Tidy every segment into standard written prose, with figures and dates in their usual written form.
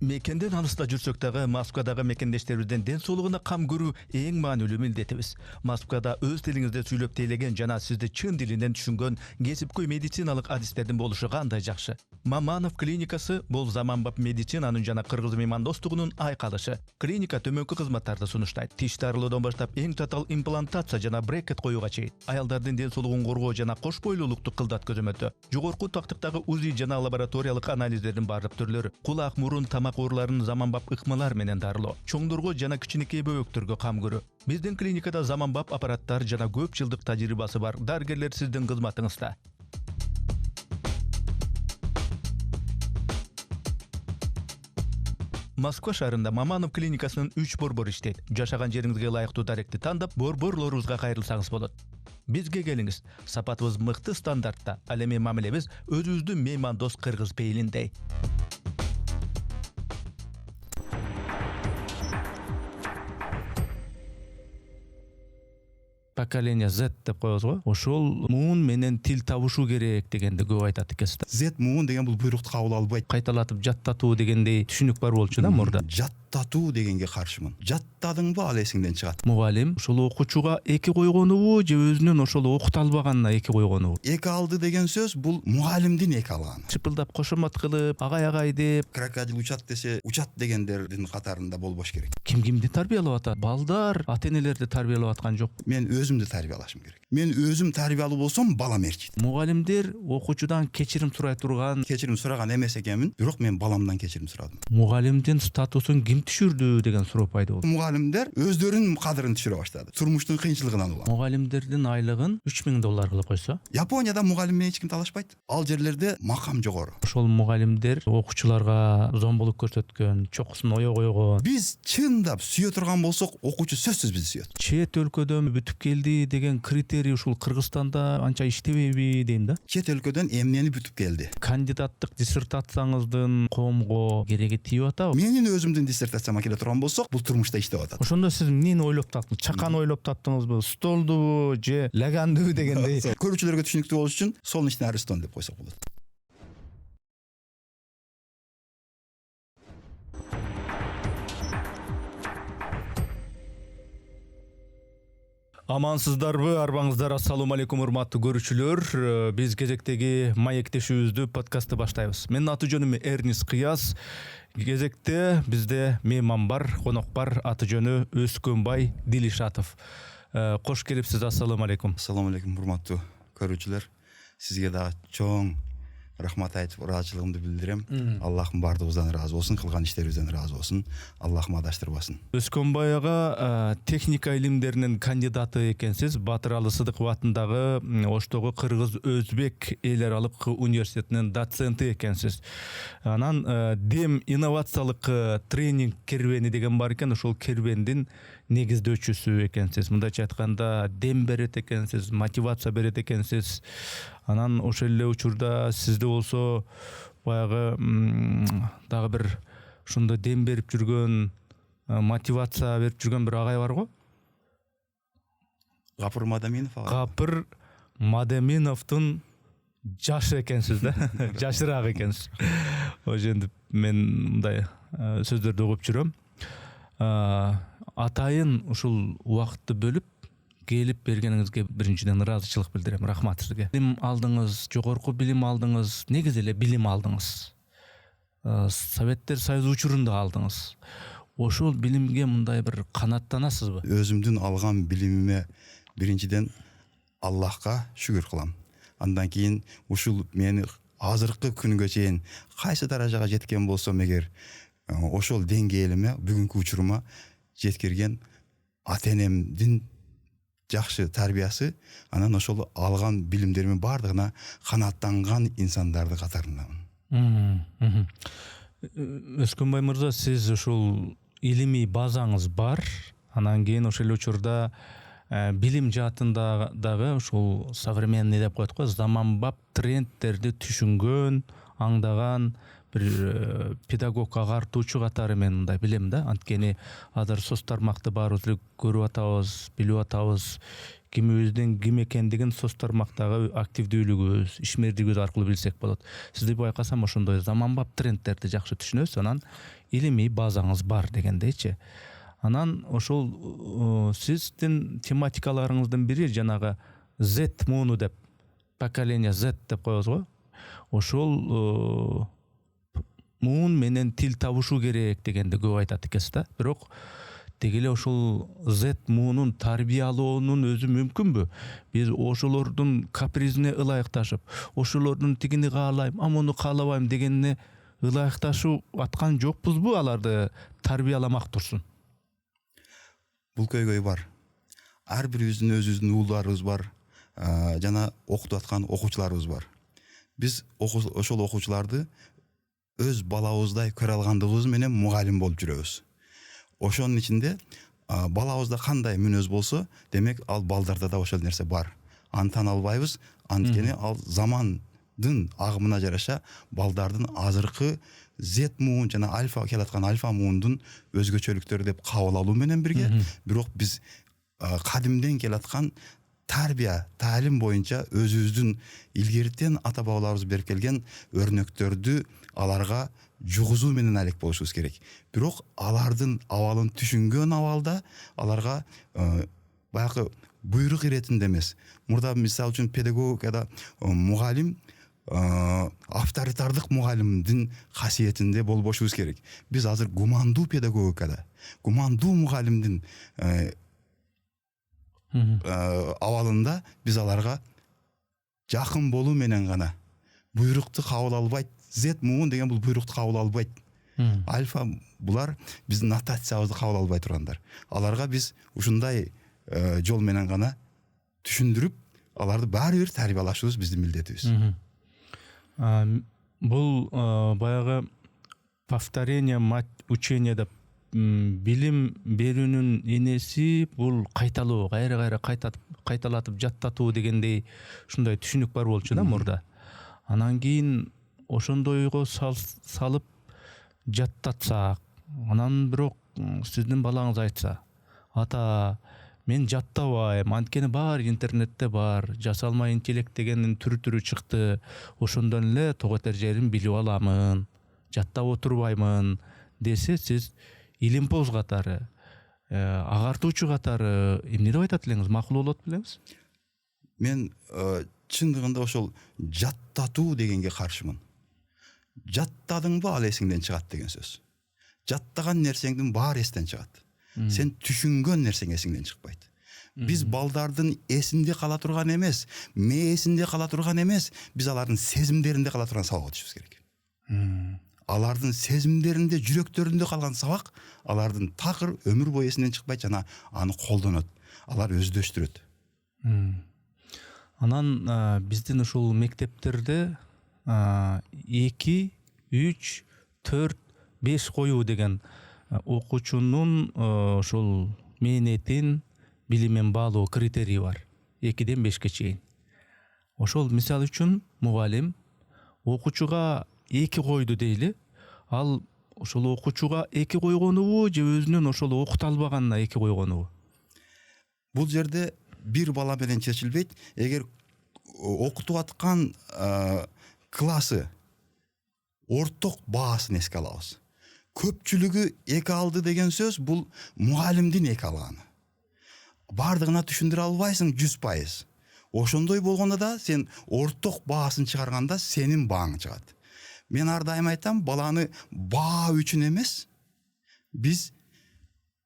Мекенден алыста жүрсөк дагы Москвадагы мекендештерибизден ден соолугуна кам көрүү эң маанилүү милдетибиз. Москвада өз тилиңизде сүйлөп тейлеген жана сизди чын дилинен түшүнгөн кесипкөй медициналык адистердин болушу кандай жакшы. Маманов клиникасы бул заманбап медицинанын жана кыргыз меймандостугунун айкалышы. Клиника төмөнкү кызматтарды сунуштайт. Тиш дарылоодан баштап эң татаал имплантация жана брекет коюуга чейин. Аялдардын ден соолугун коргоо жана кош бойлуулукту кылдат көзөмөлдө. Жогорку тактыктагы УЗИ жана лабораториялык анализдердин баардык түрлөрү. Кулак, мурун, тамак ооруларын заманбап ыкмалар менен дарылоо. Чоңдорго жана кичинекей бөбөктөргө кам көрүү. Биздин клиникада заманбап аппараттар жана көп жылдык тажрыйбасы бар дарыгерлер сиздин кызматыңызда. Москва шаарында Маманов клиникасынын 3 борбор иштейт. Жашаган жериңизге ылайыктуу даректи тандап, борборлорубузга кайрылсаңыз болот. Бизге келиңиз. Сапатыбыз мыкты стандартта. Ал эми мамилебиз өзүбүздүн меймандос кыргыз пейилиндей. Поколение Z деп коебуз го. Ошол муун менен тил табышуу керек дегенди көп айтат экенсиз. Z муун деген бул буйрукту кабыл албайт. Кайталатып жаттатуу дегендей түшүнүк бар болчу да мурда. Жаттатуу дегенге каршымын. Жаттадыңбы ал эсиңден чыгат. Мугалим ошол окуучуга эки койгонубу же өзүнүн ошол окута албаганына эки койгонубу? Эки алды деген сөз бул мугалимдин эки алганы. Чыпылдап кошомат кылып, агай деп, Крокодил учат десе, учат дегендердин катарында болбош керек. Кимди тарбиялап атат? Балдар, ата-энелерди тарбиялап аткан жок. Мен өзүмдү тарбиялашым керек. Мен өзүм тарбиялуу болсом, балам эрчит. Мугалимдер окуучудан кечирим сурай турган. Кечирим сураган эмес экенмин, бирок мен баламдан кечирим сурадым. Мугалимдин статусун ким түшүрдү деген суроо пайда болду. Мугалимдер өздөрүнүн кадырын түшүрө баштады. Турмуштун кыйынчылыгынан улам. Мугалимдердин айлыгын $3000 кылып койсо, Японияда мугалим менен эч ким талашпайт. Ал жерлерде макам жогору. ошол мугалимдер окуучуларга зомбулук көрсөткөн, чокусун ое койгон. Биз чындап сүйө турган болсок, окуучу сөзсүз бизди сүйөт. Чет өлкөдөн бүтүп келди деген критерий ушул Кыргызстанда анча иштебейби дейм да. Чет өлкөдөн эмнени бүтүп келди? Кандидаттык диссертацияңыздын коомго кереги тийип атабы? Менин өзүмдүн диссертацияма келе турган болсок, бул турмушта иштеп атат. Ошондо сиз эмнени ойлоп таптыңыз? Чакан ойлоп таптыңызбы? Столдубу же лагандыбы дегендей? Көрүүчүлөргө түшүнүктүү болуш үчүн солнечный аристон деп койсок болот. Амансыздарбы, арбаңыздар, ассалому алейкум урматтуу көрүүчүлөр. Биз кезектеги маектешүүбүздү подкастты баштайбыз. Менин аты жөнүм Эрнис Кыяз. Кезекте бизде мейман бар, конок бар. Аты жөнү Өскөнбай Дилишатов. Кош келипсиз, ассалому алейкум. Ассаламу алейкум урматтуу көрүүчүлөр. Сизге дагы чоң рахмат айтып, ыраазычылыгымды билдирем. Аллахым бардыгыбыздан ыраазы болсун, кылган иштерибизден ыраазы болсун. Аллахым адаштырбасын. Өскөнбай ага техника илимдеринин кандидаты экенсиз. Батыралы Сыдыков атындагы Оштогу Кыргыз-Өзбек эл аралык университетинин доценти экенсиз. Анан дем инновациялык тренинг кербени деген бар экен, ошол кербендин негиздөөчүсү экенсиз. Мындайча айтканда, дем берет экенсиз, мотивация берет экенсиз. Анан ошол эле учурда сизде болсо баягы дагы бир ошондой дем берип жүргөн, мотивация берип жүргөн бир агай бар го? Гапыр Мадаминов ага. Гапыр Мадаминовдун жашы экенсиз да, жашыраак экенсиз. Ошентип мен мындай сөздөрдү угуп жүрөм. Атайын ушул убакытты бөлүп келип бергениңизге биринчиден ыраазычылык билдирем. Рахмат сизге. Билим алдыңыз, жогорку билим алдыңыз, негизи эле билим алдыңыз. Советтер Союзу учурунда алдыңыз. Ошол билимге мындай бир канаттанасызбы? Өзүмдүн алган билимиме биринчиден Аллахка шүгүр кылам. Андан кийин ушул мени азыркы күнгө чейин кайсы даражага жеткен болсом эгер, ошол деңгээлиме, бүгүнкү учурума жеткирген ата-энемдин жакшы тарбиясы, анан ошол алган билимдеримин бардыгына канааттанган инсандарды катарындамын. Өскөнбай мырза, сиз ушул илимий базаңыз бар, анан кийин ошол учурда билим жаатында дагы ушул современный деп коет го, заманбап трендтерди түшүнгөн, аңдаган, бир педагог агартуучу катары мен мындай билем да. Анткени азыр соц тармакты баарыбыз эле көрүп атабыз, билип атабыз. Кимибиздин ким экендигин соц тармактагы активдүүлүгүбүз, ишмердигибиз аркылуу билсек болот. Сизди байкасам ошондой заманбап трендтерди жакшы түшүнөсүз, анан илимий базаңыз бар дегендейчи. Анан ошол сиздин тематикаларыңыздын бири жанагы Z мууну деп, поколение Z деп коебуз го. Ошол муун менен тил табышу керек дегенди көп айтат экенсиз да. Бирок деги эле ошол Z муунун тарбиялоонун өзү мүмкүнбү? Биз ошолордун капризине ылайыкташып, ошолордун тигини каалайм, муну каалабайм дегенине ылайыкташуу аткан жокпузбу аларды тарбияламак турсун? Бул көйгөй бар. Ар бирибиздин өзүбүздүн уулдарыбыз бар, жана окутуп аткан окуучуларыбыз бар. Биз ошол окуучуларды өз балабыздай көрө алгандыгыбыз менен мугалим болуп жүрөбүз. Ошонун ичинде балабызда кандай мүнөз болсо, демек ал балдарда да ошол нерсе бар. Аны тана албайбыз, анткени ал замандын агымына жараша балдардын азыркы Z муун жана альфа келаткан альфа муундун өзгөчөлүктөрү деп кабыл алуу менен бирге, бирок биз кадимден келаткан тарбия, таалим боюнча өзүбүздүн илгертен ата бабаларыбыз берип келген өрнөктөрдү аларга жугузуу менен алек болушубуз керек. Бирок алардын абалын түшүнгөн абалда аларга баягы буйрук иретинде эмес. Мурда мисалы үчүн педагогикада мугалим авторитардык мугалимдин касиетинде болбошубуз керек. Биз азыр гумандуу педагогикада, гумандуу мугалимдин абалында биз аларга жакын болуу менен гана буйрукту кабыл албайт. Z муун деген бул буйрукту кабыл албайт. Альфа булар биздин нотациябызды кабыл албай тургандар. Аларга биз ушундай жол менен гана түшүндүрүп, аларды баары бир тарбиялашыбыз биздин милдетибиз. Бул баягы повторение мать учения деп билим берүүнүн энеси бул кайталоо, кайра кайталатып жаттатуу дегендей ушундай түшүнүк бар болчу да мурда. Анан кийин ошондойго салып жаттатсак, анан бирок сиздин балаңыз айтса, ата мен жаттабайм, анткени баары интернетте бар, жасалма интеллект дегенин түрү чыкты, ошондон эле тоготер жерин билип аламын, жаттап отурбаймын десе, сиз илимпоз катары, агартуучу катары эмне деп айтат элеңиз? Макул болот белеңиз? Мен чындыгында ошол жаттатуу дегенге каршымын. Жаттадыңбы, ал эсиңден чыгат деген сөз. Жаттаган нерсеңдин баары эстен чыгат. Сен түшүнгөн нерсең эсиңден чыкпайт. Биз балдардын эсинде кала турган эмес, мээсинде кала турган эмес, биз алардын сезимдеринде кала турган сабакка түшүбүз керек. Алардын сезимдеринде, жүрөктөрүндө калган сабак алардын такыр өмүр бою эсинен чыкпайт, жана аны колдонот. Алар өздөштүрөт. Анан биздин ушул мектептерде 2, 3, 4, 5 коюу деген окуучунун ошол мээнетин билимен баалоо критерийи бар. 2ден 5ке чейин. Ошол мисалы үчүн мугалим окуучуга 2 койду дейли. Ал ошол окуучуга 2 койгонубу же өзүнүн ошол окута албаганына 2 койгонубу? Бул жерде бир бала менен чечилбейт. Эгер окутуп аткан классы орток баасын эске алабыз. Көпчүлүгү 2 алды деген сөз бул мугалимдин 2 алганы. Бардыгына түшүндүрө албайсың 100%. Ошондой болгондо да сен орток баасын чыгарганда сенин бааң чыгат. Мен ар дайым айтам, баланы баа үчүн эмес, биз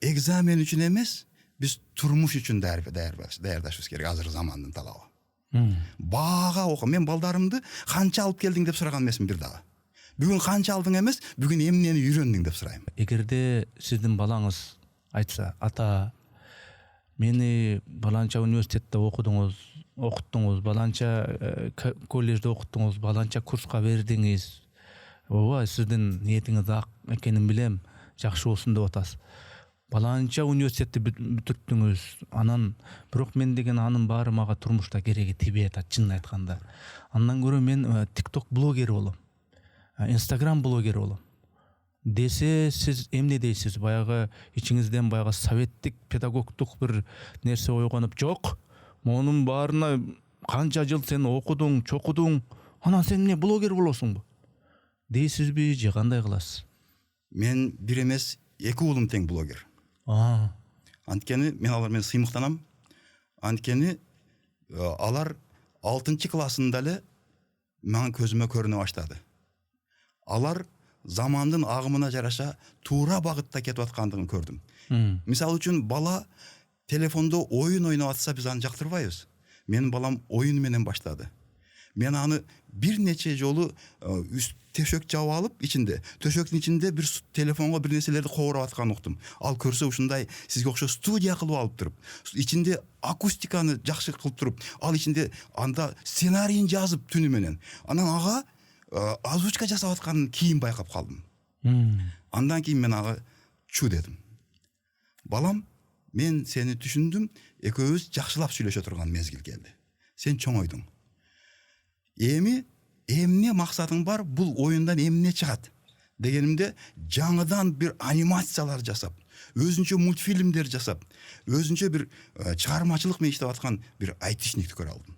экзамен үчүн эмес, биз турмуш үчүн даярдашыбыз керек азыр замандын талабы. Баага окуу. Мен балдарымды канча алып келдиң деп сураган эмесмин бир дагы. Бүгүн канча алдың эмес, бүгүн эмнени үйрөндүң деп сурайм. Эгерде сиздин балаңыз айтса, ата мени баланча университетте окуттуңуз, баланча коллежде окуттуңуз, баланча курска бердиңиз. Ооба, сиздин ниетиңиз ак экенин билем, жакшы болсун деп атасыз. Баланча университетти бүтүрттүңүз, анан бирок мен деген анын баары мага турмушта кереги тибей атат, чынын айтканда. Андан көрө мен TikTok блогери болом. Instagram блогер болом десе, сиз эмне дейсиз? Баягы ичиңизден баягы советтик педагогдук бир нерсе ойгонуп, жок, монун баарына канча жыл сен окудуң, чокудуң, анан сен эмне блогер болосуңбу дейсизби же кандай кыласыз? Мен бир эмес, эки уулум тең блогер. Анткени мен алар менен сыймыктанам. Анткени алар 6 классында эле мага көзүмө көрүнө баштады. Алар замандын агымына жараша туура багытта кетип аткандыгын көрдүм. Мисалы үчүн бала телефондо оюн ойноп атса биз аны жактырбайбыз. Менин балам оюн менен баштады. Мен аны бир нече жолу төшөк жаап алып, төшөктүн ичинде бир телефонго бир нерселерди кобурап атканын уктум. Ал көрсө ушундай сизге окшош студия кылып алып туруп, ичинде акустиканы жакшы кылып туруп, ал ичинде анда сценарийин жазып түнү менен. Анан ага озвучка жасап атканын кийин байкап калдым. Андан кийин мен ага чу дедим. Балам, мен сени түшүндүм, экөөбүз жакшылап сүйлөшө турган мезгил келди. Сен чоңойдуң. Эмне максатың бар, бул оюндан эмне чыгат дегенимде жаңыдан бир анимациялар жасап, өзүнчө мультфильмдер жасап, өзүнчө бир чыгармачылык менен иштеп аткан бир айтишникти көрө алдым.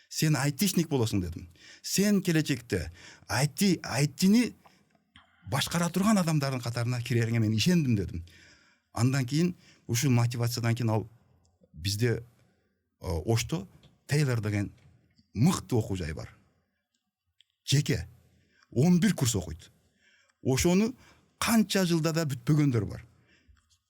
Сен айтишник болосуң дедим. Сен келечекте айтини башкара турган адамдардын катарына кирериңе мен ишендим дедим. Андан кийин ушул мотивациядан кийин ал бизде Ошто Тейлор деген мыкты окуу жай бар. Жеке 11 курс окуйт. Ошону канча жылда да бүтпөгөндөр бар.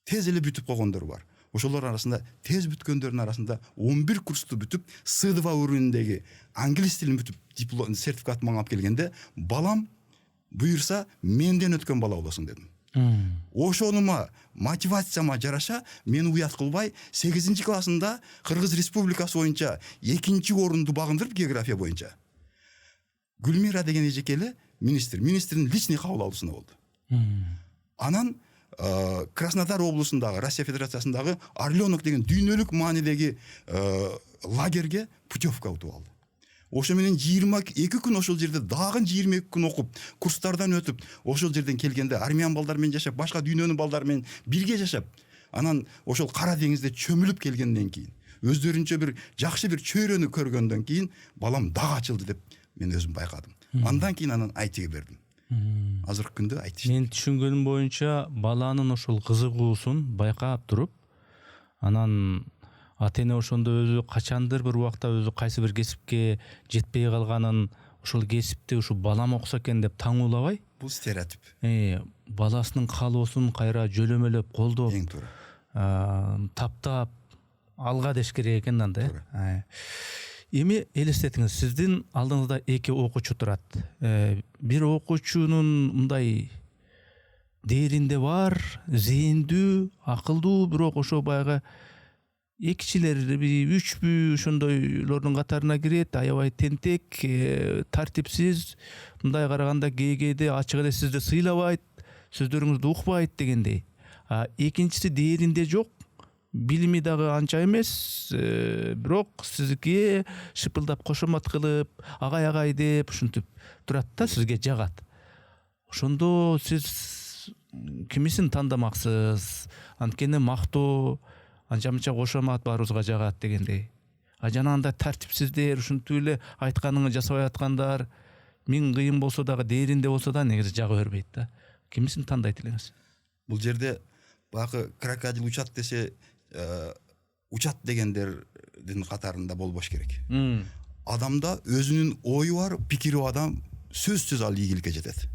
Тез эле бүтүп койгондор бар. Ошолор арасында тез бүткөндөрдүн арасында 11 курсту бүтүп, СДВ уровеніндеги англис тилин бүтүп, диплом, сертификат мага алып келгенде, балам буйурса менден өткөн бала болосуң дедим. Ошонума мотивацияма жараша мен уят кылбай 8 классында Кыргыз Республикасы боюнча 2 орунду багындырып география боюнча. Гүлмира деген эжекели министрдин личный кабыл алуусунда болду. Анан Краснодар облусундагы Россия Федерациясындагы Орленок деген дүйнөлүк маанидеги лагерге путевка утуп алды. Ошо менен 22 күн ошол жерде дагы 22 күн окуп, курстардан өтүп, ошол жерден келгенде армян балдар менен жашап, башка дүйнөнүн балдары менен бирге жашап, анан ошол Кара деңизде чөмүлүп келгенден кийин, өздөрүнчө бир жакшы бир чөйрөнү көргөндөн кийин балам дагы ачылды деп мен өзүм байкадым. Андан кийин анан айтиге бердим. Азыркы күндө айтыш. Мен түшүнгөнүм боюнча баланын ошол кызыгуусун байкап туруп, анан ата-эне ошондо өзү качандыр бир убакта өзү кайсы бир кесипке жетпей калганын, ошол кесипти ушу балам окуса экен деп таңуулабай, бул стереотип. Баласынын каалоосун кайра жөлөмөлөп, колдоп, Эң туура. таптап алга деш керек экен анда. Эми элестетиңиз, сиздин алдыңызда 2 окуучу турат. Бир окуучунун мындай дээринде бар, зээндүү, акылдуу, бирок ошо баягы экичилерби, үчпү ошондойлордун катарына кирет, аябай тентек, тартипсиз, мындай караганда кээде ачык эле сизди сыйлабайт, сөздөрүңүздү укпайт дегендей. Экинчиси дээринде жок, билими дагы анча эмес, бирок сизге шыпылдап кошомат кылып, агай деп ушинтип турат да, сизге жагат. Ошондо сиз кимисин тандамаксыз, анткени мактоо анча-мынча кошомат баарыбызга жагат дегендей. Жанагындай тартипсиздер, ушинтип эле айтканыңы жасабай аткандар, миң кыйын болсо дагы, дээринде болсо да негизи жага бербейт да. Кимисин тандайт элеңиз? Бул жерде багы крокодил учат десе, учат дегендердин катарында болбош керек. Адамда өзүнүн ою бар, пикири адам сөзсүз ал ийгиликке жетет.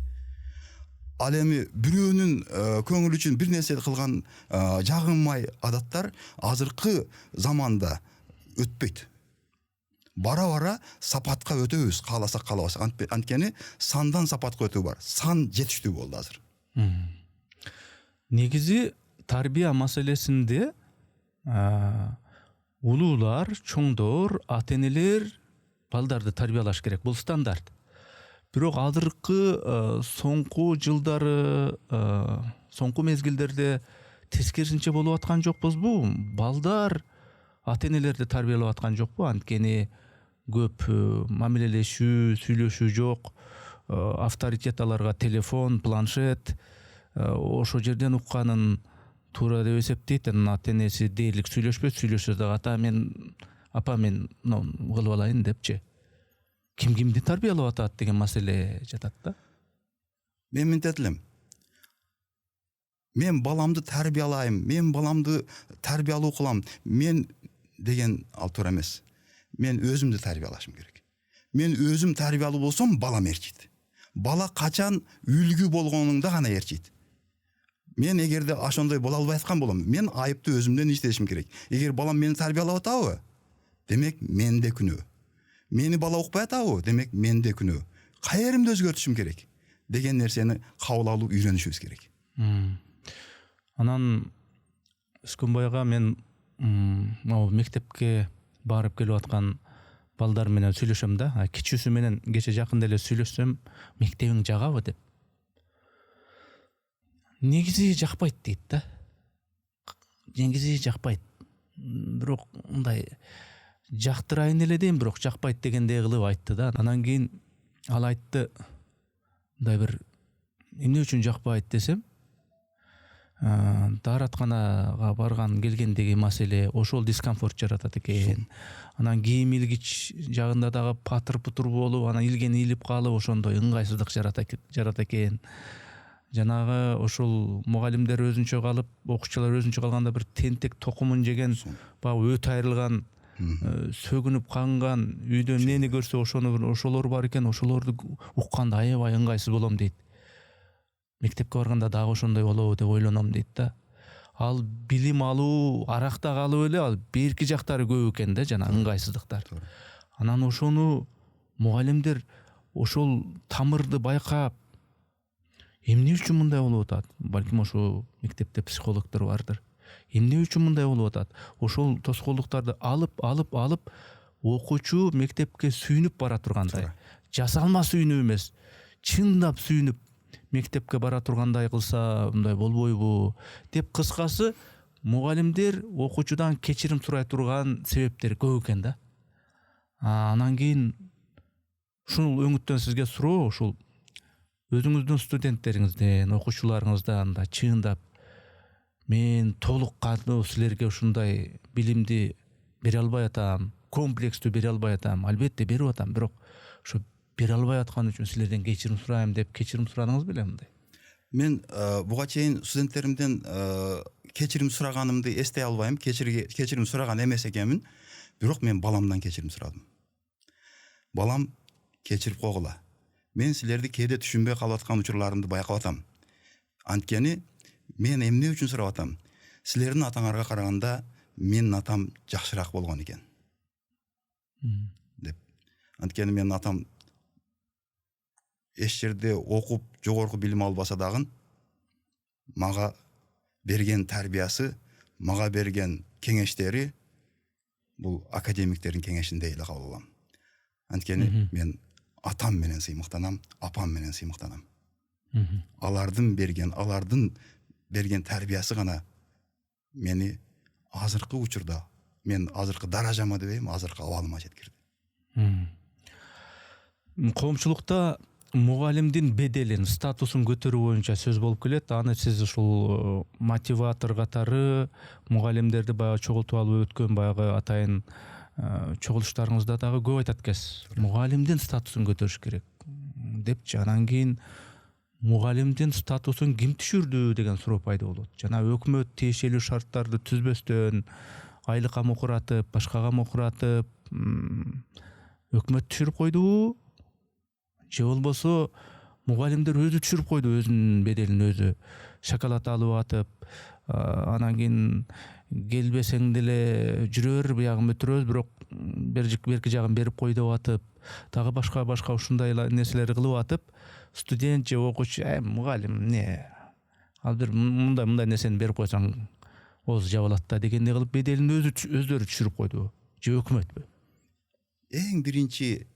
Ал эми бирөөнүн көңүл үчүн бир нерсе кылган жагынмай адаттар азыркы заманда өтпөйт. Бара сапатка өтөбүз, кааласак каалабасак. Анткени сандан сапатка өтүү бар. Сан жетиштүү болду азыр. Негизи тарбия маселесинде улуулар, чоңдор, ата-энелер балдарды тарбиялаш керек. Бул стандарт. Бирок азыркы соңку жылдары, соңку мезгилдерде тескерисинче болуп аткан жокпузбу? Балдар ата-энелерди тарбиялап аткан жокпу? Анткени көп мамилелешүү, сүйлөшүү жок. авторитет аларга телефон, планшет ошо жерден укканын туура деп эсептейт. Анан ата энеси дээрлик сүйлөшпөйт, сүйлөшсө дагы ата мен апа мен кылып алайын депчи. Ким кимди тарбиялап атат деген маселе жатат да. Мен мынтет элем. Мен баламды тарбиялайм, мен баламды тарбиялуу кылам. Мен деген ал туура эмес. Мен өзүмдү тарбиялашым керек. Мен өзүм тарбиялуу болсом, балам эрчийт. Бала качан үлгү болгонуңда гана эрчийт. Мен эгерде ошондой боло албай аткан болом, мен айыпты өзүмдөн иштешим керек. Эгер балам мени тарбиялап атабы, демек менде күнөө. Мени бала укпай атабы, демек менде күнөө. Кайерімді өзгөртүшүм керек деген нерсени кабыл алып үйрөнүшүбүз керек. Анан Үскөнбайга мен мектепке барып келип аткан балдар менен сүйлөшөм да. Кичүүсү менен кече жакында эле сүйлөшсөм, мектебиң жагабы деп. Негизи жакпайт дейт да. Негизи жакпайт. Бирок мындай жактырайын эле дейм, бирок жакпайт дегендей кылып айтты да. Анан кийин ал айтты, мындай бир эмне үчүн жакпайт десем, дааратканага барган келгендеги маселе ошол дискомфорт жаратат экен. Анан кийим илгич жагында дагы патыр-путур болуп, анан илгени илип калып, ошондой ыңгайсыздык жарата экен. Жанагы ошол мугалимдер өзүнчө калып, окуучулар өзүнчө калганда бир тентек токумун жеген, баягы өтө айрылган, сөгүнүп канган, үйдөн эмнени көрсө ошолор бар экен, ошолорду укканда аябай ыңгайсыз болом дейт. Мектепке барганда дагы ошондой болобу деп ойлоном дейт да. Ал билим алуу, аракта калып эле, ал берки жактары көп экен да, жана ыңгайсыздыктар. Анан ошону мугалимдер ошол тамырды байкап, эмне үчүн мындай болуп атат? Балким ошо мектепте психологдор бардыр. Эмне үчүн мындай болуп атат? Ошол тоскоолдуктарды алып, окуучу мектепке сүйүнүп бара тургандай. Жасалма сүйүнүп эмес, чындап сүйүнүп мектепке бара тургандай кылса мындай болбойбу деп, кыскасы мугалимдер окуучудан кечирим сурай турган себептер көп экен да. Анан кийин ушул өңүттөн сизге суроо, ушул өзүңүздүн студенттериңизден, окуучуларыңыздан да чындап мен толук кандуу силерге ушундай билимди бере албай атам, комплекстүү бере албай атам, албетте берип атам, бирок ошо бере албай аткан үчүн силерден кечирим сурайм деп кечирим сурадыңыз беле мындай? Мен буга чейин студенттеримден кечирим сураганымды эстей албайм, кечирим сураган эмес экенмин, бирок мен баламдан кечирим сурадым. Балам кечирип койгула. Мен силерди кээде түшүнбөй калып аткан учурларымды байкап атам. Анткени мен эмне үчүн сурап атам? Силердин атаңарга караганда менин атам жакшыраак болгон экен. Деп. Анткени менин атам эч жерде окуп жогорку билим албаса дагы мага берген тарбиясы, мага берген кеңештери бул академиктердин кеңешиндей эле кабыл алам. Анткени мен атам менен сыймыктанам, апам менен сыймыктанам. Алардын берген тарбиясы гана мени азыркы учурда, мен азыркы даражама дебейм, азыркы абалыма жеткирди. Коомчулукта мугалимдин беделин, статусун көтөрүү боюнча сөз болуп келет. Аны сиз ушул мотиватор катары мугалимдерди баягы чогултуп алып өткөн баягы атайын чогулуштарыңызда дагы көп айтат экенсиз. Мугалимдин статусун көтөрүш керек депчи. Анан кийин мугалимдин статусун ким түшүрдү деген суроо пайда болот. Жана өкмөт тиешелүү шарттарды түзбөстөн айлыкка мукуратып, башкага мукуратып, өкмөт түшүрүп койдубу? Же болбосо мугалимдер өзү түшүрүп койду өзүнүн беделин өзү. Шоколад алып атып, анан кийин келбесең деле жүрөр, биягын өтүрөбүз, бирок берки жагын берип кой деп атып, дагы башка ушундай нерселерди кылып атып, студент же окуучу, мугалим эмне? Ал бир мындай нерсени берип койсоң ооз жабылат да дегендей кылып беделин өздөрү түшүрүп койду. Же өкмөтпү? Эң биринчи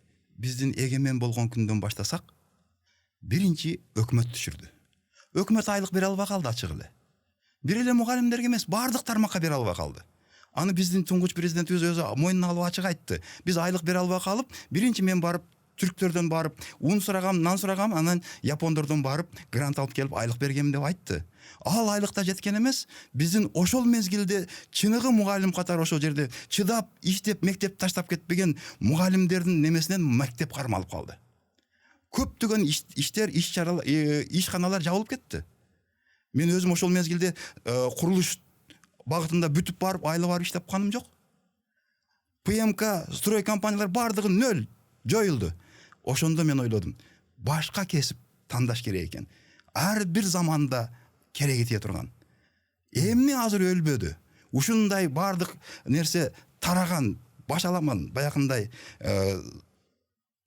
биздин эгемен болгон күндөн баштасак, биринчи өкмөт түшүрдү. Өкмөт айлык бере албай калды ачык эле. Бир эле мугалимдерге эмес, бардык тармакка бере албай калды. Аны биздин туңгуч президентибиз өзү мойнуна алып ачык айтты. Биз айлык бере албай калып, биринчи мен барып түрктөрдөн барып ун сурагам, нан сурагам, анан япондордон барып грант алып келип айлык бергем деп айтты. Ал айлыкта жеткен эмес, биздин ошол мезгилде чыныгы мугалим катары ошол жерде чыдап иштеп мектеп таштап кетпеген мугалимдердин немесинен мектеп кармалып калды. Көптөгөн иштер, ишканалар жабылып кетти. Мен өзүм ошол мезгилде курулуш багытында бүтүп барып, айла барып иштеп каным жок. ПМК, строй компаниялар бардыгы нөл, жоюлду. Ошондо мен ойлодум, башка кесип тандаш керек экен. Ар бир заманда керек ете турган. Эмне азыр өлбөдү. Ушундай бардык нерсе тараган, башаламан, баягындай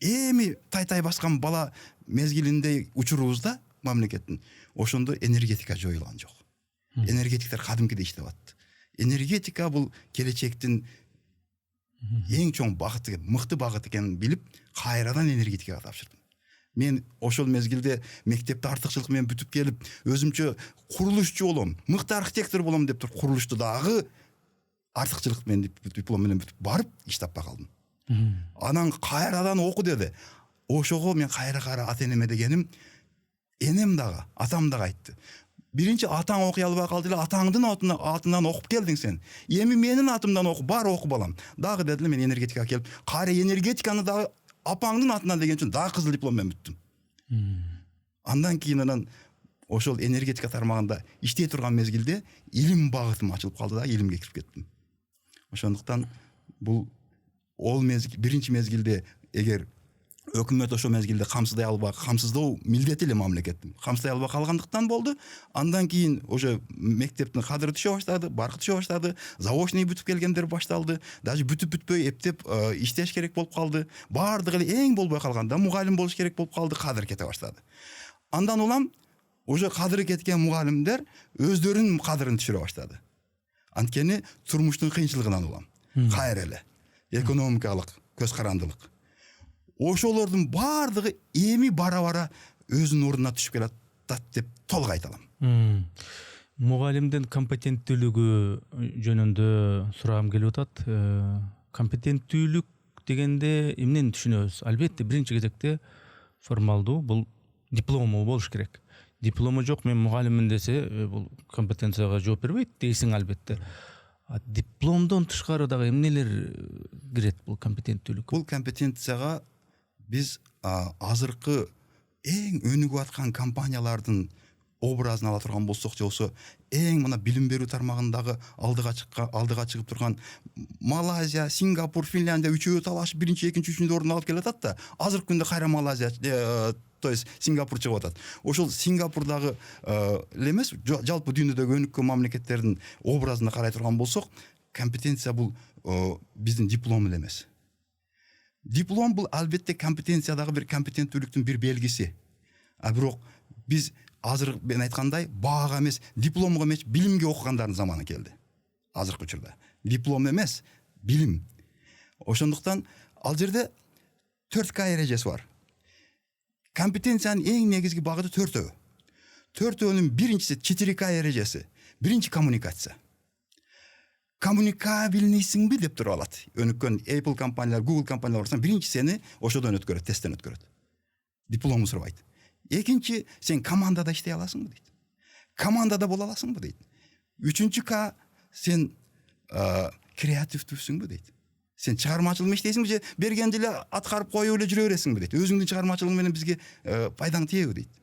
эми тай баскан бала мезгилинде учурубузда мамлекеттин ошондо энергетика жоюлган жок. Энергетиктер кадимкидей иштеп атты. Энергетика бул келечектин эң чоң багыты, мыкты багыт экенин билип, кайрадан энергетикага тапшырдым. Мен ошол мезгилде мектепте артыкчылык менен бүтүп келип, өзүмчө курулушчу болом, мыкты архитектор болом деп туруп курулушту дагы артыкчылык менен диплом менен бүтүп барып иш таппай калдым. Анан кайрадан оку деди. Ошого мен кайра ата энеме дегеним, энем дагы, атам дагы айтты. Биринчи атаң окуй албай калды эле, атаңдын атынан окуп келдиң сен. Эми менин атымдан оку, бар оку балам. Дагы дедиле, мен энергетикага келип, кайра энергетиканы дагы апаңдын атынан деген үчүн дагы кызыл диплом менен бүттүм. Андан кийин анан ошол энергетика тармагында иштей турган мезгилде илим багытым ачылып калды да, илимге кирип кеттим. Ошондуктан бул биринчи мезгилде эгер өкмөт ошол мезгилде камсыздоо милдети эле мамлекеттин. Камсыздай албай калгандыктан болду. Андан кийин уже мектептин кадыры түшө баштады, баркы түшө баштады, заочный бүтүп келгендер башталды. Даже бүтпөй эптеп иштеш керек болуп калды. Бардыгы эле эң болбой калганда мугалим болуш керек болуп калды, кадыр кете баштады. Андан улам уже кадыры кеткен мугалимдер өздөрүнүн кадырын түшүрө баштады. Анткени турмуштун кыйынчылыгынан улам. Кайра эле экономикалык көз карандылык. Ошолордун бардыгы эми бара өзүнүн ордуна түшүп келатат деп толук айта алам. Мугалимдин компетенттүүлүгү жөнүндө сурагым келип атат. Компетенттүүлүк дегенде эмнени түшүнөбүз? Албетте биринчи кезекте формалдуу, бул диплому болуш керек. Диплому жок, мен мугалиммин десе, бул компетенцияга жооп бербейт дейсиң албетте. Дипломдон тышкары дагы эмнелер кирет бул компетенттүүлүк? Бул компетенцияга биз азыркы эң өнүгүп аткан компаниялардын образын ала турган болсок, же болсо эң мына билим берүү тармагындагы алдыга чыгып турган Малайзия, Сингапур, Финляндия үчөө талашып биринчи, экинчи, үчүнчү орунду алып келатат да, азыркы күндө кайра Малайзия, то есть Сингапур чыгып атат. Ошол Сингапурдагы эмес, жалпы дүйнөдөгү өнүккөн мамлекеттердин образына карай турган болсок, компетенция бул биздин диплом эле эмес. Диплом бул албетте компетенциядагы бир компетенттүүлүктүн бир белгиси. Бирок биз азыр мен айткандай баага эмес, дипломго эмес, билимге окугандардын заманы келди. Азыркы учурда диплом эмес, билим. Ошондуктан ал жерде 4К эрежеси бар. Компетенциянын эң негизги багыты 4Ö. 4Өнүн биринчиси 4К эрежеси. Биринчи коммуникация. Коммуникабельныйсыңбы деп туруп алат. Өнүккөн Apple компаниялар, Google компаниялар барсаң, биринчи сени ошодон өткөрөт, тесттен өткөрөт. Дипломду сурабайт. Экинчи, сен командада иштей аласыңбы дейт. Командада боло аласыңбы дейт. Үчүнчү К, сен креативдүүсүңбү дейт. Сен чыгармачылык иштейсиңби же бергенди эле аткарып коюп эле жүрө бересиңби дейт. Өзүңдүн чыгармачылыгың менен бизге пайдаң тиеби дейт.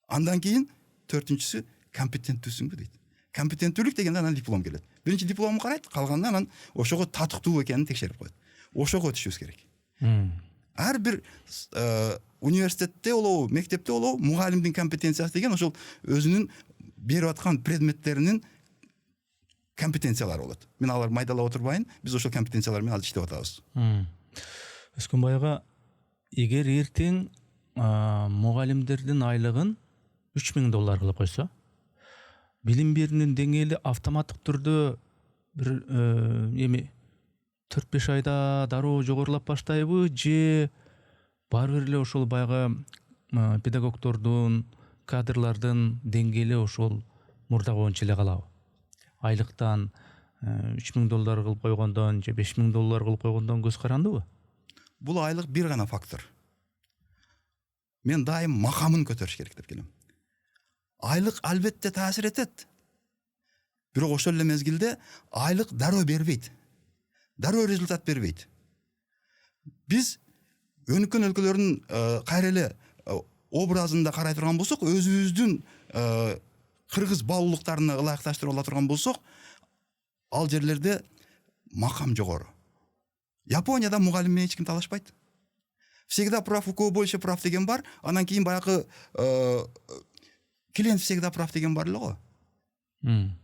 Андан кийин төртүнчүсү компетенттүүсүңбү дейт. Компетенттүүлүк дегенде анан диплом келет. Биринчи дипломун карайт, калганын анан ошого татыктуу экенин текшерип коет. Ошого өтүшүбүз керек. Ар бир университетте болобу, мектепте болобу, мугалимдин компетенциясы деген ошол өзүнүн берип аткан предметтеринин компетенциялары болот. Мен алар майдалап отурбайын, биз ошол компетенциялар менен азыр иштеп атабыз. Өскөнбайга, эгер эртең мугалимдердин айлыгын $3000 кылып койсо, билим берүүнүн деңгээли автоматтык түрдө бир 4-5 айда дароо жогорулап баштайбы, же баары бир эле ошол баягы педагогдордун, кадрлардын деңгээли ошол мурдагыча эле калабы? Айлыктан $3000 кылып койгондон же $5000 кылып койгондон көз карандыбы? Бул айлык бир гана фактор. мен дайым макамын көтөрүш керек деп келем. Айлык албетте таасир этет. Бирок ошол эле мезгилде айлык дароо бербейт. Дароо результат бербейт. Биз өнүккөн өлкөлөрдүн кайра эле образында карай турган болсок, өзүбүздүн кыргыз баалуулуктарына ылайыкташтырып ала турган болсок, ал жерлерде макам жогору. Японияда мугалим менен эч ким талашпайт. Всегда прав, у кого больше прав деген бар. Анан кийин баягы клиент всегда прав деген бар эле го.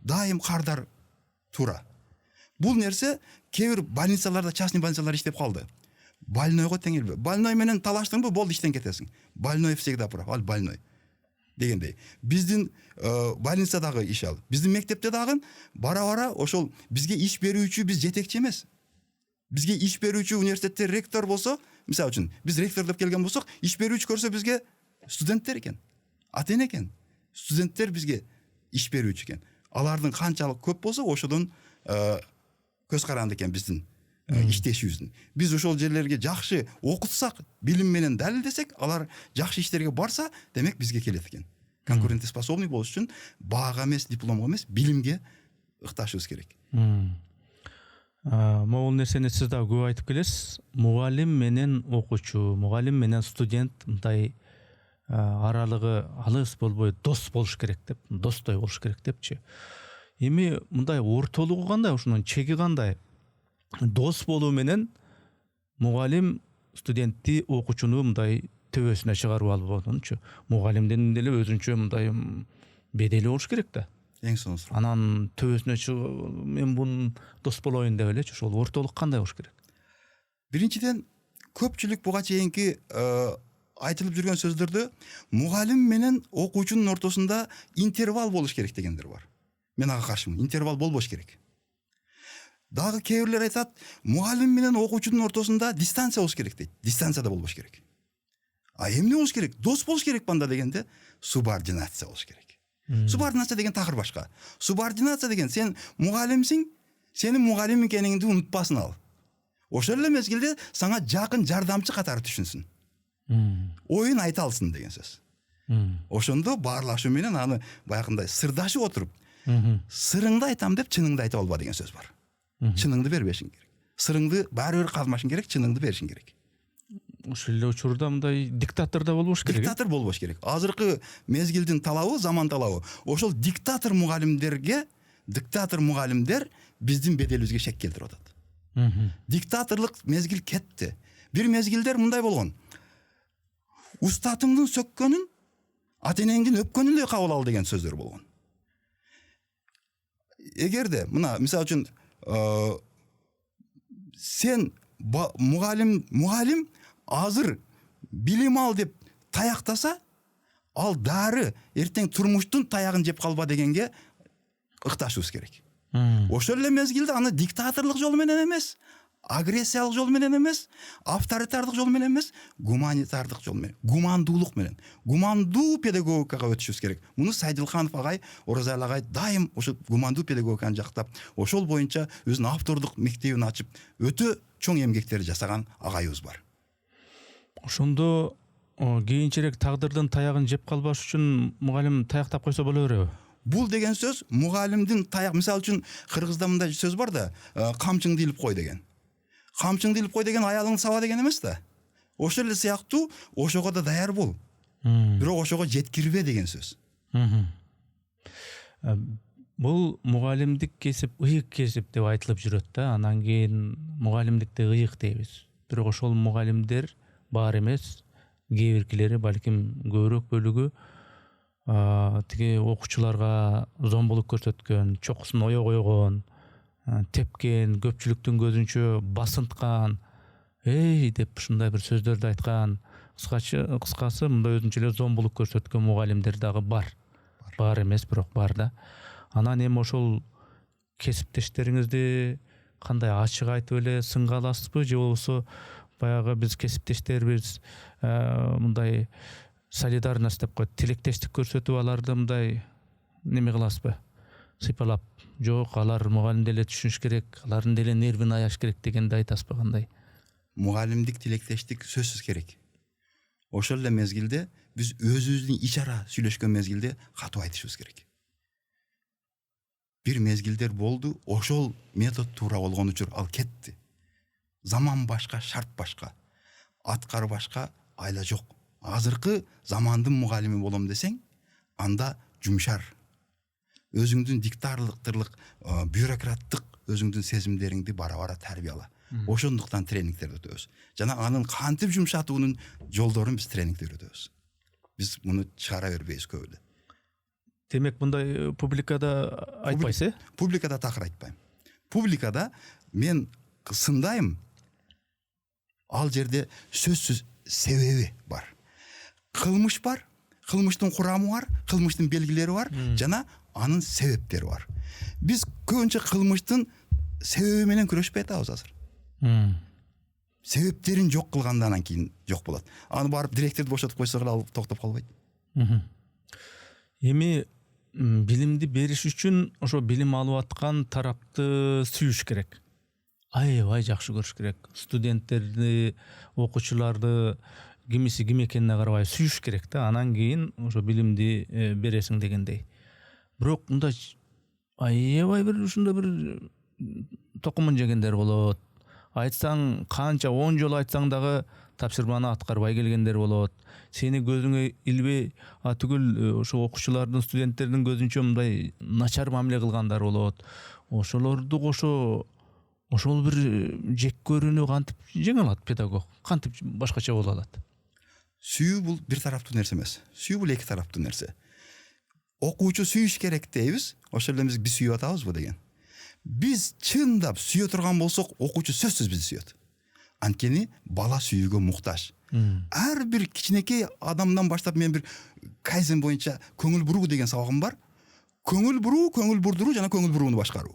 Дайым кардар туура. Бул нерсе кээ бир больницаларда, частный больницалар иштеп калды. Больнойго тең эле. Больной менен талаштыңбы, болду, иштен кетесиң. Больной всегда прав, ал больной дегендей. Биздин больницадагы иш ал. Биздин мектепте дагы бара-бара ошол бизге иш берүүчү биз жетекчи эмес. Бизге иш берүүчү университетте ректор болсо, мисалы үчүн, биз ректор деп келген болсок, иш берүүчү көрсө бизге студенттер экен. Ата-эне экен. Студенттер бизге иш берүүчү экен. Алардын канчалык көп болсо, ошодон көз каранды экен биздин иштешибиздин. Биз ошол жерлерге жакшы окутсак, билим менен далилдесек, алар жакшы иштерге барса, демек бизге келет экен. Конкурентоспособный болуш үчүн баага эмес, дипломго эмес, билимге ыкташыбыз керек. Могул нерсени сиз да көп айтып келесиз. Мугалим менен окуучу, мугалим менен студент мындай аралыгы алыс болбой дос болуш керек деп, достой болуш керек депчи. Эми мындай ортолугу кандай, ошонун чеги кандай? Дос болуу менен мугалим студентти, окуучуну мындай төбөсүнө чыгарып албадынчы. Мугалимдин деле өзүнчө мындай бедели болуш керек да. Эң сонун суроо. Анан төбөсүнө чыгып, мен бунун дос болоюн деп элечи, ошол ортолук кандай болуш керек? Биринчиден, көпчүлүк буга чейинки айтылып жүргөн сөздөрдө мугалим менен окуучунун ортосунда интервал болуш керек дегендер бар. Мен ага каршымын. Интервал болбош керек. Дагы кээ бирлер айтат, мугалим менен окуучунун ортосунда дистанция болуш керек дейт. Дистанция да болбош керек. А эмне болуш керек? Дос болуш керек банда дегенде субординация болуш керек. Субординация деген такыр башка. Субординация деген сен мугалимсиң, сенин мугалим экениңди унутпасын ал. Ошол эле мезгилде сага жакын жардамчы катары түшүнсүн. Оюн айта алсын деген сөз. Ошондо баарлашуу менен аны баягындай сырдашып отуруп, сырыңды айтам деп чыныңды айтып алба деген сөз бар. Чыныңды бербешиң керек. Сырыңды баары бир казмашың керек, чыныңды беришиң керек. Ошол эле учурда мындай диктатор да болбош керек. Диктатор болбош керек. Азыркы мезгилдин талабы, заман талабы. Ошол диктатор мугалимдер биздин беделибизге шек келтирип атат. Диктаторлук мезгил кетти. Бир мезгилдер мындай болгон. Устатыңдын сөккөнүн, ата-энеңдин өпкөнүн эле кабыл ал деген сөздөр болгон. Эгерде мына мисалы үчүн сен мугалим азыр билим ал деп таяктаса, ал дары эртең турмуштун таягын жеп калба дегенге ыкташыбыз керек. Ошол эле мезгилде аны диктаторлук жол менен эмес, агрессиялык жол менен эмес, авторитардык жол менен эмес, гуманитардык жол менен, гумандуулук менен, гумандуу педагогикага өтүшүбүз керек. Муну Сайдылханов агай, Оразалы агай дайым ошо гумандуу педагогиканы жактап, ошол боюнча өзүнүн автордук мектебин ачып, өтө чоң эмгектер жасаган агайыбыз бар. Ошондо кийинчерээк тагдырдын таягын жеп калбаш үчүн мугалим таяктап койсо боло береби? Бул деген сөз мугалимдин таяк, мисалы үчүн кыргызда мындай сөз бар да, камчыңды илип кой деген. Камчыңды илип кой деген аялыңды саба деген эмес да. Ошол эле сыяктуу ошого да даяр бол. Бирок ошого жеткирбе деген сөз. Бул мугалимдик кесип ыйык кесип деп айтылып жүрөт да, анан кийин мугалимдикти ыйык дейбиз. Бирок ошол мугалимдер бар эмес, кээ биркилери балким көбүрөөк бөлүгү тиги окуучуларга зомбулук көрсөткөн, чокусун ое койгон, тепкен, көпчүлүктүн көзүнчө басынткан, деп ушундай бир сөздөрдү айткан, кыскасы мындай өзүнчө эле зомбулук көрсөткөн мугалимдер дагы бар. Бар эмес, бирок бар да. Анан эми ошол кесиптештериңизди кандай ачык айтып эле сынга аласызбы, же болбосо баягы биз кесиптештерибиз мындай солидарность деп коет, тилектештик көрсөтүп аларды мындай неме кыласызбы? Сыйпалап, жок, алар мугалим деле түшүнүш керек, алардын деле нервин аяш керек дегенди айтасызбы, кандай? Мугалимдик тилектештик сөзсүз керек. Ошол эле мезгилде биз өзүбүздүн ич ара сүйлөшкөн мезгилде катуу айтышыбыз керек. Бир мезгилдер болду, ошол метод туура болгон үчүн ал кетти. Заман башка, шарт башка. Аткар башка, айла жок. Азыркы замандын мугалими болом десең, анда жумшар. Өзүңдүн диктаторлук, бюрократтык өзүңдүн сезимдериңди бара-бара тарбияла. Ошондуктан тренингдерди өтөбүз. Жана анын кантип жумшатуунун жолдорун биз тренингде үйрөтөбүз. Биз муну чыгара бербейбиз көп эле. Демек мындай публикада айтпайсыз, Публикада такыр айтпайм. Публикада мен сындайм. Ал жерде сөзсүз себеби бар. Кылмыш бар, кылмыштын курамы бар, кылмыштын белгилери бар, жана анын себептери бар. Биз көбүнчө кылмыштын себеби менен күрөшпөй атабыз азыр. Себептерин жок кылгандан кийин жок болот. Аны барып директорду бошотуп койсо ал токтоп калбайт. Эми билимди бериш үчүн ошо билим алып аткан тарапты сүйүш керек. Аябай жакшы көрүш керек. Студенттерди, окуучуларды кимиси ким экенине карабай сүйүш керек да. Анан кийин ошо билимди бересиң дегендей. Бирок мындай аябай бир ушундай бир токумун жегендер болот. Айтсаң канча 10 жолу айтсаң дагы тапшырманы аткарбай келгендер болот. Сени көзүңө илбей, түгүл ошо окуучулардын, студенттердин көзүнчө мындай начар мамиле кылгандар болот. Ошолорду ошол бир жек көрүүнү кантип жеңе алат педагог? Кантип башкача боло алат? Сүйүү бул бир тараптуу нерсе эмес. Сүйүү бул эки тараптуу нерсе. Окуучу сүйүш керек дейбиз. Ошол эле биз сүйүп атабызбы деген. Биз чындап сүйө турган болсок, окуучу сөзсүз бизди сүйөт. Анткени бала сүйүүгө муктаж. Ар бир кичинекей адамдан баштап мен бир кайзен боюнча көңүл буруу деген сабагым бар. Көңүл буруу, көңүл бурдуруу жана көңүл бурууну башкаруу.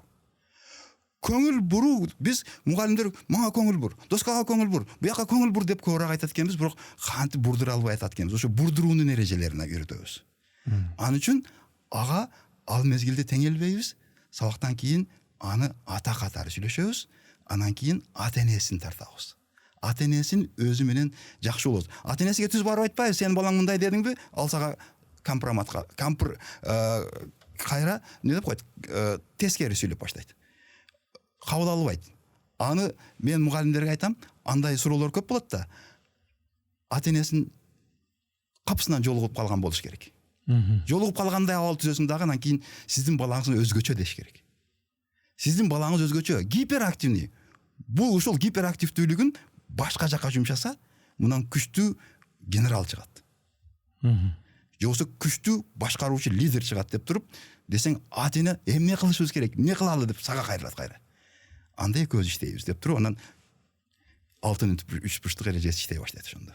Көңүл буруу биз мугалимдер мага көңүл бур, доскага көңүл бур, буяка көңүл бур деп көбүрөөк айтат экенбиз, бирок кантип бурдура албай атат экенбиз. Ошо бурдуруунун эрежелерине үйрөтөбүз. Ал үчүн ага ал мезгилде теңелбейбиз. Сабактан кийин аны ата катары сүйлөшөбүз. Анан кийин ата энесин тартабыз. Ата энесин өзү менен жакшы болот. Ата энесиге түз барып айтпайбыз, сен балаң мындай дедиңби? Ал сага компроматка, кайра не деп коет? Тескери сүйлөп баштайт. Кабыл албайт. Аны мен мугалимдерге айтам, андай суроолор көп болот да. Ата энесин капысынан жолугуп калган болуш керек. Жолугуп калгандай абал түзөсүң дагы, анан кийин сиздин балаңыз өзгөчө деш керек. Сиздин балаңыз өзгөчө, гиперактивный. Бул ушул гиперактивдүүлүгүн башка жака жумшаса, мындан күчтүү генерал чыгат. Же болбосо күчтүү башкаруучу лидер чыгат деп туруп, десең ата эне эмне кылышыбыз керек, эмне кылалы деп сага кайрылат кайра. Андай көз иштейбиз деп туруп, анан алтын үч бурчтук эрежеси иштей баштайт ошондо.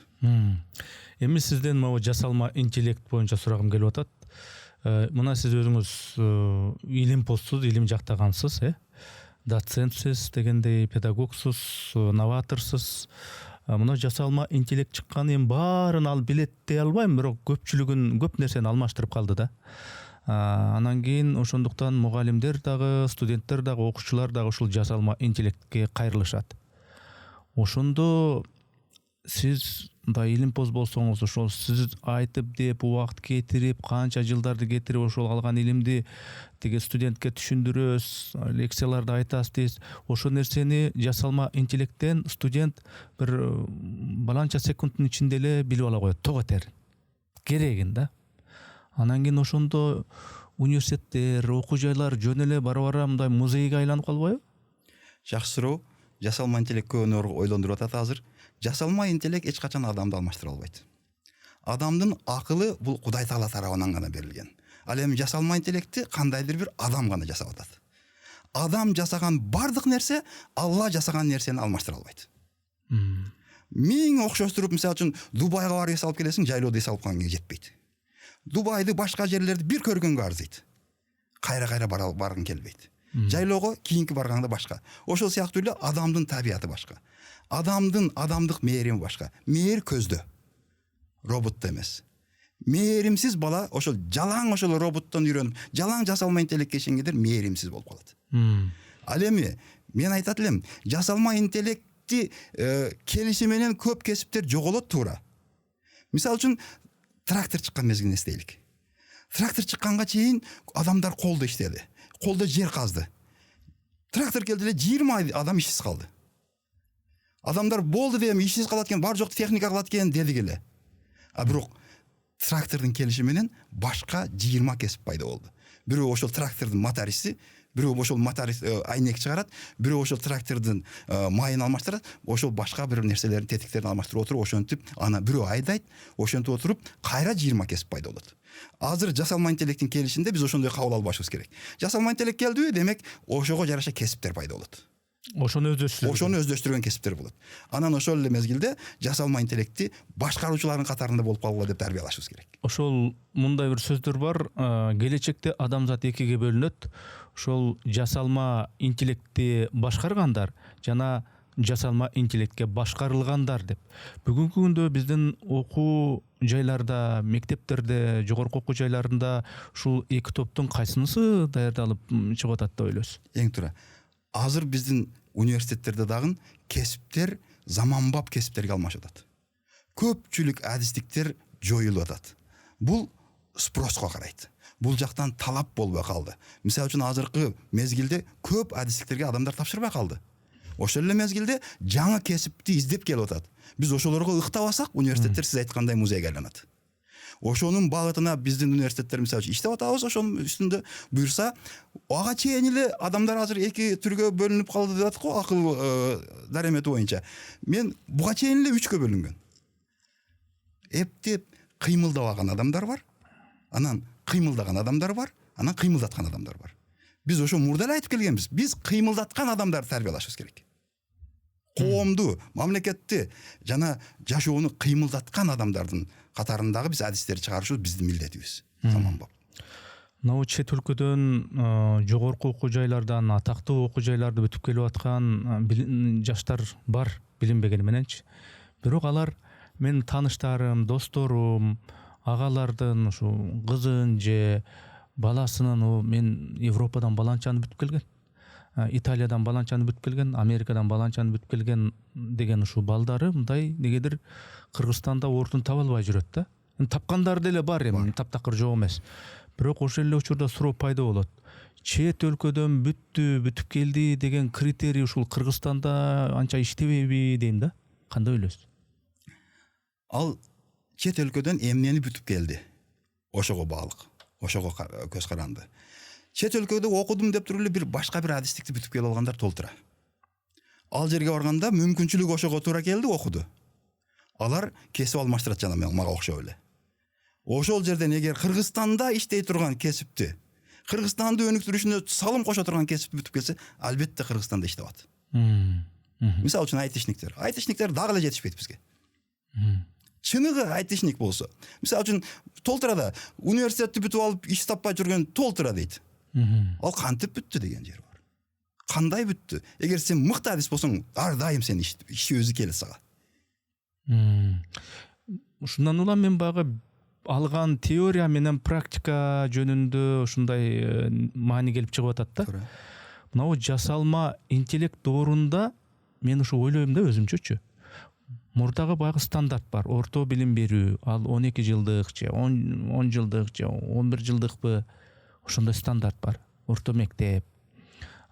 Эми сизден могу жасалма интеллект боюнча сурагым келип атат. Мына сиз өзүңүз илимпоздсуз, илим жактагансыз, доцентсиз дегендей, педагогсуз, новаторсуз. Мына жасалма интеллект чыккан эми баарын ал билет дей албайм, бирок көпчүлүгүн көп нерсени алмаштырып калды да. Анан кийин ошондуктан мугалимдер дагы, студенттер дагы, окуучулар дагы ушул жасалма интеллектке кайрылышат. Ошондо сиз мындай илимпоз болсоңуз, ошол сиз айтып деп убакыт кетирип, канча жылдарды кетирип ошол алган илимди тиги студентке түшүндүрөсүз, лекцияларды айтасыз дейсиз. Ошол нерсени жасалма интеллекттен студент бир баланча секундтун ичинде эле билип ала коет, тоготер. Керегин да. Анан кийин ошондо университеттер, окуу жайлар жөн эле бара-бара мындай музейге айланып калбайбы? Жакшы суроо. Жасалма интеллект көбүнө ойлондуруп атат азыр. Жасалма интеллект эч качан адамды алмаштыра албайт. Адамдын акылы бул Кудай Таала тарабынан гана берилген. Ал эми жасалма интеллектти кандайдыр бир адам гана жасап атат. Адам жасаган бардык нерсе Алла жасаган нерсени алмаштыра албайт. Миң окшоштуруп, мисалы үчүн Дубайга барып эс алып келесиң, жайлоодо эс алып калганга жетпейт. Дубайды башка жерлерди бир көргөнгө арзыйт. Кайра-кайра баргың келбейт. Жайлоого кийинки барганда башка. Ошол сыяктуу эле адамдын табияты башка. Адамдын адамдык мээрими башка. Мээр көздө. Роботто эмес. Мээримсиз бала ошол жалаң ошол роботтон үйрөнүп, жалаң жасалма интеллектке ишенгендер мээримсиз болуп калат. Ал эми мен айтат элем, жасалма интеллектти келиши менен көп кесиптер жоголот туура. Мисалы үчүн трактор чыккан мезгилин эстейлик. Трактор чыкканга чейин адамдар колдо иштеди. Колдо жер казды. Трактор келди эле 20 адам ишсиз калды. Адамдар болду дейм, ишсиз калат экен, бар жок техника кылат экен дедик эле. А бирок трактордун келиши менен башка 20 кесип пайда болду. Бирөө ошол трактордун мотористи, бирөө ошол моторис айнек чыгарат, бирөө ошол трактордун майын алмаштырат, ошол башка бир нерселердин тетиктерин алмаштырып отуруп, ошентип ана бирөө айдайт, ошентип отуруп кайра 20 кесип пайда болот. Азыр жасалма интеллекттин келишинде биз ошондой кабыл албашыбыз керек. Жасалма интеллект келдиби, демек ошого жараша кесиптер пайда болот. Ошону өздөштүргөн кесиптер болот. Анан ошол эле мезгилде жасалма интеллектти башкаруучулардын катарында болуп калгыла деп тарбиялашыбыз керек. Ошол мындай бир сөздөр бар, келечекте адамзат экиге бөлүнөт. Ошол жасалма интеллектти башкаргандар жана жасалма интеллектке башкарылгандар деп. Бүгүнкү күндө биздин окуу жайларда, мектептерде, жогорку окуу жайларында ушул эки топтун кайсынысы даярдалып чыгып атат деп ойлойсуз? Эң туура. Азыр биздин университеттерде дагы кесиптер заманбап кесиптерге алмашып атат. Көпчүлүк адистиктер жоюлуп атат. Бул спроско карайт. Бул жактан талап болбой калды. Мисалы үчүн азыркы мезгилде көп адистиктерге адамдар тапшырбай калды. Ошол эле мезгилде жаңы кесипти издеп келип атат. Биз ошолорго ыктабасак, университеттер сиз айткандай музейге айланат. Ошонун багытына биздин университеттер мисалы үчүн иштеп атабыз, ошонун үстүндө буюрса, ага чейин эле адамдар азыр эки түргө бөлүнүп калды деп атат го, акыл даремети боюнча. Мен буга чейин эле 3кө бөлүнгөн. Эптеп кыймылдабаган адамдар бар, анан кыймылдаган адамдар бар, анан кыймылдаткан адамдар бар. Биз ошо мурда эле айтып келгенбиз. Биз кыймылдаткан адамдарды тарбиялашыбыз керек. Коомду, мамлекетти жана жашоону кыймылдаткан адамдардын катарындагы биз адистерди чыгарышыбыз биздин милдетибиз. Заманбап. Мына чет өлкөдөн жогорку окуу жайлардан, атактуу окуу жайларды бүтүп келип аткан жаштар бар, билинбегени мененчи. Бирок алар менин тааныштарым, досторум, агалардын ушу кызын же баласынын мен Европадан баланчаны бүтүп келген, Италиядан баланчаны бүтүп келген, Америкадан баланчаны бүтүп келген деген ушу балдары мындай негедир Кыргызстанда ордун таба албай жүрөт да. Тапкандар деле бар, эми таптакыр жок эмес. Бирок ошол эле учурда суроо пайда болот. Чет өлкөдөн бүтүп келди деген критерий ушул Кыргызстанда анча иштебейби дейм да. Кандай ойлойсуз? Ал чет өлкөдөн эмнени бүтүп келди? Ошого баалык, ошого көз каранды. Чет өлкөдө окудум деп туруп эле бир башка бир адистикти бүтүп келип алгандар толтура. Ал жерге барганда мүмкүнчүлүк ошого туура келди, окуду. Алар кесип алмаштырат жана мага окшоп эле. Ошол жерден эгер Кыргызстанда иштей турган кесипти, Кыргызстанды өнүктүрүшүнө салым кошо турган кесип бүтүп келсе, албетте Кыргызстанда иштеп атат. Мисалы үчүн айтишниктер. Айтишниктер дагы эле жетишпейт бизге. Чыныгы айтишник болсо, мисалы үчүн толтурада университетти бүтүп алып иш таппай жүргөн толтура дейт. Ал кантип бүттү деген жер бар. Кандай бүттү? Эгер сен мыкты адис болсоң, ар дайым сен иш өзү келет сага. Ушундан улам мен багы алган теория менен практика жөнүндө ушундай маани келип чыгып атат да. Мына жасалма интеллект доорунда мен ушу ойлойм да өзүмчөчү. Мурдагы баягы стандарт бар. Орто билим берүү, ал 12 жылдык же 10 жылдык же 11 жылдыкпы, ошондой стандарт бар. Орто мектеп.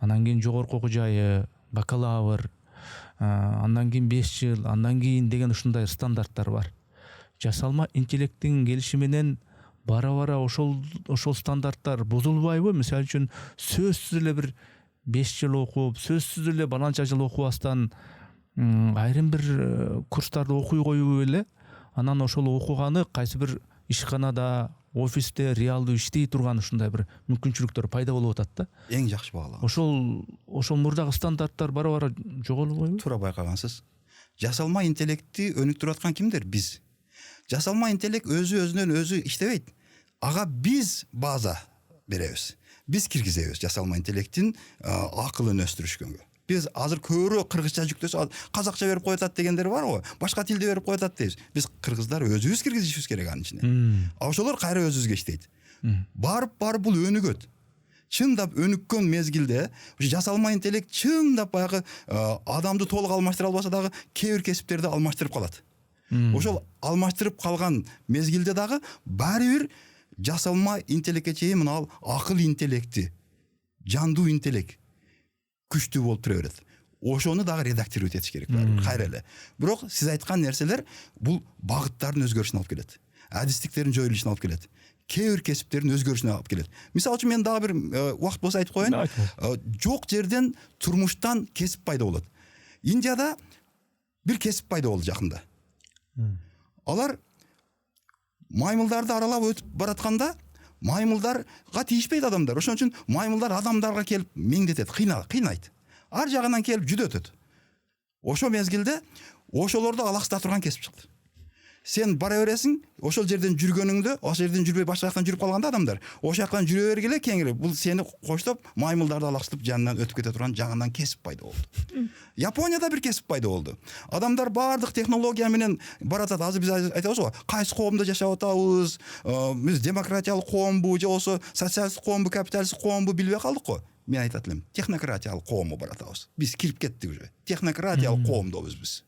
Андан кийин жогорку окуу жайы, бакалавр, андан кийин 5 жыл, андан кийин деген ушундай стандарттар бар. Жасалма интеллекттин келиши менен бара-бара ошол стандарттар бузулбайбы? Мисалы үчүн сөзсүз эле бир 5 жыл окуп, сөзсүз эле баланча жыл окубастан айрым бир курстарды окуй коюп эле, анан ошол окуганы кайсы бир ишканада, офисте реалдуу иштей турган ушундай бир мүмкүнчүлүктөр пайда болуп атат да. Эң жакшы багалаган. Ошол мурдагы стандарттар бара-бара жоголбойбу? Туура байкагансыз. Жасалма интеллектти өнүктүрүп аткан кимдер? Биз. Жасалма интеллект өзүнөн өзү иштебейт. Ага биз база беребиз. Биз киргизебиз жасалма интеллекттин акылын өстүрүшкөнгө. Биз азыр көбүрөөк кыргызча жүктөсө казакча берип коюп атат дегендер бар го. Башка тилде берип коюп атат дейбиз. Биз кыргыздар өзүбүз киргизишибиз керек анын ичине. Ошолор кайра өзүбүзгө иштейт. Барып бул өнүгөт. Чындап өнүккөн мезгилде жасалма интеллект чындап баягы адамды толук алмаштыра албаса дагы кээ бир кесиптерди алмаштырып калат. Ошол алмаштырып калган мезгилде дагы баары бир жасалма интеллектке чейин мына акыл интеллекти, жандуу интеллект күчтүү болуп тура берет. Ошону дагы редактировать этиш керек кайра эле. Бирок сиз айткан нерселер бул багыттардын өзгөрүшүнө алып келет. Адистиктердин жоюлушуна алып келет. Кээ бир кесиптердин өзгөрүшүнө алып келет. Мисалы үчүн мен дагы бир убакыт болсо айтып коеюн. Жок жерден турмуштан кесип пайда болот. Индияда бир кесип пайда болду жакында. Алар маймылдарды аралап өтүп баратканда маймылдарга тийишпейт адамдар. Ошон үчүн маймылдар адамдарга келип меңдетет, кыйнайт. Ар жагынан келип жүдөтөт. Ошо мезгилде ошолорду алаксыта турган кесип чыкты. Сен бара бересиң, ошол жерден жүргөнүңдө, ошол жерден жүрбөй башка жактан жүрүп калганда адамдар, ошол жактан жүрө бергиле кеңири, бул сени коштоп, маймылдарды алаксытып жанынан өтүп кете турган жаңадан кесип пайда болду. Японияда бир кесип пайда болду. Адамдар баардык технология менен баратат. Азыр биз айтабыз го, кайсы коомдо жашап атабыз, биз демократиялык коомбу, же болсо социалисттик коомбу, капиталисттик коомбу билбей калдык го. Мен айтат элем, технократиялык коомго баратабыз. Биз кирип кеттик уже. Технократиялык коомдобуз биз.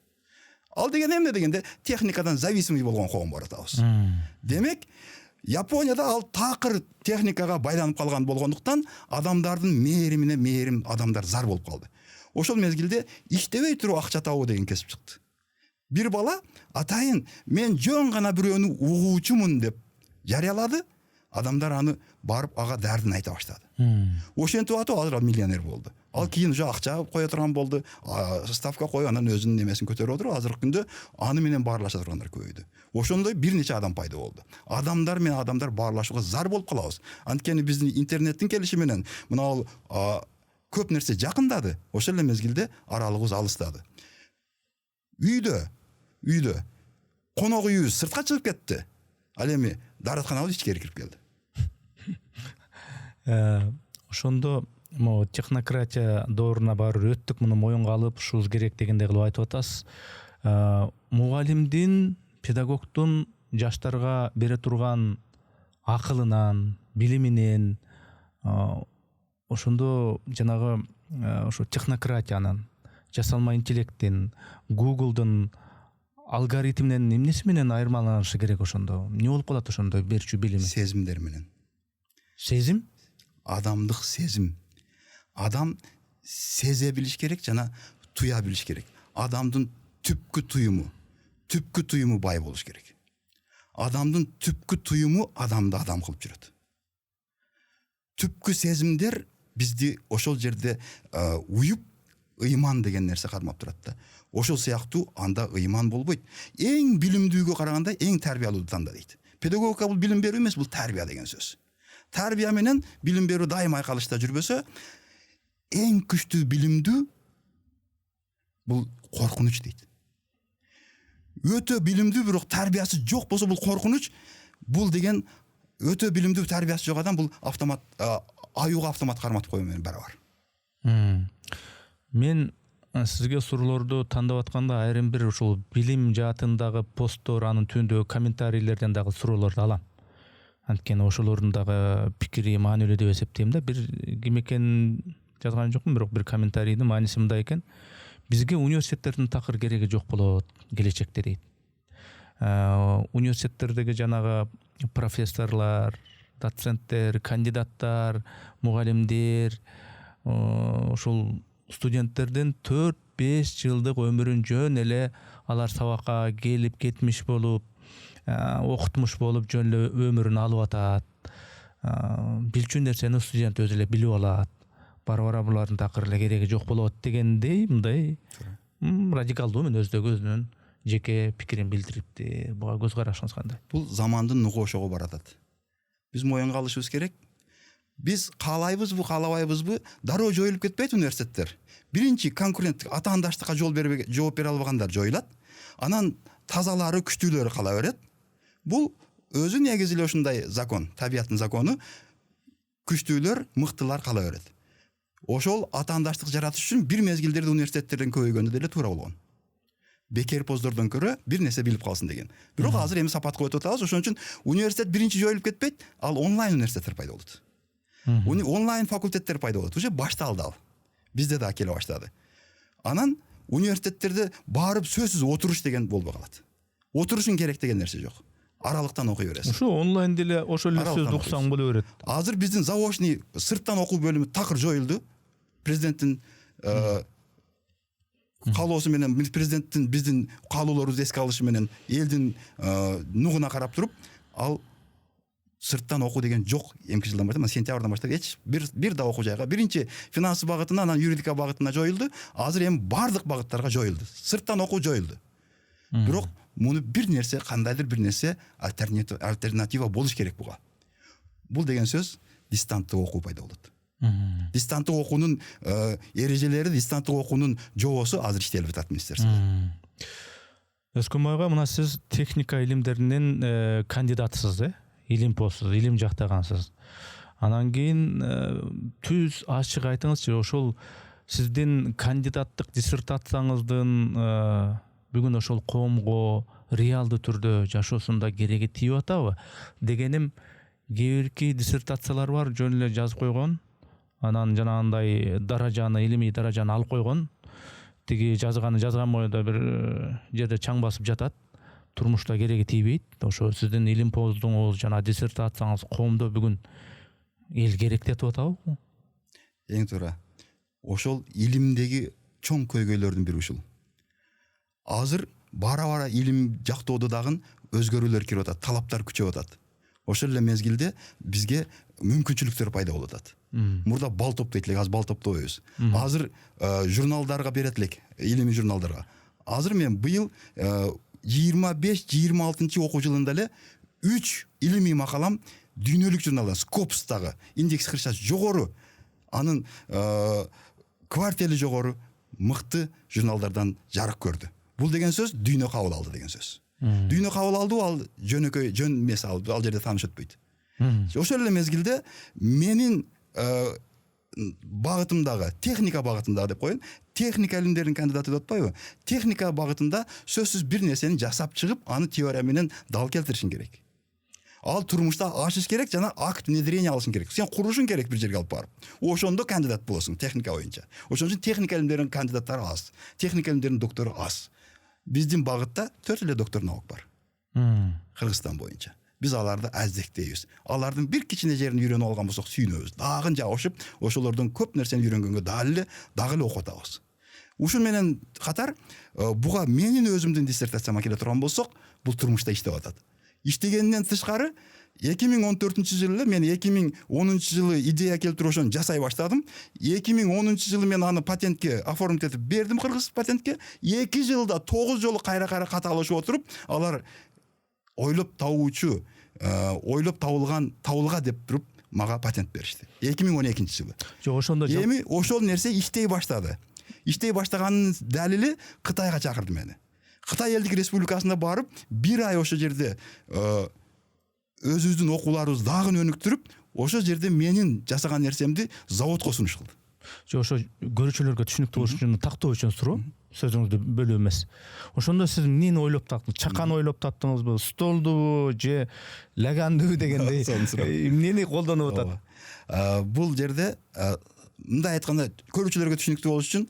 Ал деген эмне дегенде техникадан зависимый болгон коом баратабыз. Демек, Японияда ал такыр техникага байланып калган болгондуктан адамдардын мээримине мээрим адамдар зар болуп калды. Ошол мезгилде иштебей туруп акча табуу деген кесип чыкты. Бир бала атайын мен жөн гана бирөөнү угуучумун деп жарыялады. Адамдар аны барып ага дардын айта баштады. Ошентип атып азыр миллионер болду. Ал кийин уже акча кое турган болду. Ставка коюп анан өзүнүн немесин көтөрүп отуруп, азыркы күндө аны менен баарлаша тургандар көбөйдү. Ошондой бир нече адам пайда болду. Адамдар менен адамдар баарлашууга зар болуп калабыз. Анткени биздин интернеттин келиши менен мына көп нерсе жакындады. Ошол эле мезгилде аралыгыбыз алыстады. Үйдө конок үйүбүз сыртка чыгып кетти. Ал эми даратканабыз ичкери кирип келди. Ошондо могу технократия дооруна баары өттүк, муну моюнга алып ушубуз керек дегендей кылып айтып атасыз. Мугалимдин, педагогдун жаштарга бере турган акылынан, билиминен, ошондо жанагы ошо технократиянын, жасалма интеллекттин, Google'дун алгоритминен эмнеси менен айырмаланышы керек ошондо? Эмне болуп калат ошондо берчү билими? Сезимдер менен. Сезим? Адамдык сезим. Адам сезе билиш керек жана туя билиш керек. Адамдын түпкү туюму бай болуш керек. Адамдын түпкү туюму адамды адам кылып жүрөт. Түпкү сезимдер бизди ошол жерде уюп ыйман деген нерсе кармап турат да. Ошол сыяктуу анда ыйман болбойт. Эң билимдүүгө караганда эң тарбиялууду танда дейт. Педагогика бул билим берүү эмес, бул тарбия деген сөз. Тарбия менен билим берүү дайыма айкалышта жүрбөсө, эң күчтүү билимдүү бул коркунуч дейт. Өтө билимдүү бирок тарбиясы жок болсо бул коркунуч, бул деген өтө билимдүү тарбиясы жок адам бул автомат аюуга автомат карматып коюу менен барабар. Мен сизге суроолорду тандап атканда айрым бир ушул билим жаатындагы посттор, анын түбүндөгү комментарийлерден дагы суроолорду алам. Анткени ошолордун дагы пикири маанилүү деп эсептейм да. Бир ким экенин жазган жокмун, бирок бир комментарийдин мааниси мындай экен. Бизге университеттердин такыр кереги жок болот келечекте дейт. Университеттердеги жанагы профессорлор, доценттер, кандидаттар, мугалимдер ошол студенттердин 4-5 жылдык өмүрүн жөн эле алар сабакка келип кетмиш болуп, окутмуш болуп жөн эле өмүрүн алып атат. Билчү нерсени студент өзү эле билип алат. Бара булардын такыр эле кереги жок болот дегендей мындай радикалдуу мен өзүнүн жеке пикирин билдирипти. Буга көз карашыңыз кандай? Бул замандын нугу ошого баратат. Биз моюнга алышыбыз керек. Биз каалайбызбы, каалабайбызбы, дароо жоюлуп кетпейт университеттер. Биринчи конкуренттик атаандаштыкка жооп бере албагандар жоюлат. Анан тазалары, күчтүүлөрү кала берет. Бул өзү негизи эле ушундай закон, табияттын закону. Күчтүүлөр, мыктылар кала берет. Ошол атаандаштык жаратыш үчүн бир мезгилдерде университеттерден көбөйгөнү деле туура болгон. Бекер поздордон көрө бир нерсе билип калсын деген. Бирок азыр эми сапатка өтүп атабыз, ошон үчүн университет биринчи жоюлуп кетпейт, ал онлайн университеттер пайда болот. Онлайн факультеттер пайда болот. Уже башталды ал. Бизде да келе баштады. Анан университеттерде барып сөзсүз отуруш деген болбой калат. Отурушуң керек деген нерсе жок. Аралыктан окуй бересиң. Ошо онлайн деле ошол эле сөздү уксаң боло берет. Азыр биздин заочный сырттан окуу бөлүмү такыр жоюлду. Президенттин каалоосу менен, президенттин биздин каалоолорубузду эске алышы менен элдин нугуна карап туруп, ал сырттан окуу деген жок. Эмки жылдан баштап, сентябрдан баштап бир да окуу жайга, биринчи финансы багытына, анан юридика багытына жоюлду. Азыр эми бардык багыттарга жоюлду. Сырттан окуу жоюлду. Бирок муну бир нерсе, кандайдыр бир нерсе альтернатива болуш керек буга. Бул деген сөз дистанттык окуу пайда болот. Дистанттык окуунун эрежелери, дистанттык окуунун жобосу азыр иштелип атат министерстводо. Өзкөн айга мына сиз техника илимдеринин кандидатысыз, илимпоосуз, илим жактагансыз. Анан кийин түз ачык айтыңызчы, ошол сиздин кандидаттык диссертацияңыздын бүгүн ошол коомго реалдуу түрдө жашоосунда кереги тийип атабы? Дегеним, кээ бирки диссертациялар бар, жөн эле жазып койгон, анан жанагындай даражаны, илимий даражаны алып койгон, тиги жазган бойдо бир жерде чаң басып жатат, турмушта кереги тийбейт. Ошо сиздин илимпоздуңуз жана диссертацияңыз коомдо бүгүн эл керектетип атабы? Эң туура. Ошол илимдеги чоң көйгөйлөрдүн бири ушул. Азыр бара илим жактоодо дагы өзгөрүүлөр кирип атат, талаптар күчөп атат. Ошол эле мезгилде бизге мүмкүнчүлүктөр пайда болуп атат. Мурда бал топтойт элек, азыр бал топтобойбуз. Азыр журналдарга берет элек, илимий журналдарга. Азыр мен быйыл 25-26 окуу жылында эле 3 илимий макалам дүйнөлүк журналда, Scopus'тагы индекс кырчасы жогору, анын квартели жогору мыкты журналдардан жарык көрдү. Бул деген сөз дүйнө кабыл алды деген сөз. Дүйнө кабыл алды, ал жөнөкөй жөн эмес, ал жерде тааныш өтпөйт. Ошол эле мезгилде менин багытымдагы, техника багытындагы деп коеюн, техника илимдеринин кандидаты деп атпайбы? Техника багытында сөзсүз бир нерсени жасап чыгып, аны теория менен дал келтиришиң керек. Ал турмушта ашыш керек, жана акт внедрение алышың керек. Сен курушуң керек бир жерге алып барып. Ошондо кандидат болосуң техника боюнча. Ошон үчүн техника илимдеринин кандидаттары аз. Техника илимдеринин доктору аз. Биздин багытта 4 эле доктор наук бар. Кыргызстан боюнча. Биз аларды аздектейбиз. Алардын бир кичине жерин үйрөнүп алган болсок сүйүнөбүз. Дагы жабышып, ошолордон көп нерсени үйрөнгөнгө дагы эле окуп атабыз. Ушун менен катар буга менин өзүмдүн диссертацияма келе турган болсок, бул турмушта иштеп атат. Иштегенден тышкары 2014-жылы мен 2010-жылы идея келтирип ошону жасай баштадым. 2010-жылы мен аны патентке оформить этип бердим, кыргыз патентке. 2 жылда 9 жолу кайра каталашып отуруп, алар ойлоп табуучу, ойлоп табылга деп туруп мага патент беришти. 2012-жылы. Жок, ошондо эми ошол нерсе иштей баштады. Иштей баштаганын далили Кытайга чакырды мени. Кытай элдик республикасына барып, 1 ай ошол жерде өзүбүздүн окууларыбызды дагы өнүктүрүп, ошол жерде менин жасаган нерсемди заводко сунуш кылды. Жо ошо көрүүчүлөргө түшүнүктүү болуш үчүн тактоо үчүн суроо, сөзүңүздү бөлүү эмес. Ошондо сиз эмнени ойлоп таптыңыз? Чакан ойлоп таптыңызбы, столдубу же лагандыбы дегендей эмнени колдонуп атат? Бул жерде мындай айтканда көрүүчүлөргө түшүнүктүү болуш үчүн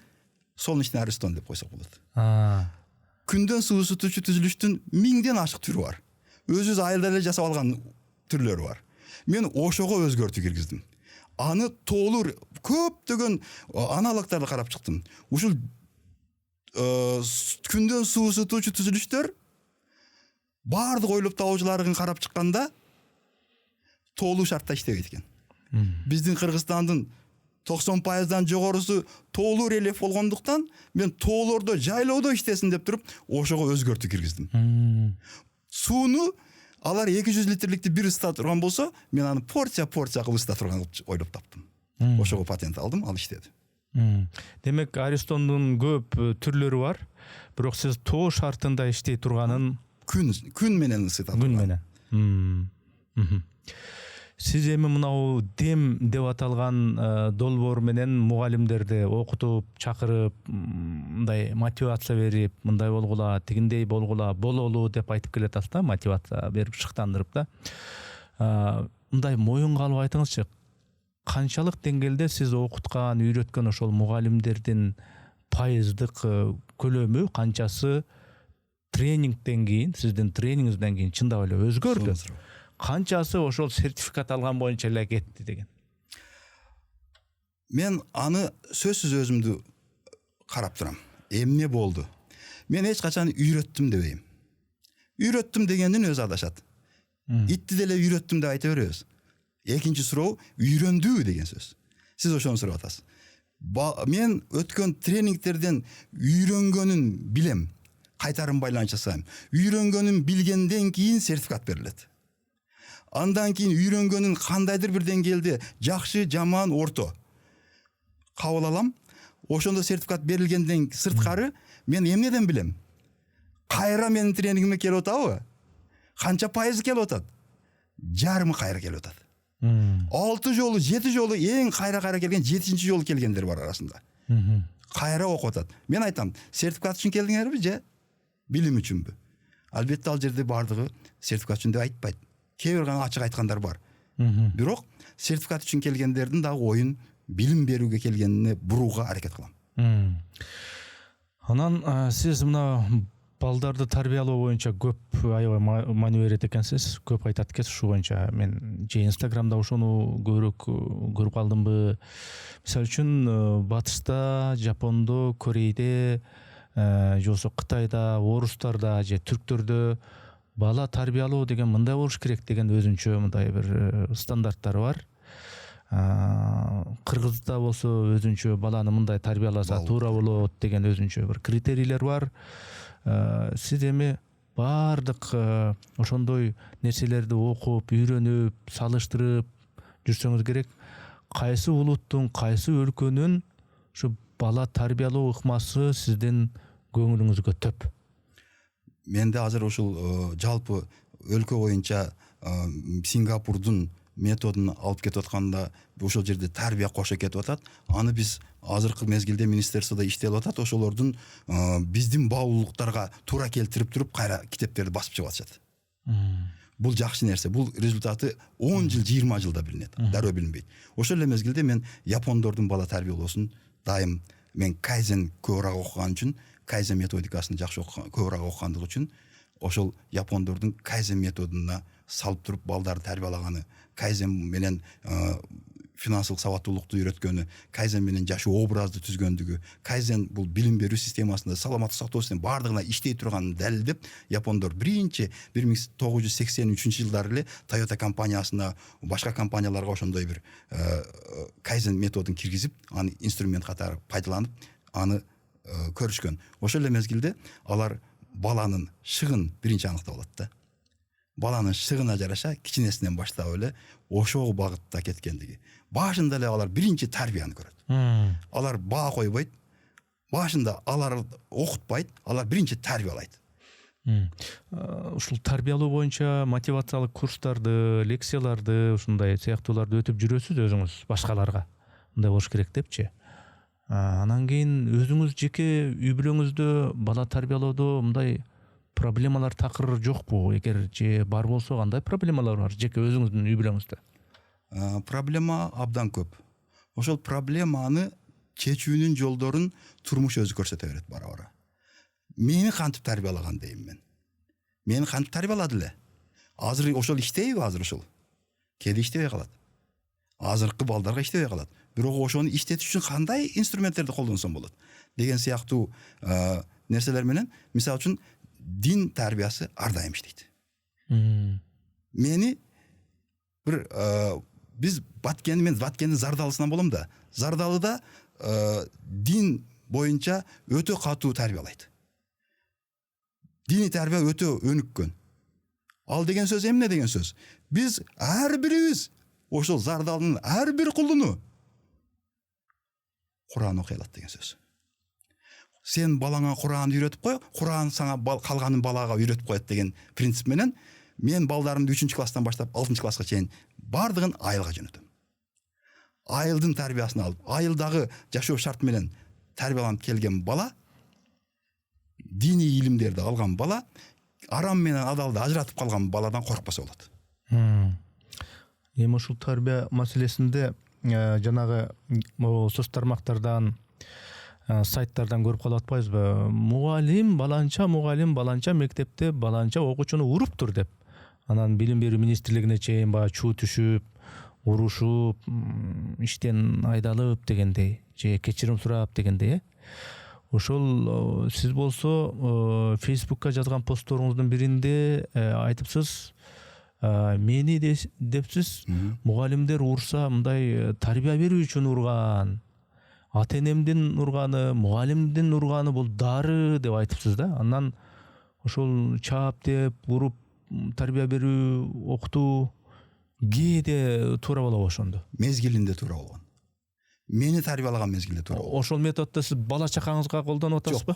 солнечный аристон деп койсок болот. Күндөн суу ысытуучу түзүлүштүн 1000ден ашык түрү бар. Өзүбүз айылда эле жасап алган түрлөрү бар. Мен ошого өзгөртүү киргиздим. Аны тоолуу көптөгөн аналогдорду карап чыктым. Ушул күндөн суу ысытуучу түзүлүштөр баардык ойлоп табуучуларын карап чыкканда тоолуу шартта иштебейт экен. Биздин Кыргызстандын 90%-дан жогорусу тоолуу рельеф болгондуктан мен тоолордо, жайлоодо иштесин деп туруп ошого өзгөртүү киргиздим. Сууну алар 200 литрликти бир ысыта турган болсо, мен аны порция кылып ысыта турган ойлоп таптым. Ошого патент алдым, ал иштеди. Демек, аристондун көп түрлөрү бар, бирок сиз тоо шартында иштей турганын күн менен ысыта турган. Күн менен. Сиз эми мынау дем деп аталган долбоор менен мугалимдерди окутуп, чакырып, мындай мотивация берип, мындай болгула, тигиндей болгула, бололу деп айтып келатасыз да, мотивация берип шыктандырып да. Мындай моюнга алып айтыңызчы, канчалык деңгээлде сиз окуткан, үйрөткөн ошол мугалимдердин пайыздык көлөмү, канчасы тренингден кийин, сиздин тренингиңизден кийин чындап эле өзгөрдү? Канчасы ошол сертификат алган боюнча эле кетти деген? Мен аны сөзсүз өзүмдү карап турам. Эмне болду? Мен эч качан үйрөттүм дебейм. Үйрөттүм дегендин өзү адашат. Итти деле үйрөттүм деп айта беребиз. Экинчи суроо үйрөндү деген сөз. Сиз ошону сурап атасыз. Мен өткөн тренингтерден үйрөнгөнүн билем. Кайтарым байланыш жасайм. Үйрөнгөнүн билгенден кийин сертификат берилет. Андан кийин үйрөнгөнүн кандайдыр бир деңгээлде жакшы, жаман, орто кабыл алам. Ошондо сертификат берилгенден сырткары мен эмнеден билем? Кайра менин тренингиме келип атабы? Канча пайызы келип атат? Жарымы кайра келип атат. 6 жолу, 7 жолу эң кайра келген 7-чи жолу келгендер бар арасында. Кайра окуп атат. Мен айтам, сертификат үчүн келдиңерби же билим үчүнбү? Албетте ал жерде бардыгы сертификат үчүн деп айтпайт. Кээ бир гана ачык айткандар бар. Бирок сертификат үчүн келгендердин дагы оюн билим берүүгө келгенине бурууга аракет кылам. Анан сиз мына балдарды тарбиялоо боюнча көп аябай маани берет экенсиз, көп айтат экенсиз ушул боюнча. Мен же Инстаграмда ошону көрүп калдымбы? Мисалы үчүн Батышта, Жапондо, Корейде, же болбосо Кытайда, орустарда же түрктөрдө бала тарбиялоо деген мындай болуш керек деген өзүнчө мындай бир стандарттары бар. Кыргызда болсо өзүнчө баланы мындай тарбияласа туура болот деген өзүнчө бир критерийлер бар. Сиз эми бардык ошондой нерселерди окуп, үйрөнүп, салыштырып жүрсөңүз керек. Кайсы улуттун, кайсы өлкөнүн ушу бала тарбиялоо ыкмасы сиздин көңүлүңүзгө төп? Менде азыр ушул жалпы өлкө боюнча Сингапурдун методун алып кетип атканда ошол жерде тарбия кошо кетип атат. Аны биз азыркы мезгилде министерстводо иштелип атат. Ошолордун биздин баалуулуктарга туура келтирип туруп кайра китептерди басып чыгып атышат. Бул жакшы нерсе. Бул результаты 10 жыл, 20 жылда билинет. Дароо билинбейт. Ошол эле мезгилде мен япондордун бала тарбиялоосун дайым мен кайзен көбүрөөк окуган үчүн, кайзен методикасын жакшы көбүрөөк окугандыгы үчүн ошол япондордун кайзен методуна салып туруп балдарды тарбиялаганы, кайзен менен финансылык сабаттуулукту үйрөткөнү, кайзен менен жашоо образды түзгөндүгү, кайзен бул билим берүү системасында, саламаттык сактоо системасында бардыгына иштей турганын далилдеп, япондор биринчи 1983-жылдары эле Toyota компаниясына, башка компанияларга ошондой бир кайзен методун киргизип, аны инструмент катары пайдаланып, аны көрүшкөн. Ошол эле мезгилде алар баланын шыгын биринчи аныктап алат да. Баланын шыгына жараша кичинесинен баштап эле ошол багытта кеткендиги. Башында эле алар биринчи тарбияны көрөт. Алар баа койбойт. Башында алар окутпайт, алар биринчи тарбиялайт. Ушул тарбиялоо боюнча мотивациялык курстарды, лекцияларды, ушундай сыяктууларды өтүп жүрөсүз өзүңүз башкаларга. Мындай болуш керек депчи. Анан кийин өзүңүз жеке үй бүлөңүздө бала тарбиялоодо мындай проблемалар такыр жокпу? Эгер же бар болсо кандай проблемалар бар жеке өзүңүздүн үй бүлөңүздө? Проблема абдан көп. Ошол проблеманы чечүүнүн жолдорун турмуш өзү көрсөтө берет бара-бара. Мени кантип тарбиялаган дейм мен. Мени кантип тарбиялады эле? Азыр ошол иштейби азыр ошол? Кээде иштебей калат. Азыркы балдарга иштебей калат. Бирок ошону иштетиш үчүн кандай инструменттерди колдонсом болот деген сыяктуу нерселер менен, мисалы үчүн дин тарбиясы ар дайым иштейт. Мени бир биз мен Баткендин Зардалысынан болом да. Зардалыда дин боюнча өтө катуу тарбиялайт. Дини тарбия өтө өнүккөн. Ал деген сөз эмне деген сөз? Биз ар бирибиз ошол Зардалынын ар бир кулуну Куран окуй алат деген сөз. Сен балаңа Куранды үйрөтүп кой, Куран сага калганын балага үйрөтүп коет деген принцип менен мен балдарымды 3-класстан баштап 6-класска чейин бардыгын айылга жөнөтөм. Айылдын тарбиясын алып, айылдагы жашоо шарт менен тарбияланып келген бала, дини илимдерди алган бала, арам менен адалды ажыратып калган баладан коркпаса болот. Эми ушул тарбия маселесинде жанагы соц тармактардан сайттардан көрүп калып атпайбызбы? Мугалим баланча мектепте баланча окуучуну уруптур деп. Анан билим берүү министрлигине чейин баягы чуу түшүп, урушуп, иштен айдалып дегендей, же кечирим сурап дегендей. Ошол сиз болсо Facebookка жазган постторуңуздун биринде айтыпсыз, мени депсиз, мугалимдер урса мындай тарбия берүү үчүн урган. Ата энемдин урганы, мугалимдин урганы бул дары деп айтыпсыз да. Андан ошол чаап деп, уруп тарбия берүү, окутуу кээде туура болобу ошондо? Мезгилинде туура болгон. Мени тарбиялаган мезгилде туура болгон. Ошол методду сиз бала чакаңызга колдонуп атасызбы?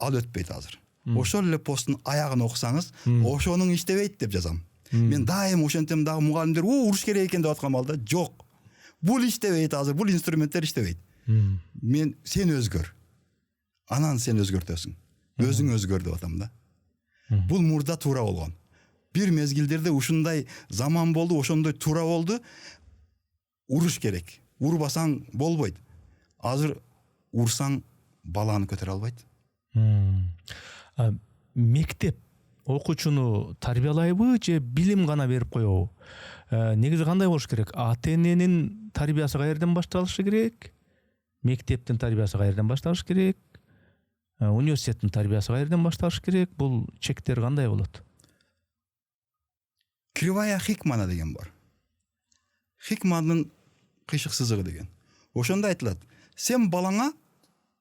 Ал өтпөйт азыр. Ошол эле посттун аягын окусаңыз, ошонун иштебейт деп жазам. Мен дайым ошентем, дагы мугалимдер уруш керек экен деп аткан балда, жок. Бул иштебейт азыр, бул инструменттер иштебейт. Мен сен өзгөр. Анан сен өзгөртөсүң. Өзүң өзгөр деп атам да. Бул мурда туура болгон. Бир мезгилдерде ушундай заман болду, ошондой туура болду. Уруш керек. Урбасаң болбойт. Азыр урсаң баланы көтөрө албайт. Мектеп окуучуну тарбиялайбы же билим гана берип коебу? Негизи кандай болуш керек? Ата эненин тарбиясы каерден башталышы керек? Мектептин тарбиясы каерден башталыш керек? Университеттин тарбиясы каерден башталыш керек? Бул чектер кандай болот? Кривая Хикмана деген бар. Хикманын кыйшык сызыгы деген. Ошондо айтылат, сен балаңа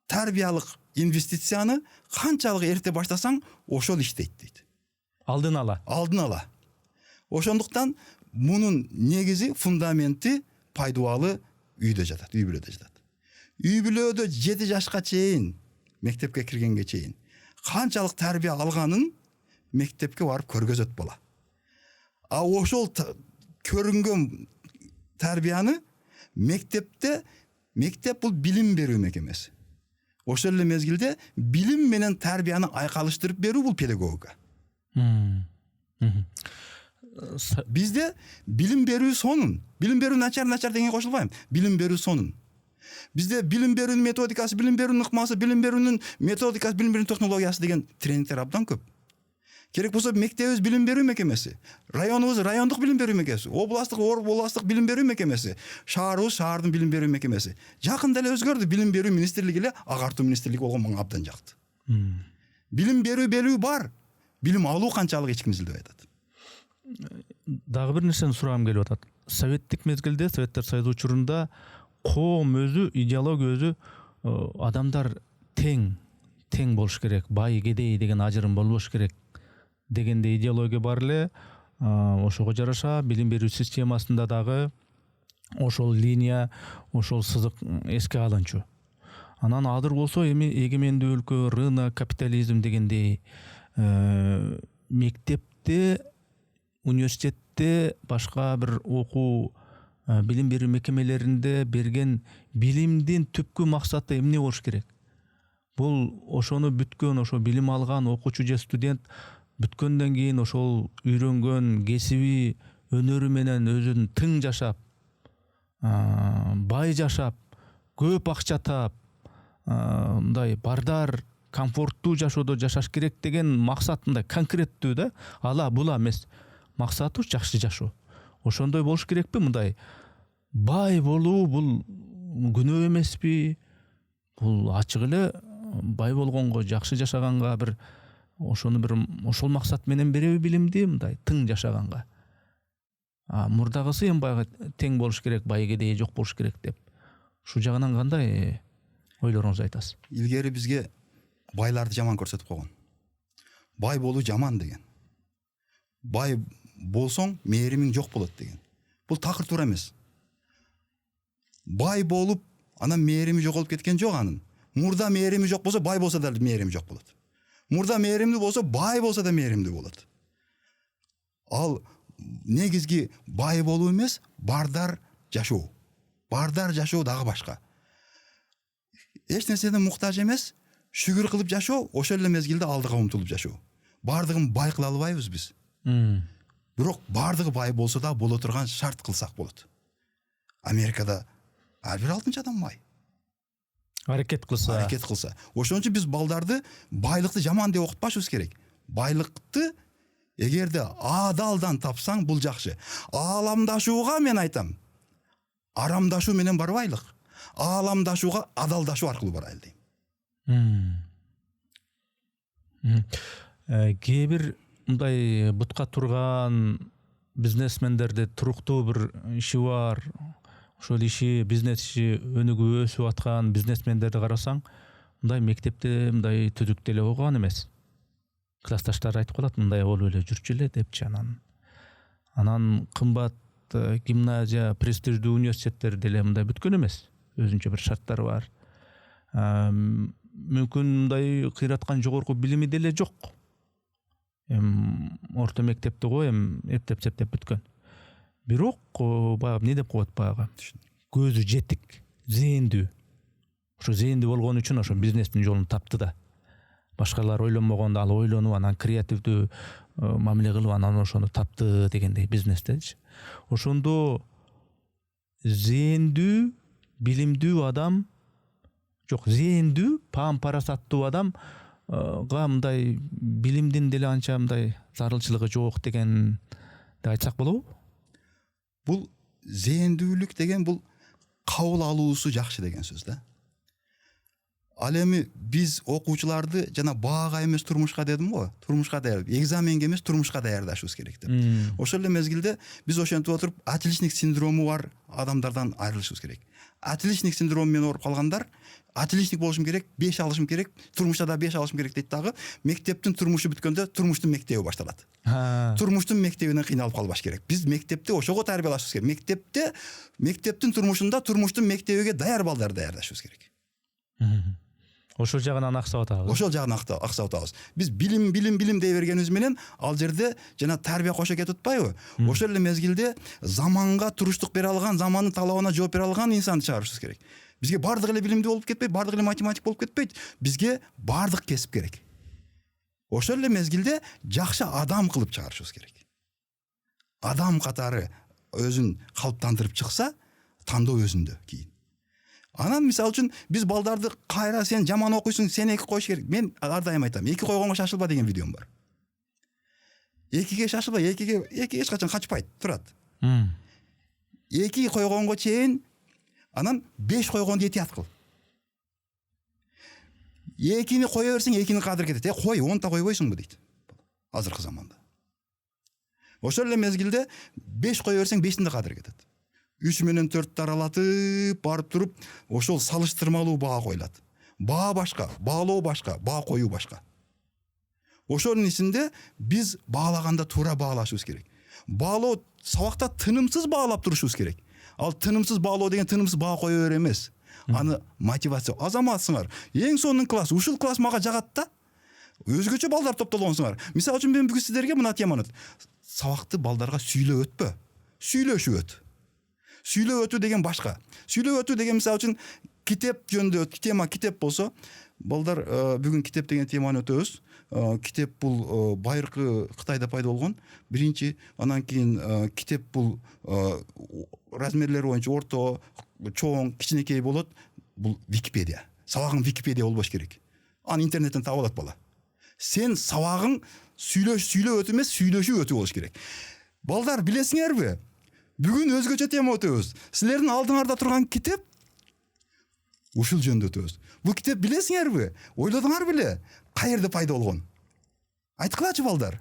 тарбиялык инвестицияны канчалык эрте баштасаң, ошол иштейт дейт. Алдын ала. Ошондуктан мунун негизи, фундаменти пайдубалы үйдө жатат, үй бүлөдө жатат. Үй бүлөдө 7 жашка чейин, мектепке киргенге чейин канчалык тарбия алганын мектепке барып көргөзөт бала. А ошол көрүнгөн тарбияны мектеп бул билим берүү мекемеси. Ошол эле мезгилде билим менен тарбияны айкалыштырып берүү бул педагогика. Бизде билим берүү сонун. Билим берүү начар деген кошулбайм. Билим берүү сонун. Бизде билим берүүнүн методикасы, билим берүүнүн ыкмасы, билим берүүнүн методикасы, билим берүүнүн технологиясы деген тренингтер абдан көп. Керек болсо мектебибиз билим берүү мекемеси, районубуз райондук билим берүү мекемеси, областтык билим берүү мекемеси, шаарыбыз шаардын билим берүү мекемеси. Жакында эле өзгөрдү, билим берүү министрлиги эле агартуу министрлиги болгон мага абдан жакты. Билим берүү бар. Билим алуу канчалык эч ким изилдебей атат. Дагы бир нерсени сурагым келип атат. Советтик мезгилде, Советтер Союзу учурунда коом өзү, идеология өзү адамдар тең болуш керек, бай кедей деген ажырым болбош керек дегенде идеология бар эле. Ошого жараша билим берүү системасында дагы ошол линия, ошол сызык эске алынчу. Анан азыр болсо эми эгемендүү өлкө, рынок, капитализм дегендей мектепте, университетте, башка бир окуу билим берүү мекемелеринде берген билимдин түпкү максаты эмне болуш керек? Бул ошону бүткөн, ошо билим алган окуучу же студент бүткөндөн кийин ошол үйрөнгөн кесиби өнөрү менен өзүн тың жашап, бай жашап, көп акча таап, мындай бардар, комфорттуу жашоодо жашаш керек деген максат, мындай конкреттүү да. Ала була эмес. Максаты жакшы жашоо. Ошондой болуш керекпи? Мындай бай болуу бул күнөө эмеспи? Бул ачык эле бай болгонго, жакшы жашаганга бир ошону бир ошол максат менен береби билимди, мындай тың жашаганга. Мурдагысы эми баягы тең болуш керек, бай кедей жок болуш керек деп. Шу жагынан кандай ойлоруңузду айтасыз? Илгери бизге байларды жаман көрсөтүп койгон. Бай болуу жаман деген. Бай болсоң мээримиң жок болот деген. Бул такыр туура эмес. Бай болуп, анан мээрими жоголуп кеткен жок анын. Мурда мээрими жок болсо, бай болсо да мээрими жок болот. Мурда мээримдүү болсо, бай болсо да мээримдүү болот. Ал негизги бай болуу эмес, бардар жашоо. Бардар жашоо дагы башка. Эч нерседен муктаж эмес, шүгүр кылып жашоо, ошол эле мезгилде алдыга умтулуп жашоо. Бардыгын бай кыла албайбыз биз. Бирок бардыгы бай болсо да боло турган шарт кылсак болот. Америкада ар бир 6-чы адам бай. аракет кылса. Ошон үчүн биз балдарды байлыкты жаман деп окутпашыбыз керек. Байлыкты эгерде адалдан тапсаң бул жакшы. Ааламдашууга мен айтам, арамдашуу менен барбайлык. Ааламдашууга адалдашуу аркылуу барайлы дейм. Кээ бир мындай бутка турган бизнесмендерде туруктуу бир иши бар. Ошол иши, бизнес иши өнүгүп өсүп аткан бизнесмендерди карасаң, мындай мектепте мындай түзүк деле окуган эмес. Классташтар айтып калат, мындай болуп эле жүрчү эле депчи анан кымбат гимназия, престиждүү университеттер деле мындай бүткөн эмес. Өзүнчө бир шарттары бар. Мүмкүн мындай кыйраткан жогорку билими деле жок. Орто мектепти го эптеп бүткөн. Бирок баягы эмне деп коет баягы? Көзү жетик, зээндүү. Ошо зээндүү болгон үчүн ошо бизнестин жолун тапты да. Башкалар ойлонмогондо ал ойлонуп, анан креативдүү мамиле кылып, анан ошону тапты дегендей бизнестечи. Ошондо зээндүү, билимдүү адам, жок, зээндүү, парасаттуу адам мындай билимдин деле анча мындай зарылчылыгы жок деген айтсак болобу? Бул зээндүүлүк деген бул кабыл алуусу жакшы деген сөз да. Ал эми биз окуучуларды жана баага эмес турмушка дедим го, турмушка даяр, экзаменге эмес турмушка даярдашыбыз керек деп. Ошол эле мезгилде биз ошентип отуруп отличник синдрому бар адамдардан айрылышыбыз керек. Отличник синдрому менен ооруп калгандар, отличник болушум керек, 5 алышым керек, турмушта да 5 алышым керек дейт дагы, мектептин турмушу бүткөндө турмуштун мектеби башталат. Турмуштун мектебинен кыйналып калбаш керек. Биз мектепте ошого тарбиялашыбыз керек. Мектептин турмушунда турмуштун мектебиге даяр балдар даярдашыбыз керек. Ошол жагынан аксап атабыз. Биз билим дей бергенибиз менен ал жерде жана тарбия кошо кетип атпайбы? Ошол эле мезгилде заманга туруштук бере алган, замандын талабына жооп бере алган инсанды чыгарышыбыз керек. Бизге бардык эле билимдүү болуп кетпейт, бардык эле математик болуп кетпейт. Бизге бардык кесип керек. Ошол эле мезгилде жакшы адам кылып чыгарышыбыз керек. Адам катары өзүн калыптандырып чыкса, тандоо өзүндө кийин. Анан мисалы үчүн биз балдарды кайра сен жаман окуйсуң, сен 2 коюш керек. Мен ар дайым айтам, 2 койгонго шашылба деген видеом бар. 2ге шашылба, 2ге эч качан качпайт, турат. 2 койгонго чейин анан 5 койгонду этият кыл. 2-ни кое берсең, 2-нин кадыры кетет. Кой, 10 койбойсуңбу дейт. Азыркы заманда. Ошол эле мезгилде 5 кое берсең, 5-тин да кадыры кетет. 3 менен 4 таралатып барып туруп, ошол салыштырмалуу баа коюлат. Баа башка, баалоо башка, баа коюу башка. Ошонун ичинде биз баалаганда туура баалашыбыз керек. Баалоо сабакта тынымсыз баалап турушубуз керек. Ал тынымсыз баалоо деген тынымсыз баа кое бер эмес. Аны мотивация. Азаматсыңар. Эң сонун класс, ушул класс мага жагат да. Өзгөчө балдар топтолгонсуңар. Мисалы үчүн мен бүгүн сиздерге мына теманы сабакты балдарга сүйлөп өтпө. Сүйлөшүп өт. Сүйлөп өтүү деген башка. Сүйлөп өтүү деген мисалы үчүн китеп жөнүндө тема китеп болсо, балдар бүгүн китеп деген теманы өтөбүз. Китеп бул байыркы Кытайда пайда болгон. Биринчи, анан кийин китеп бул размерлери боюнча орто, чоң, кичинекей болот. Бул Википедия. Сабагың Википедия болбош керек. Аны интернеттен таап алат бала. Сен сабагың сүйлөп өтүү эмес, сүйлөшүү өтүү болуш керек. Балдар, билесиңерби? Бүгүн өзгөчө тема өтөбүз. Силердин алдыңарда турган китеп ушул жөнүндө өтөбүз. Бул китеп билесиңерби? Ойлодуңар беле? Каерде пайда болгон? Айткылачы балдар.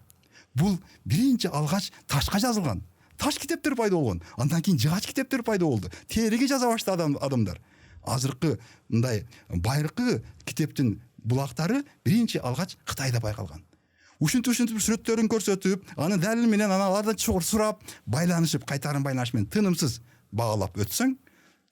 Бул биринчи алгач ташка жазылган. Таш китептер пайда болгон. Андан кийин жыгач китептер пайда болду. Териге жаза баштады адамдар. Азыркы мындай байыркы китептин булактары биринчи алгач Кытайда байкалган. Ушинтип сүрөттөрүн көрсөтүп, аны далил менен аналардан чогуу сурап, байланышып, кайтарын байланыш менен тынымсыз баалап өтсөң,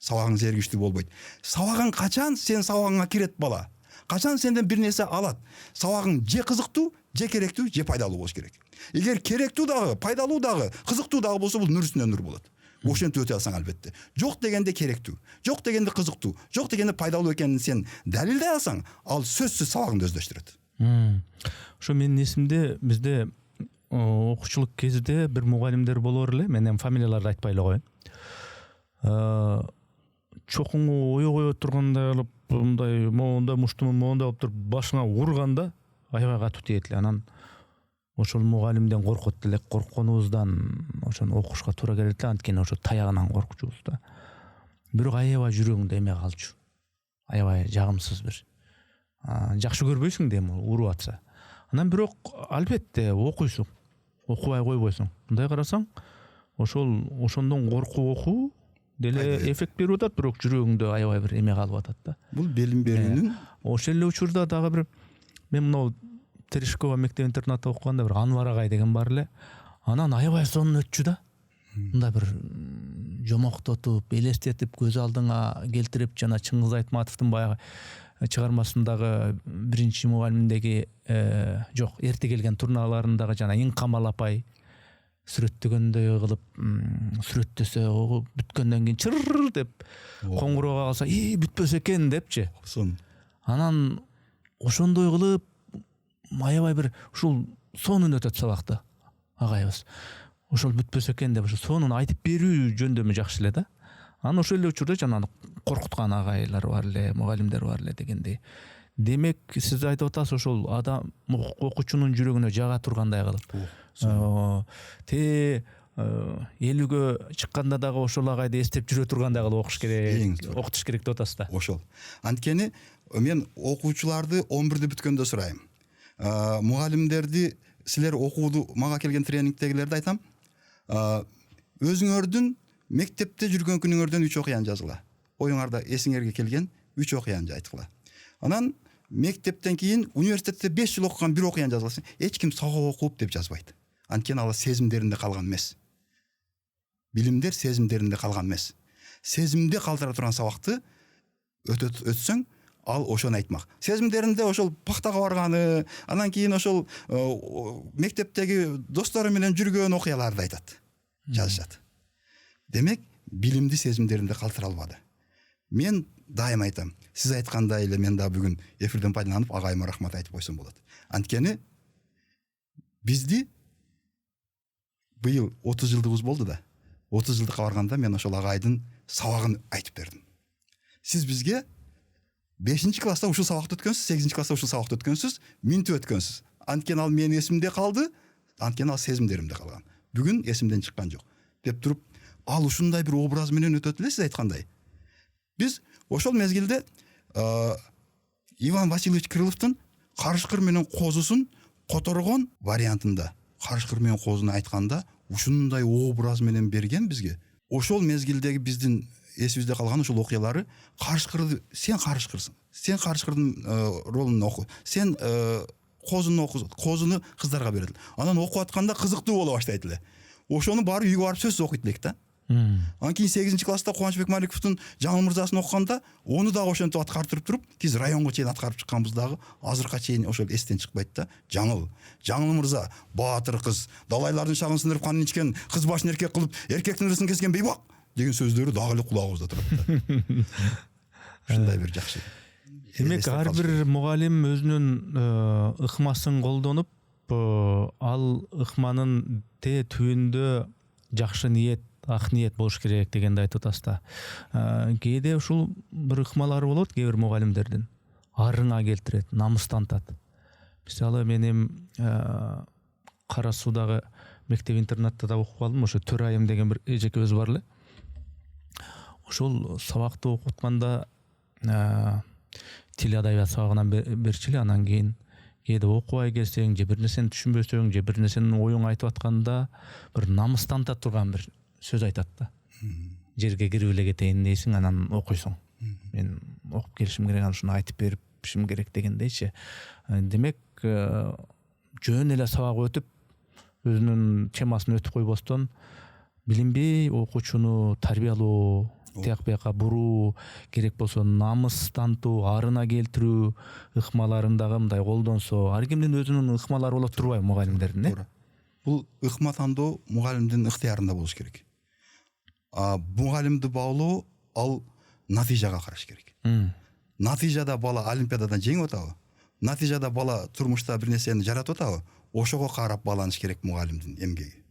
сабагың зергиштүү болбойт. Сабагың качан сен сабагыңа кирет бала? Качан сенден бир нерсе алат? Сабагың же кызыктуу, же керектүү, же пайдалуу болуш керек. Эгер керектүү дагы, пайдалуу дагы, кызыктуу дагы болсо, бул нур үстүнө нур болот. Ошентип өтө алсаң албетте. Жок дегенде керектүү, жок дегенде кызыктуу, жок дегенде пайдалуу экенин сен далилдей алсаң, ал сөзсүз сабагыңды өздөштүрөт. Ошо менин эсимде бизде окуучулук кезде бир мугалимдер болор эле, мен эми фамилияларды айтпай эле коеюн. чокуңу ойгой тургандай кылып мындай моунда муштумун моунда болуп туруп башыңа урганда аябай катуу тиет эле. Анан ошол мугалимден коркот элек, коркконубуздан ошону окушка туура келет эле, анткени ошо таягынан коркчубуз да. Бирок аябай жүрөгүңдө эме калчу. Аябай жагымсыз бир. Жакшы көрбөйсүң да эми уруп атса. Анан бирок албетте окуйсуң. Окубай койбойсуң. Мындай карасаң, ошондон коркуп окуу деле эффект берип атат, бирок жүрөгүңдө аябай бир эме калып атат да. Бул билим берүүнүн Ошол эле учурда дагы бир мен мынау Терешкова мектеп-интернатта окуганда бир Анвар агай деген бар эле. Анан аябай сонун өтчү да. Мында бир жомоктотуп, элестетип, көз алдыңа келтирип, жана Чыңгыз Айтматовдун баягы чыгармасындагы биринчи мугалимдеги жок, эрте келген турналарындагы жана Иң Камал апай сүрөттөгөндөй кылып сүрөттөсө, бүткөндөн кийин чыр деп коңгуроо калса, бүтпөсө экен депчи. Анан ошондой кылып аябай бир ушул сонун өтөт сабакта агайыбыз. Ошол бүтпөсө экен деп ошо сонун айтып берүү жөндөмү жакшы эле да. Анан ошол эле учурда жана коркуткан агайлар бар эле, мугалимдер бар эле дегендей. Демек, сиз айтып атасыз, ошол адам окуучунун жүрөгүнө жага тургандай кылып. Элүүгө чыкканда дагы ошол агайды эстеп жүрө тургандай кылып окуш керек, окутуш керек деп атасыз да. Ошол. Анткени мен окуучуларды 11-дө бүткөндө сурайм. Мугалимдерди, силер окууду мага келген тренингдегилерди айтам. Өзүңөрдүн мектепте жүргөн күнүңөрдөн 3 окуяны жазгыла. Оюңарда эсиңерге келген 3 окуяны айткыла. Анан мектептен кийин университетте 5 жыл окуган 1 окуяны жазгыласың. Эч ким сого окуп деп жазбайт. Анткени ал сезимдеринде калган эмес. Билимдер сезимдеринде калган эмес. Сезимде калтыра турган сабакты өтсөң, ал ошону айтмак. Сезимдеринде ошол пактага барганы, анан кийин ошол мектептеги достору менен жүргөн окуяларды айтат. Жазышат. Демек, билимди сезимдеринде калтыра албады. Мен дайым айтам. Сиз айткандай эле мен да бүгүн эфирден пайдаланып агайыма рахмат айтып койсом болот. Анткени бизди быйыл 30 жылдыгыбыз болду да. 30 жылдыкка барганда мен ошол агайдын сабагын айтып бердим. Сиз бизге 5-класста ушул сабакты өткөнсүз, 8-класста ушул сабакты өткөнсүз, минтип өткөнсүз. Анткени ал менин эсимде калды, анткени ал сезимдеримде калган. Бүгүн эсимден чыккан жок. Деп туруп, ал ушундай бир образ менен өтөт эле, сиз айткандай. Биз ошол мезгилде Иван Васильевич Крыловдун Карышкыр менен козусун которгон вариантында, Карышкыр менен козуну айтканда ушундай образ менен берген бизге. Ошол мезгилдеги биздин эсибизде калган ошол окуялары, Карышкырды сен Карышкырсың. Сен Карышкырдын ролун оку. Сен козуну оку, козуну кыздарга берет. Анан окуп атканда кызыктуу боло баштайт эле. Ошону барып үйгө барып сөзсүз окуйт элек да. Анан кийин 8-класста Кубанычбек Маликовдун Жаңыл мырзасын окуганда, ону дагы ошентип аткарып туруп, биз районго чейин аткарып чыкканбыз дагы, азыркыга чейин ошол эстен чыкпайт да. Жаңыл мырза, баатыр кыз, далайлардын шагын сындырып канын ичкен, кыз башын эркек кылып, эркектин ырысын кескен бейбак деген сөздөрү дагы эле кулагыбызда турат да. Ушундай бир жакшы. Демек, ар бир мугалим өзүнүн ыкмасын колдонуп, ал ыкманын түбүндө жакшы ниет, ак ниет болуш керек дегенди айтып атасыз да. Кээде ушул бир ыкмалары болот, кээ бир мугалимдердин арыңа келтирет, намыстантат. Мисалы, мен Кара Суудагы мектеп-интернатта да окуп калдым, ошо Төрайым деген бир эжекебиз бар эле. Ошол сабакты окутканда тил адабият сабагынан берчү эле, анан кийин кээде окубай келсең, же бир нерсени түшүнбөсөң, же бир нерсенин оюң айтып атканда бир намыстанта турган бир сөз айтат да. Жерге кирип эле кетейин дейсиң, анан окуйсуң. Мен окуп келишим керек, анан ушуну айтып беришим керек дегендейчи. Демек, жөн эле сабак өтүп, өзүнүн темасын өтүп койбостон, билинбей окуучуну тарбиялоо, тияк бияка буруу, керек болсо намыстантуу, арына келтирүү ыкмаларындагы мындай колдонсо, ар кимдин өзүнүн ыкмалары болот турбайбы мугалимдердин, Бул ыкма тандоо мугалимдин ыктыярында болуш керек. Мугалимди баалоо ал натыйжага караш керек. Натыйжада бала олимпиададан жеңип атабы? Натыйжада бала турмушта бир нерсени жаратып атабы? Ошого карап бааланыш керек мугалимдин эмгеги.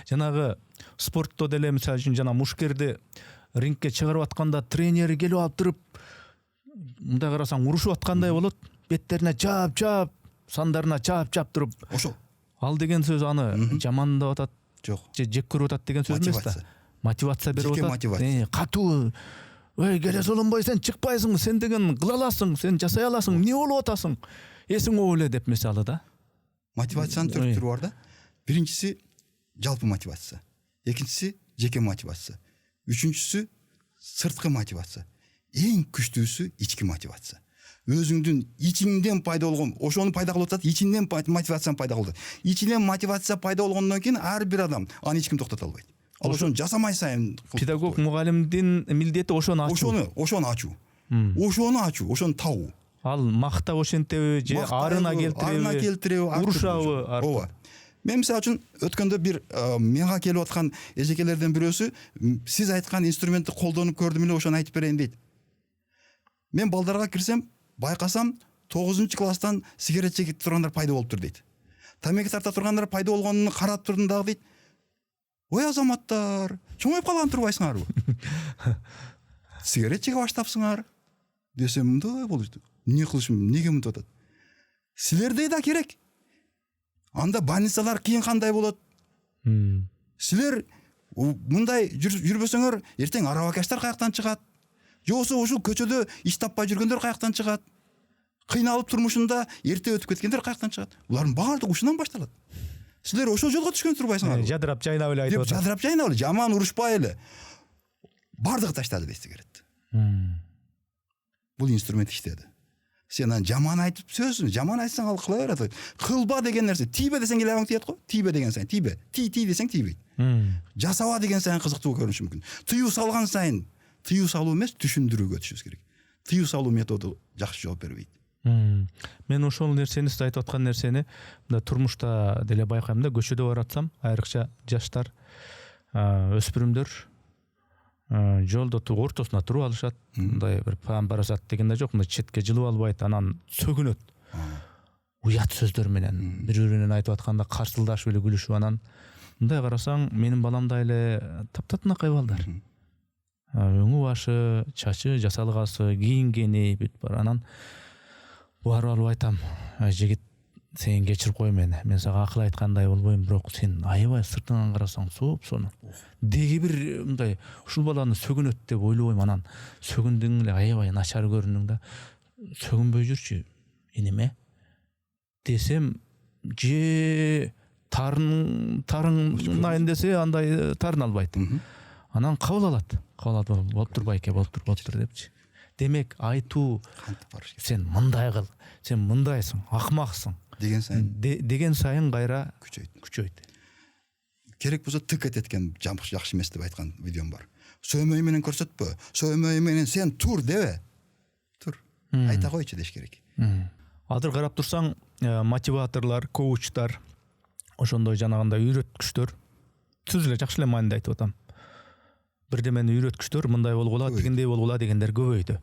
Жанагы спортто деле мисалы үчүн жана мушкерди рингке чыгарып атканда тренери келип алып туруп мындай карасаң урушуп аткандай болот, беттерине чап сандарына чап туруп. Ошол. Ал деген сөз аны жамандап атат, Жок. же жек көрүп атат деген сөз эмес да. Мотивация берип Жеке атат. мотивация. Катуу. Ой, келе солонбой, сен чыкпайсың, сен деген кыла аласың, сен жасай аласың, эмне болуп атасың? Эсиң ооле деп мисалы да. Мотивациянын төрт түрү бар да. Биринчиси жалпы мотивация. Экинчиси жеке мотивация. Үчүнчүсү сырткы мотивация. Эң күчтүүсү ички мотивация. Өзүңдүн ичиңден пайда болгон, ошону пайда кылып атат, ичиңден мотивацияны пайда кылды. Ичинен мотивация пайда болгондон кийин ар бир адам аны эч ким токтото албайт. Ал ошону жасамай сайын Педагог мугалимдин милдети ошону ачуу. Ошону ачуу. Ошону табуу. Ал мактап ошентеби же арына келтиреби, урушабы? Ооба. Мен мисалы үчүн өткөндө бир менга келип аткан эжекелерден бирөөсү сиз айткан инструментти колдонуп көрдүм эле, ошону айтып берейин дейт. Мен балдарга кирсем, байкасам 9-класстан сигарет чегип тургандар пайда болуптур дейт. Тамеки тарта тургандар пайда болгонун карап турдум дагы дейт. Ой азаматтар, чоңоюп калган турбайсыңарбы? Сигарет чеге баштапсыңар десем, мындай болушту. Эмне кылышым, эмнеге мынтип атат? Силерде да керек. Анда больницалар кийин кандай болот? Силер мындай жүрбөсөңөр, эртең арабакаштар каяктан чыгат? Же ушул көчөдө иш таппай жүргөндөр каяктан чыгат? Кыйналып турмушунда эрте өтүп кеткендер каяктан чыгат? Булардын баардыгы ушундан башталат. Силер ошол жолго түшкөн турбайсыңарбы? Жадырап жайнап эле айтып атат. Жадырап жайнап эле, жаман урушпай эле. Бардыгы таштады дейт сигарет. Бул инструмент иштеди. Сен аны жаман айтып сөзсүң, жаман айтсаң ал кыла берет. Кылба деген нерсе, тийбе десең эле абаң тиет го. Тийбе деген сайын тийбе. Ти десең тийбейт. Жасаба деген сайын кызыктуу көрүнүшү мүмкүн. Тыюу салган сайын, тыюу салуу эмес, түшүндүрүүгө түшүш керек. Тыюу салуу методу жакшы жооп бербейт. Мен ошол нерсени, сиз айтып аткан нерсени мында турмушта деле байкайм да, көчөдө баратсам, айрыкча жаштар, өспүрүмдөр жолдо ортосуна туруп алышат. Мындай бир пам барасат деген да жок, мындай четке жылып албайт, анан сөгүнөт. Уят сөздөр менен бири-биринен айтып атканда карсылдашып эле күлүшүп, анан мындай карасаң, менин баламдай эле таптатынакай балдар. Өңү башы, чачы жасалгасы, кийингени бүт бар. Анан барып алып айтам, жигит, сен кечирип кой мени. Мен сага акыл айткандай болбойм, бирок сен аябай сыртыңан карасаң соп-сонун. Деги бир мындай ушул баланы сөгүнөт деп ойлобойм. Анан сөгүндүң эле аябай начар көрүндүң да. Сөгүнбөй жүрчү, энеме десем, же тарынайын десе андай тарын албайт. Анан кабыл алат. Болуптур байке, болуптур депчи. Демек, айтуу, сен мындай кыл, сен мындайсың, акмаксың деген сайын кайра күчөйт. Керек болсо тык эткен жакшы эмес деп айткан видеом бар. Сөймөй менен көрсөтпө, сөймөй менен сен тур дебе. Тур. Айта койчу деш керек. Азыр карап турсаң, мотиваторлор, коучтар, ошондой жанагындай үйрөткүчтөр түз эле жакшы эле маанинде айтып атам. Бирдемени үйрөткүчтөр мындай болгула, тигиндей болгула дегендер көбөйдү.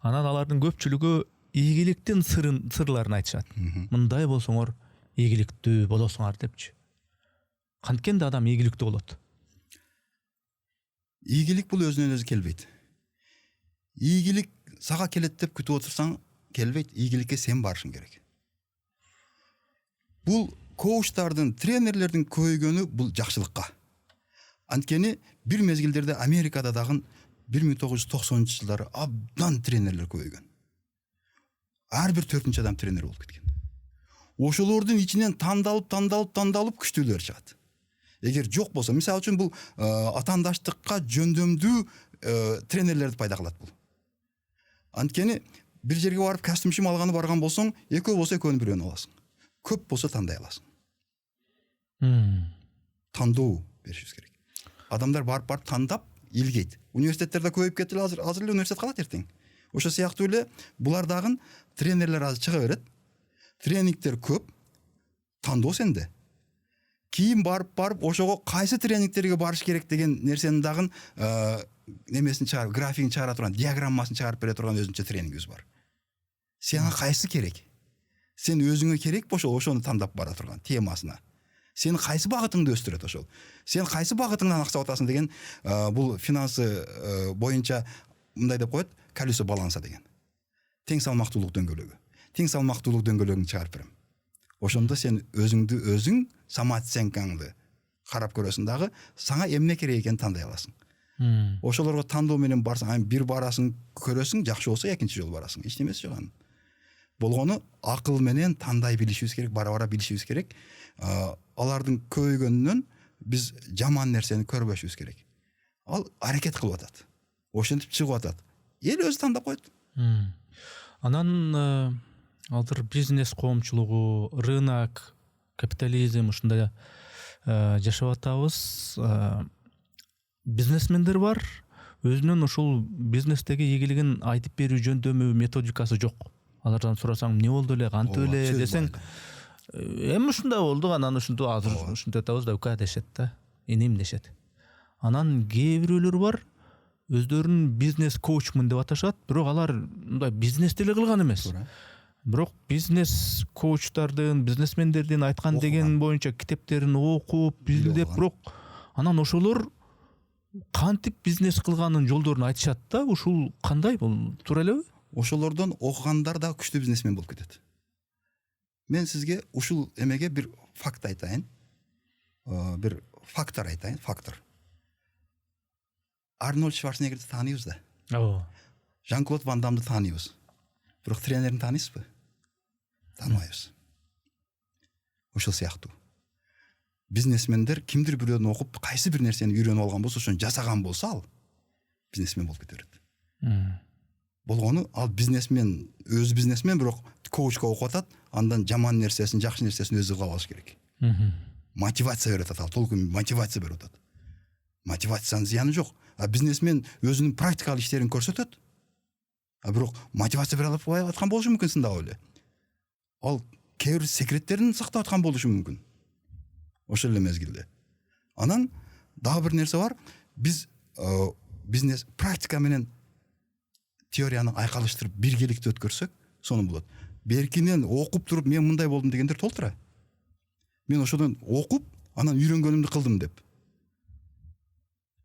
Анан алардын көпчүлүгү ийгиликтин сырларын айтышат. Мындай болсоңор ийгиликтүү болосуңар депчи. Канткенде адам ийгиликтүү болот? Ийгилик бул өзүнөн өзү келбейт. Ийгилик сага келет деп күтүп отурсаң келбейт. Ийгиликке сен барышың керек. Бул коучтардын, тренерлердин көйгөнү бул жакшылыкка. Анткени бир мезгилдерде Америкада дагы 1990-жылдары абдан тренерлер көбөйгөн. Ар бир 4-чү адам тренер болуп кеткен. Ошолордун ичинен тандалып күчтүүлөр чыгат. Эгер жок болсо, мисалы үчүн бул атаандаштыкка жөндөмдүү тренерлерди пайда кылат бул. Анткени бир жерге барып костюм алганы барган болсоң, экөө болсо экөөнүн бирөөнү аласың. Көп болсо тандай аласың. Тандоо беришибиз керек. Адамдар барып тандап илгейт. Университеттерде көбөйүп кетти, азыр эле университет калат эртең. Ошо сыяктуу эле булар дагы тренерлер азыр чыга берет. Тренингтер көп. Тандоо сенде. Кийин барып ошого кайсы тренингтерге барыш керек деген нерсени дагы немесин чыгарып, графигин чыгара турган, диаграммасын чыгарып бере турган өзүнчө тренингибиз бар. Сага кайсы керек? Сен өзүңө керек болсо ошону тандап бара турган темасына. Сен кайсы багытыңды өстүрөт ошол. Сен кайсы багытыңдан акча атасың деген бул финансы боюнча мындай деп коет, колесо баланса деген. Тең салмактуулук дөңгөлөгү. Тең салмактуулук дөңгөлөгүн чыгарып берем. Ошондо сен өзүң самооценкаңды карап көрөсүң дагы, сага эмне керек экенин тандай аласың. Ошолорго тандоо менен барсаң, бир барасың көрөсүң, жакшы болсо экинчи жолу барасың. Эчнемеси жок анын. Болгону акыл менен тандай билишибиз керек, бара билишибиз керек. Алардын көбөйгөнүнөн биз жаман нерсени көрбөшүбүз керек. Ал аракет кылып атат. Ошентип чыгып атат. Эл өзү тандап койт. Анан азыр бизнес коомчулугу, рынок, капитализм ушундай жашап атабыз. Бизнесмендер бар, өзүнүн ушул бизнестеги ийгилигин айтып берүү жөндөмү, методикасы жок. Алардан сурасаң, эмне болду эле, кантип эле десең, эми ушундай болду, анан ушинтип азыр ушинтип атабыз да ука дешет да, инем дешет. Анан кээ бирөөлөр бар, өздөрүн бизнес коучмун деп аташат, бирок алар мындай бизнес деле кылган эмес. Бирок бизнес коучтардын, бизнесмендердин айткан деген боюнча китептерин окуп, билдеп, бирок анан ошолор кантип бизнес кылганын жолдорун айтышат да, ушул кандай, бул туура элеби? Ошолордон окугандар да күчтүү бизнесмен болуп кетет. Мен сизге ушул эмеге бир факт айтайын. Бир фактор айтайын, фактор. Арнольд Шварценеггерди тааныйбыз да. Жан-Клод Ван Дамды тааныйбыз. Бирок тренерин тааныйсызбы? Тааныбайбыз. Ошол сыяктуу. Бизнесмендер кимдир бирөөнү окуп, кайсы бир нерсени үйрөнүп алган болсо, ошону жасаган болсо, ал бизнесмен болуп кете берет. Болгону ал бизнесмен, өзү бизнесмен, бирок коучка окуп атат, андан жаман нерсесин, жакшы нерсесин өзү кылып алыш керек. Мотивация берет атат, толку мотивация берип атат. Мотивациянын зыяны жок. А бизнесмен өзүнүн практикалык иштерин көрсөтөт. Бирок мотивация бере албай аткан болушу мүмкүн сындагы эле. Ал кээ бир секреттерин сактап аткан болушу мүмкүн. Ошол эле мезгилде. Анан дагы бир нерсе бар. Биз бизнес практика менен теорияны айкалыштырып биргеликте өткөрсөк, сонун болот. Беркинен окуп туруп мен мындай болдум дегендер толтура. Мен ошодон окуп, анан үйрөнгөнүмдү кылдым деп.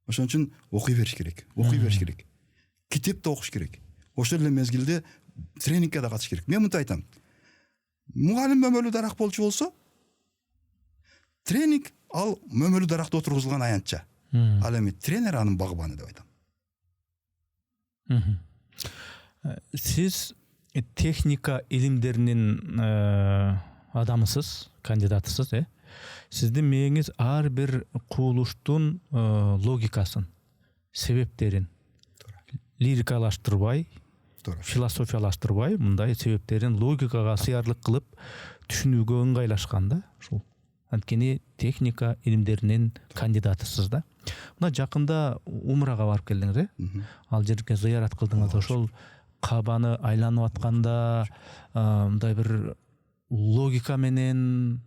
Ошон үчүн окуй бериш керек. Китепти окуш керек. Ошол эле мезгилде тренингке да катыш керек. Мен мынтип айтам. Мугалим мөмөлүү дарак болчу болсо, тренинг ал мөмөлүү даракта отургузулган аянтча. Ал эми тренер анын багбаны деп айтам. Сиз техника илимдеринин адамысыз, кандидатысыз, Сиздин мээңиз ар бир кубулуштун логикасын, себептерин лирикалаштырбай, философиялаштырбай, мындай себептерин логикага сыярлык кылып түшүнүүгө ыңгайлашкан да, ушул. Анткени техника илимдеринин кандидатысыз да. Мына жакында Умрага барып келдиңиз, Ал жерге зыярат кылдыңыз. Ошол Кабаны айланып атканда мындай бир логика менен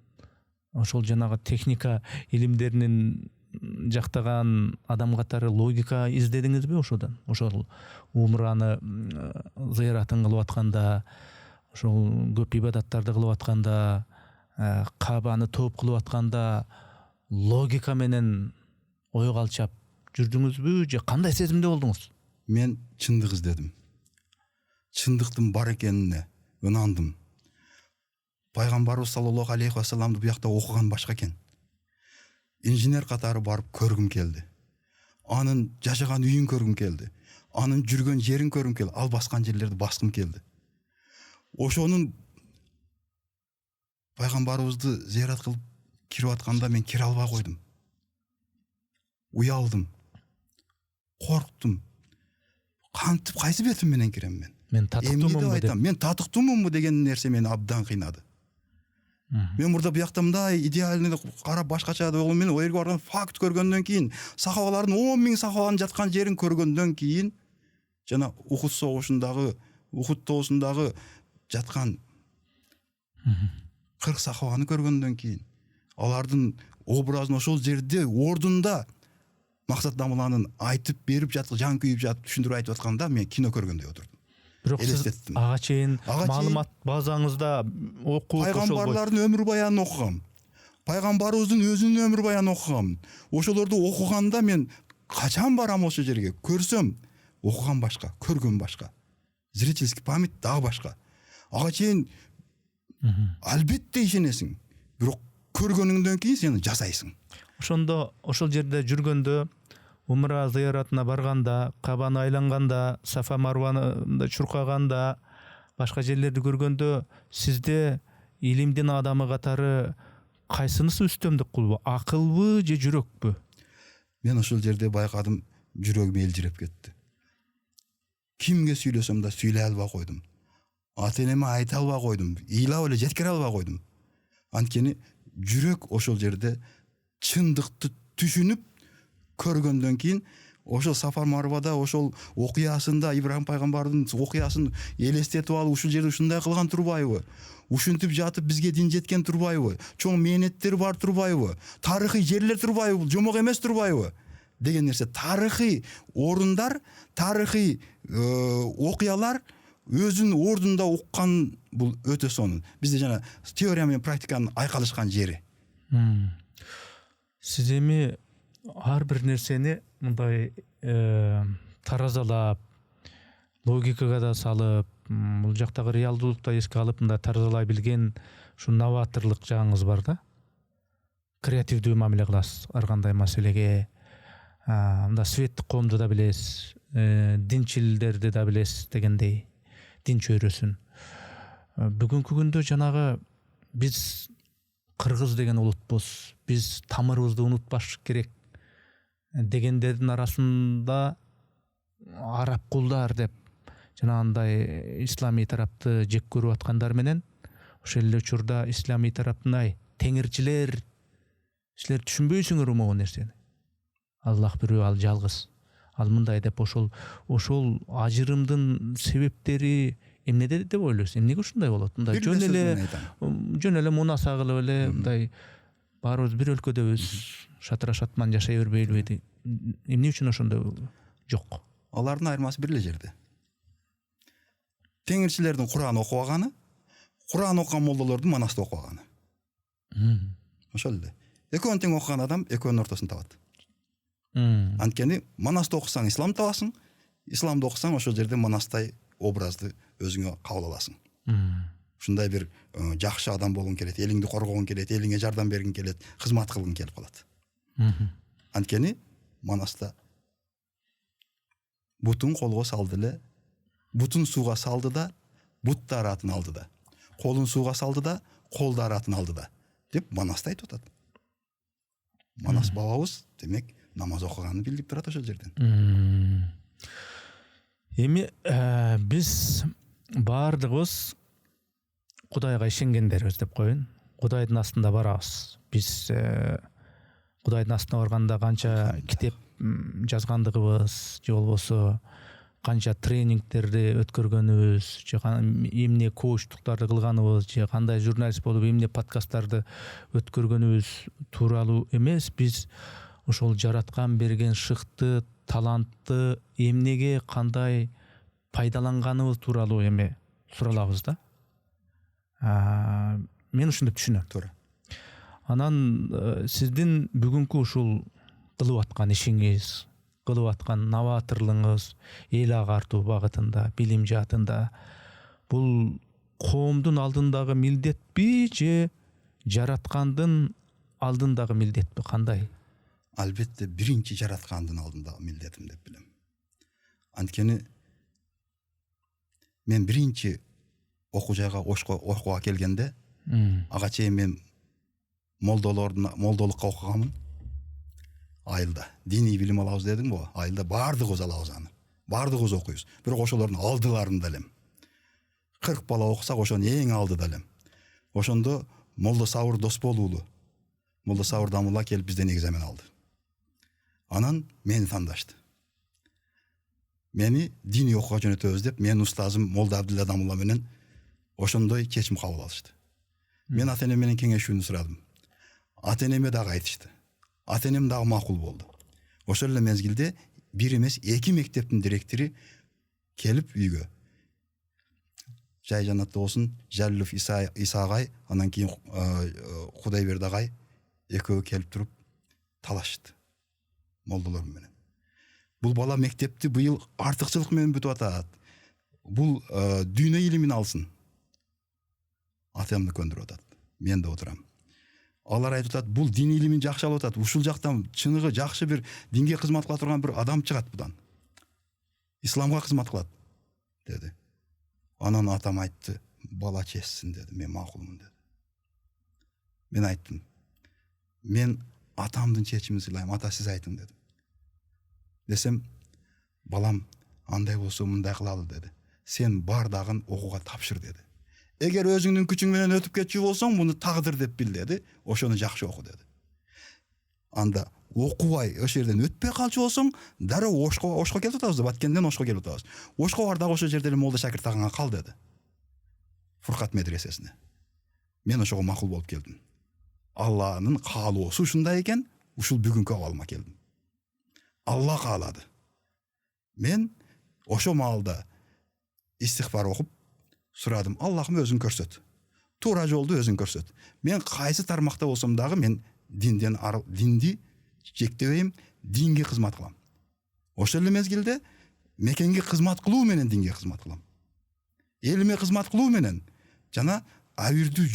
ошол жанагы техника илимдеринин жактаган адам катары логика издедиңизби ошодон? Ошол Умраны зыяратын кылып атканда, ошол көп ибадаттарды кылып атканда, Кабаны топ кылып атканда логика менен ойго алчап жүрдүңүзбү же кандай сезимде болдуңуз? Мен чындык издедим. Чындыктын бар экенине ынандым. Пайгамбарыбыз саллаллаху алейхи ва салламды буякта окуган башка экен. Инженер катары барып көргүм келди. Анын жашаган үйүн көргүм келди. Анын жүргөн жерин көргүм келди. Ал баскан жерлерди баскым келди. Ошонун пайгамбарыбызды зыярат кылып кирип атканда мен кире албай койдум. Уялдым. Корктум. Кантип кайсы бетим менен кирем мен? Мен татыктуумбу деп. Мен татыктуумбу деген нерсе мени абдан кыйнады. Мен мурда буякта мындай идеальный карап башкача деп мен о жерге барган факт көргөндөн кийин, сахабалардын 10 000 сахабанын жаткан жерин көргөндөн кийин, жана Ухуд согушундагы, Ухуд тоосундагы жаткан 40 сахабаны көргөндөн кийин, алардын образын ошол жерде ордунда Максат Дамыланын айтып берип жатып, жан күйүп жатып, түшүндүрүп айтып атканда мен кино көргөндөй отурдум. Бирок сиз ага чейин маалымат базаңызда окуп, пайгамбарлардын өмүр баянын окугам. пайгамбарыбыздын өзүнүн өмүр баянын окугам. Ошолорду окуганда мен качан барам ошол жерге көрсөм, окуган башка, көргөн башка. Зрительский память дагы башка. Ага чейин албетте ишенесиң. Бирок көргөнүңдөн кийин сен жасайсың. Ошондо ошол жерде жүргөндө, умра зыяратына барганда, Кабаны айланганда, Сафа Марваны чуркаганда, башка жерлерди көргөндө сизде илимдин адамы катары кайсынысы үстөмдүк кылбы? Акылбы же жүрөкпү? Мен ошол жерде байкадым, жүрөгүм элжиреп кетти. Кимге сүйлөсөм да сүйлөй албай койдум. Ата-энеме айта албай койдум. Ыйлап эле жеткире албай койдум. Анткени жүрөк ошол жерде чындыкты түшүнүп көргөндөн кийин ошол Сафар Марвада ошол окуясында Ибрахим пайгамбардын окуясын элестетип алып ушул жерде ушундай кылган турбайбы? Ушинтип жатып бизге дин жеткен турбайбы? Чоң мээнеттер бар турбайбы? Тарыхый жерлер турбайбы? Бул жомок эмес турбайбы? Деген нерсе, тарыхый орундар, тарыхый окуялар өзүнүн ордунда уккан бул өтө сонун. Бизде жана теория менен практиканын айкалышкан жери. Сиз эми ар бир нерсени мындай таразалап, логикага да салып, бул жактагы реалдуулукта эске алып мындай таразалай билген ушу новаторлук жагыңыз бар да. Креативдүү мамиле кыласыз ар кандай маселеге. Мында светтик коомду да билесиз, динчилдерди да билесиз дегендей, дин чөйрөсүн. Бүгүнкү күндө жанагы биз кыргыз деген улутпуз, биз тамырыбызды унутпаш керек дегендердин арасында араб кулдар деп жанагындай исламий тарапты жек көрүп аткандар менен ошол эле учурда исламий тараптын теңирчилер, силер түшүнбөйсүңөр могу нерсени. Аллах бирөө, ал жалгыз. Ал мындай деп ошол ажырымдын себептери эмнеде деп ойлойсуз? Эмнеге ушундай болот? Мындай жөн эле мунаса кылып эле мындай баарыбыз бир өлкөдөбүз, шатыра шатман жашай бербейлиби? Эмне үчүн ошондой жок? Алардын айырмасы бир эле жерде. Теңирчилердин Кур'ан окубаганы, Кур'ан окуган молдолордун манаста окубаганы. Ошол эле. Экөөнү тең окуган адам экөөнүн ортосун табат. Анткени манаста окусаң ислам табасың, исламды окусаң ошол жерде манастай образды өзүңө кабыл аласың. Ушундай бир жакшы адам болгуң келет, элиңди коргогуң келет, элиңе жардам бергиң келет, кызмат кылгың келип калат. Анткени манаста бутун колго салды эле, бутун сууга салды да, бут да аратын алды да. Колун сууга салды да, кол да аратын алды да деп манаста айтып атат. Манас бабабыз демек намаз окуганын билдирип турат ошол жерден. Эми биз баардыгыбыз Кудайга ишенгендербиз деп коеюн. Кудайдын астында барабыз. Биз Кудайдын астына барганда канча китеп жазгандыгыбыз, же болбосо канча тренингтерди өткөргөнүбүз, же эмне коучтуктарды кылганыбыз, же кандай журналист болуп эмне подкасттарды өткөргөнүбүз тууралуу эмес, биз ошол жараткан берген шыкты, талантты эмнеге кандай пайдаланганыбыз тууралуу эми суралабыз да. Мен ушинтип түшүнөм. Туура. Анан сиздин бүгүнкү ушул кылып аткан ишиңиз, кылып аткан новаторлугуңуз эл агартуу багытында, билим жаатында бул коомдун алдындагы милдетпи же жараткандын алдындагы милдетпи? Кандай? Албетте биринчи жараткандын алдындагы милдетим деп билем. Анткени мен биринчи окуу жайга окууга келгенде, ага чейин мен молдолукка окуганмын. Айылда диний билим алабыз дедим го. Айылда баардыгыбыз алабыз аны. Баардыгыбыз окуйбуз. Бирок ошолордун алдыларында элем. 40 бала окусак ошонун эң алдыда элем. Ошондо Молдо Сабыр Досбол уулу, Молдо Сабыр Дамулла келип бизден экзамен алды. Анан мени тандашты. Мени диний окууга жөнөтөбүз деп, менин устазым Молдо Абдулла Дамулла менен ошондой чечим кабыл алышты. Мен ата-энем менен кеңешүүнү сурадым. Ата-энеме дагы айтышты. Ата-энем дагы макул болду. Ошол эле мезгилде бир эмес 2 мектептин директори келип үйгө. Жай жанатта болсун, Жалилов Иса агай, анан кийин Кудайберди агай экөө келип туруп талашты молдолор менен. Бул бала мектепти быйыл артыкчылык менен бүтүп атат. Бул дүйнө илимин алсын. Атамды көндүрүп атат. Мен да отурам. Алар айтып атат, бул дин илимин жакшы алып атат. Ушул жактан чыныгы жакшы бир динге кызмат кыла турган бир адам чыгат будан. Исламга кызмат кылат деди. Анан атам айтты, бала чечсин деди. Мен макулмун деди. Мен айттым. Мен атамдын чечимин сыйлайм. Ата сиз айтың дедим. Десем, балам андай болсо мындай кылалы деди. Сен бардагын окууга тапшыр деди. Эгер өзүңдүн күчүң менен өтүп кетчү болсоң, муну тагдыр деп бил деди. Ошону жакшы оку деди. Анда окубай ошол жерден өтпөй калчу болсоң, дароо Ошко келип атабыз, Баткенден Ошко келип атабыз. Ошко бар дагы ошол жерде эле молда шакирт агаңа кал деди. Фуркат медресесине. Мен ошого макул болуп келдим. Алланын каалоосу ушундай экен, ушул бүгүнкү абалыма келдим. Алла каалады. Мен ошо маалда истихбар окуп сурадым. Аллахым өзүң көрсөт. Туура жолду өзүң көрсөт. Мен кайсы тармакта болсом дагы мен динди чектебейм, динге кызмат кылам. Ошол эле мезгилде мекенге кызмат кылуу менен динге кызмат кылам. Элиме кызмат кылуу менен жана абийирдүү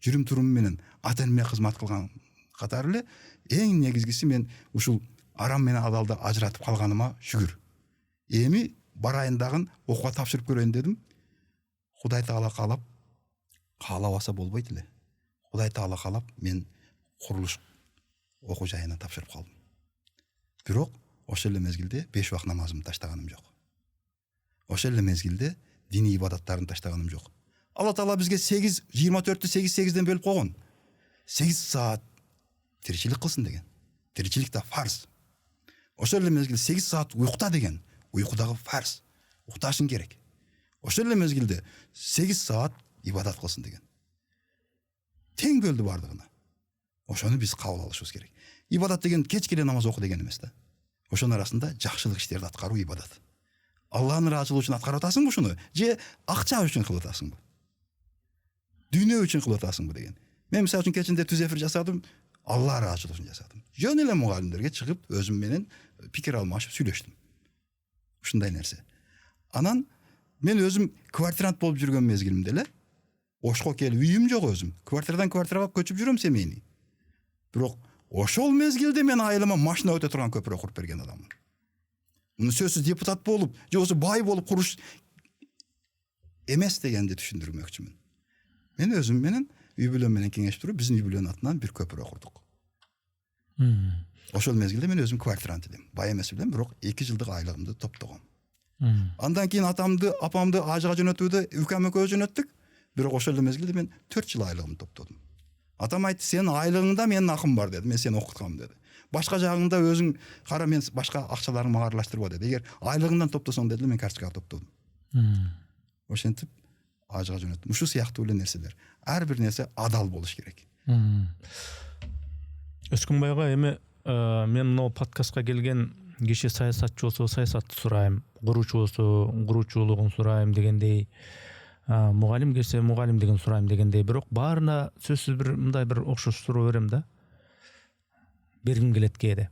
жүрүм турум менен ата энеме кызмат кылган катары эле эң негизгиси мен ушул арам менен адалды ажыратып калганыма шүгүр. Эми барайын дагы окууга тапшырып көрөйүн дедим. Кудай Таала каалап, каалабаса болбойт эле. Кудай Таала каалап, мен курулуш окуу жайына тапшырып калдым. Бирок ошол эле мезгилде 5 убак намазымды таштаганым жок. Ошол эле мезгилде диний ибадаттарын таштаганым жок. Алла Таала бизге 24-тү 8-8ден бөлүп койгон. 8 саат тиричилик кылсын деген. Тиричилик да фарз. Ошол эле мезгилде 8 саат уйкута деген. Уйку дагы фарз. Укташың керек. Ошол эле мезгилде 8 саат ибадат кылсын деген. Тең бөлдү бардыгына. Ошону биз кабыл алышыбыз керек. Ибадат деген кечке эле намаз оку деген эмес да. Ошонун арасында жакшылык иштерди аткаруу ибадат. Алланын ыраазычылыгы үчүн аткарып атасыңбы ушуну? Же акча үчүн кылып атасыңбы? Дүйнө үчүн кылып атасыңбы деген. Мен мисалы үчүн кечинде түз эфир жасадым, Алла ыраазычылыгы үчүн жасадым. Жөн эле мугалимдерге чыгып өзүм менен пикир алмашып сүйлөштүм. Ушундай нерсе. Анан мен өзүм квартирант болуп жүргөн мезгилимде эле Ошко келип үйүм жок өзүм. Квартирадан квартирага көчүп жүрөм семейный. Бирок ошол мезгилде мен айылыма машина өтө турган көпүрө куруп берген адаммын. Муну сөзсүз депутат болуп, же болбосо бай болуп куруш эмес дегенди түшүндүрмөкчүмүн. Мен өзүм менен үй бүлөм менен кеңешип туруп, биздин үй бүлөнүн атынан бир көпүрө курдук. Ошол мезгилде мен өзүм квартирант элем. Бай эмес элем, бирок 2 жылдык айлыгымды топтогом. Андан кийин атамды, апамды ажыга жөнөтүүдө укам экөөбүз жөнөттүк. Бирок ошол эле мезгилде мен 4 жыл айлыгымды топтодум. Атам айтты, сенин айлыгыңда менин акым бар деди. Мен сени окуткам деди. Башка жагыңда өзүң кара, мен башка акчаларыңды мага аралаштырба деди. Эгер айлыгыңдан топтосоң деди, мен карточкага топтодум. Ошентип ажыга жөнөттүм. Ушул сыяктуу эле нерселер. Ар бир нерсе адал болуш керек. Өскүнбайга эми мен мына подкастка келген киши саясатчы болсо саясатты сурайм, куручу болсо куруучулугун сурайм дегендей, мугалим келсе мугалимдигин сурайм дегендей, бирок баарына сөзсүз бир мындай бир окшош суроо берем да. Бергим келет кээде.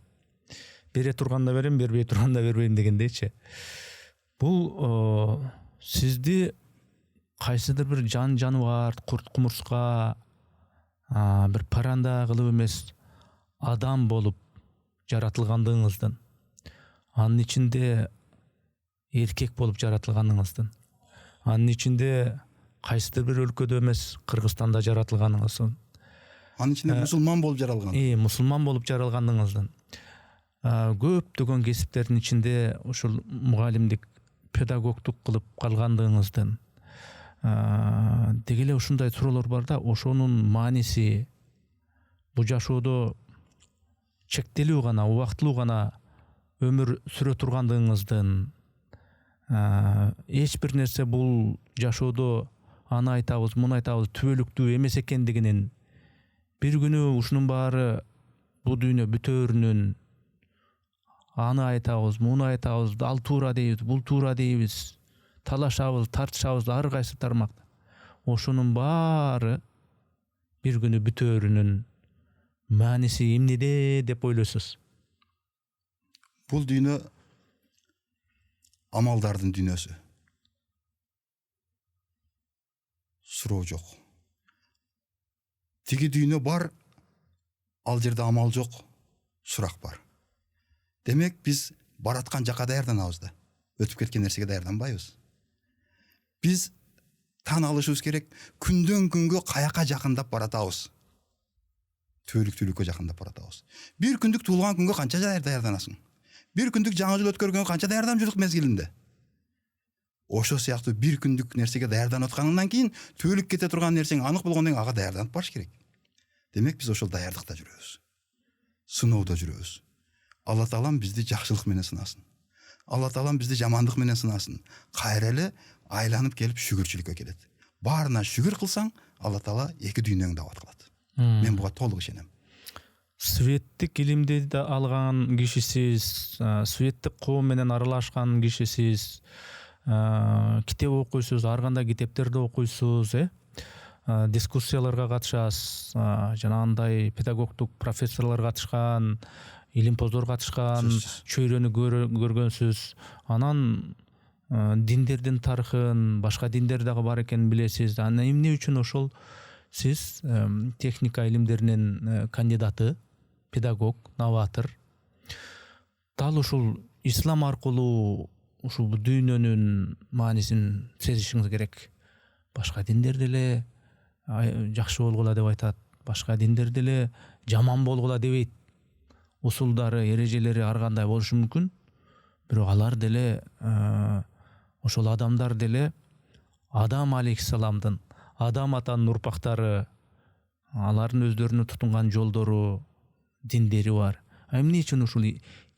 Бере турганда берем, бербей турганда бербейм дегендейчи. Бул сизди кайсыдыр бир жаныбар, курт кумурска, бир паранда кылып эмес адам болуп жаратылгандыгыңыздан, анын ичинде эркек болуп жаратылганыңыздан, анын ичинде кайсыдыр бир өлкөдө эмес Кыргызстанда жаратылганыңыздан, анын ичинде мусулман болуп жаралган. Мусулман болуп жаралганыңыздан, көптөгөн кесиптердин ичинде ушул мугалимдик, педагогдук кылып калгандыгыңыздан, деги эле ушундай суроолор бар да. Ошонун мааниси бул жашоодо чектелүү гана, убактылуу гана өмүр сүрө тургандыгыңыздан, эч бир нерсе бул жашоодо аны айтабыз, муну айтабыз түбөлүктүү эмес экендигинин, бир күнү ушунун баары бул дүйнө бүтөөрүнүн, аны айтабыз, муну айтабыз, ал туура дейбиз, бул туура дейбиз, талашабыз, тартышабыз ар кайсы тармакта. Ошонун баары бир күнү бүтөөрүнүн мааниси эмнеде деп ойлойсуз? Бул дүйнө амалдардын дүйнөсү. Суроо жок. Тиги дүйнө бар, ал жерде амал жок, сурак бар. Демек биз бараткан жака даярданабыз да. Өтүп кеткен нерсеге даярданбайбыз. Биз тан алышыбыз керек, күндөн күнгө каяка жакындап баратабыз. Түбөлүктүүлүккө жакындап баратабыз. Bir күндүк туулган күнгө канча даярданасың? Bir күндүк жаңы жыл өткөргөнгө канча даярданып жүрдүк мезгилинде? Ошо сыяктуу bir күндүк нерсеге даярданып аткандан кийин түбөлүк кете турган нерсең анык болгондон кийин ага даярданып барыш керек. Демек биз ошол даярдыкта жүрөбүз. Сыноодо жүрөбүз. Алла Таалам бизди жакшылык менен сынасын. Алла Таалам бизди жамандык менен сынасын. Кайра эле айланып келип шүгүрчүлүккө келет. Баарына шүгүр кылсаң, Алла Таала эки дүйнөңдү абад кылат. Мен буга толук ишенем. Светтик илимди да алган кишисиз, светтик коом менен аралашкан кишисиз, китеп окуйсуз, ар кандай китептерди окуйсуз, дискуссияларга катышасыз, жанагындай педагогдук профессорлор катышкан, илимпоздор катышкан, чөйрөнү көргөнсүз. Анан диндердин тарыхын, башка диндер дагы бар экенин билесиз. Анан эмне үчүн ошол сиз техника илимдеринин кандидаты, педагог, новатор, дал ушул ислам аркылуу ушул дүйнөнүн маанисин сезишиңиз керек. Башка диндер деле жакшы болгула деп айтат, башка диндер деле жаман болгула дебейт. Усулдары, эрежелери ар кандай болушу мүмкүн, бирок алар деле ошол адамдар деле Адам алейхиссаламдын, Адам атанын урпактары, алардын өздөрүнүн тутунган жолдору, диндери бар. Эмне үчүн ушул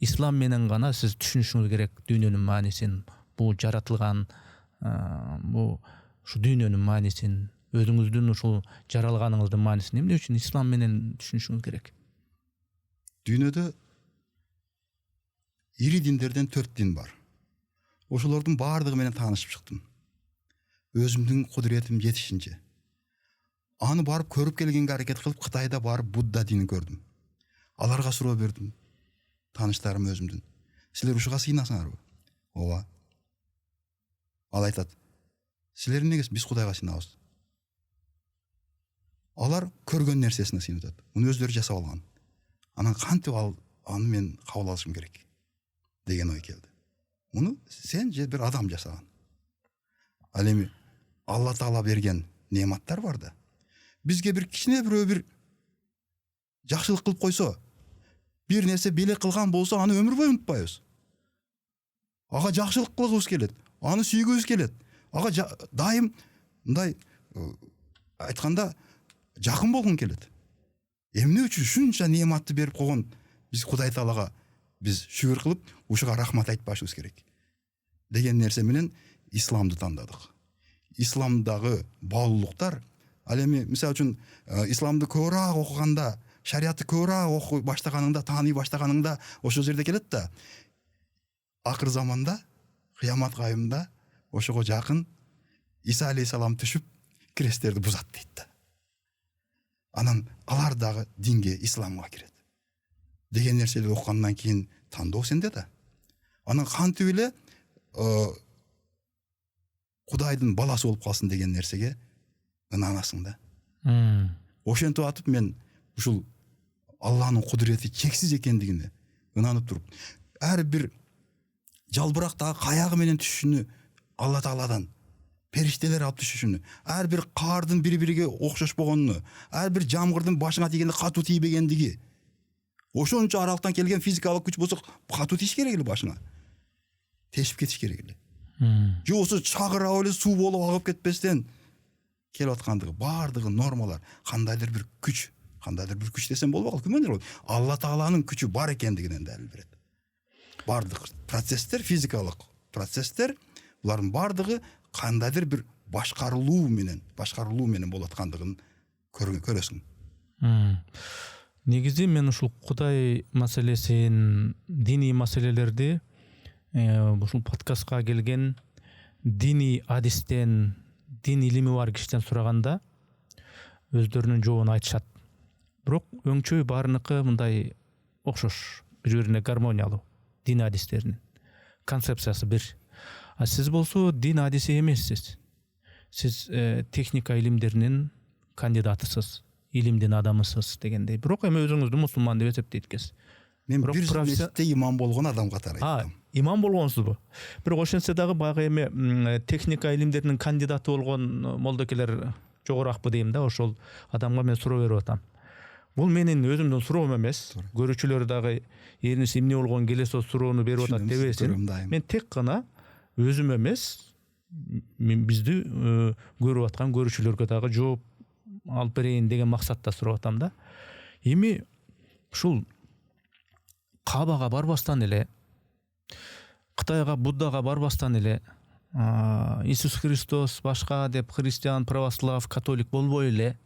ислам менен гана сиз түшүнүшүңүз керек дүйнөнүн маанисин, бул жаратылган, бул ушу дүйнөнүн маанисин, өзүңүздүн ушул жаралганыңыздын маанисин эмне үчүн ислам менен түшүнүшүңүз керек? Дүйнөдө ири диндерден 4 дин бар. Ошолордун баардыгы менен таанышып чыктым. Өзүмдүн кудуретим жетишинче. Аны барып көрүп келгенге аракет кылып Кытайда барып Будда динин көрдүм. Аларга суроо бердим. Тааныштарым өзүмдүн. Силер ушуга сыйнасыңарбы? Ооба. Ал айтат. Силер эмнеге биз Кудайга сыйнабыз? Алар көргөн нерсесине сыйынып атат. Муну өздөрү жасап алган. Анан кантип аны мен кабыл алышым керек деген ой келди. Муну сен же бир адам жасаган. Ал эми Алла Таала берген неаматтар бар да. Бизге бир кичине бирөө бир жакшылык кылып койсо, бир нерсе белек кылган болсо, аны өмүр бою унутпайбыз. Ага жакшылык кылгыбыз келет, аны сүйгүбүз келет. Ага дайым мындай айтканда жакын болгун келет. Эмне үчүн ушунча неаматты берип койгон биз Кудай Таалага биз шүгүр кылып, ушуга рахмат айтпашыбыз керек деген нерсе менен исламды тандадык. Исламдагы баалуулуктар, ал эми мисалы үчүн исламды көбүрөөк окуганда, шариатты көбүрөөк окуй баштаганыңда, тааный баштаганыңда ошол жерде келет да. Акыр заманда, кыямат кайымында ошого жакын Иса алейхиссалам түшүп, кресттерди бузат дейт да. Анан алар дагы динге, исламга кирет. Деген нерселерди окугандан кийин тандоо сенде да. Анан кантип эле Кудайдын баласы болуп калсын деген нерсеге ынанасың да. Ошентип атып мен ушул Алланын кудурети чексиз экендигине ынанып туруп, ар бир жалбырактагы каягы менен түшүшүнү Алла Тааладан, периштелер алып түшүшүнү, ар бир каардын бири-бириге окшош болгонуну, ар бир жамгырдын башыңа тийгенде катуу тийбегендиги, ошончо аралыктан келген физикалык күч болсо катуу тийиш керек эле башыңа. Тешип кетиш керек эле. Же болсо чагырап эле суу болуп агып кетпестен келип аткандыгы, баардыгы нормалар, кандайдыр бир күч десем болбогул, күмөндөр. Алла Тааланын күчү бар экендигинен далил берет. Баардык процесстер, физикалык процесстер, булардын баардыгы кандайдыр бир башкарылуу менен болуп аткандыгын көрөсүң. Негизи мен ушул Кудай маселесин, диний маселелерди ушул подкастка келген диний адистен, дин илими бар кишиден сураганда өздөрүнүн жообун айтышат. бирок өңчөй баарыныкы мындай окшош, бири-бирине гармониялуу дин адистеринин концепциясы бир. А сиз болсо дин адиси эмессиз. Сиз техника илимдеринин кандидатысыз, илимдин адамысыз дегендей. Бирок эми өзүңүздү мусулман деп эсептейт экенсиз. Мен Бирок бир мезгилде имам болгон адам катары айттым. Имам болгонсузбу? Бирок ошентсе дагы баягы эми техника илимдеринин кандидаты болгон молдокелер жогоракпы дейм да, ошол адамга мен суроо берип атам. Бул менин өзүмдүн суроом эмес. Көрүүчүлөр дагы эринис эмне болгон келесо суроону берип атат дебесин. Мен тек гана өзүм эмес, бизди көрүп аткан көрүүчүлөргө дагы жооп алып берейин деген максатта сурап атам да. Эми ушул Кабага барбастан эле, Кытайга, Буддага барбастан эле, Иисус Христос башка деп христиан, православ, католик болбой эле,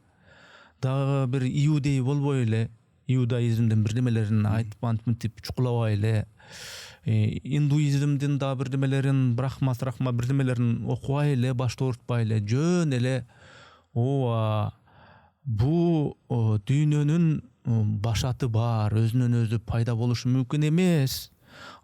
дагы бир иудей болбой эле, иудаизмдин бирдемелерин айтып антип чукулабай эле, индуизмдин да бирдемелерин, брахма бирдемелерин окубай эле, башты оорутпай эле, жөн эле бу дүйнөнүн башаты бар, өзүнөн өзү пайда болушу мүмкүн эмес.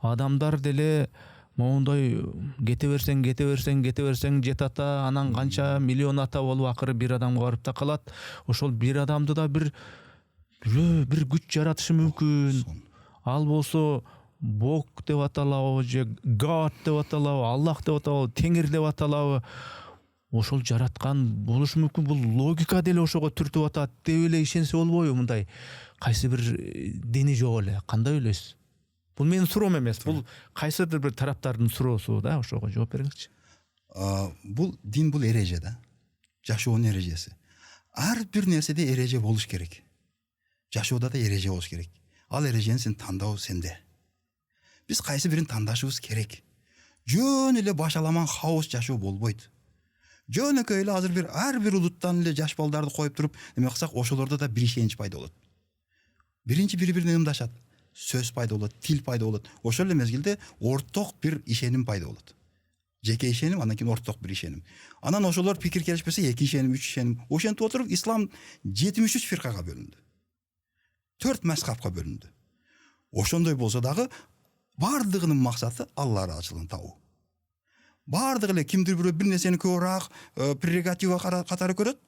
Адамдар деле моундай кете берсең жет ата, анан канча миллион ата болуп акыры бир адамга барып такалат. Ошол бир адамды да бир күч жаратышы мүмкүн. Ал болсо Бог деп аталабы, же God деп аталабы, Аллах деп аталабы, Теңир деп аталабы, ошол жараткан болушу мүмкүн. Бул логика деле ошого түртүп атат деп эле ишенсе болбойбу? Мындай кайсы бир дини жок эле, кандай ойлойсуз? Бул менин суроом эмес, бул кайсыдыр бир тараптардын суроосу да, ошого жооп бериңизчи. Бул дин, бул эреже да. Жашоонун эрежеси. Ар бир нерседе эреже болуш керек. Жашоодо да эреже болуш керек. Ал эрежени сен тандоо сенде. Биз кайсы бирин тандашыбыз керек. Жөн эле башаламан хаос жашоо болбойт. Жөнөкөй эле азыр ар бир улуттан эле жаш балдарды коюп туруп эме кылсак, ошолордо да бир ишенич пайда болот. Биринчи бири-бирине ымдашат. Сөз пайда болот, тил пайда болот. Ошол эле мезгилде орток бир ишеним пайда болот. Жеке ишеним, андан кийин орток бир ишеним. Анан ошолор пикир келишпесе, 2 ишеним, 3 ишеним. Ошентип отуруп ислам 73 фиркага бөлүндү. 4 мазхабка бөлүндү. Ошондой болсо дагы бардыгынын максаты Алла ыраазычылыгын табуу. Бардыгы эле кимдир бирөө бир нерсени көбүрөөк прерогатива катары көрөт.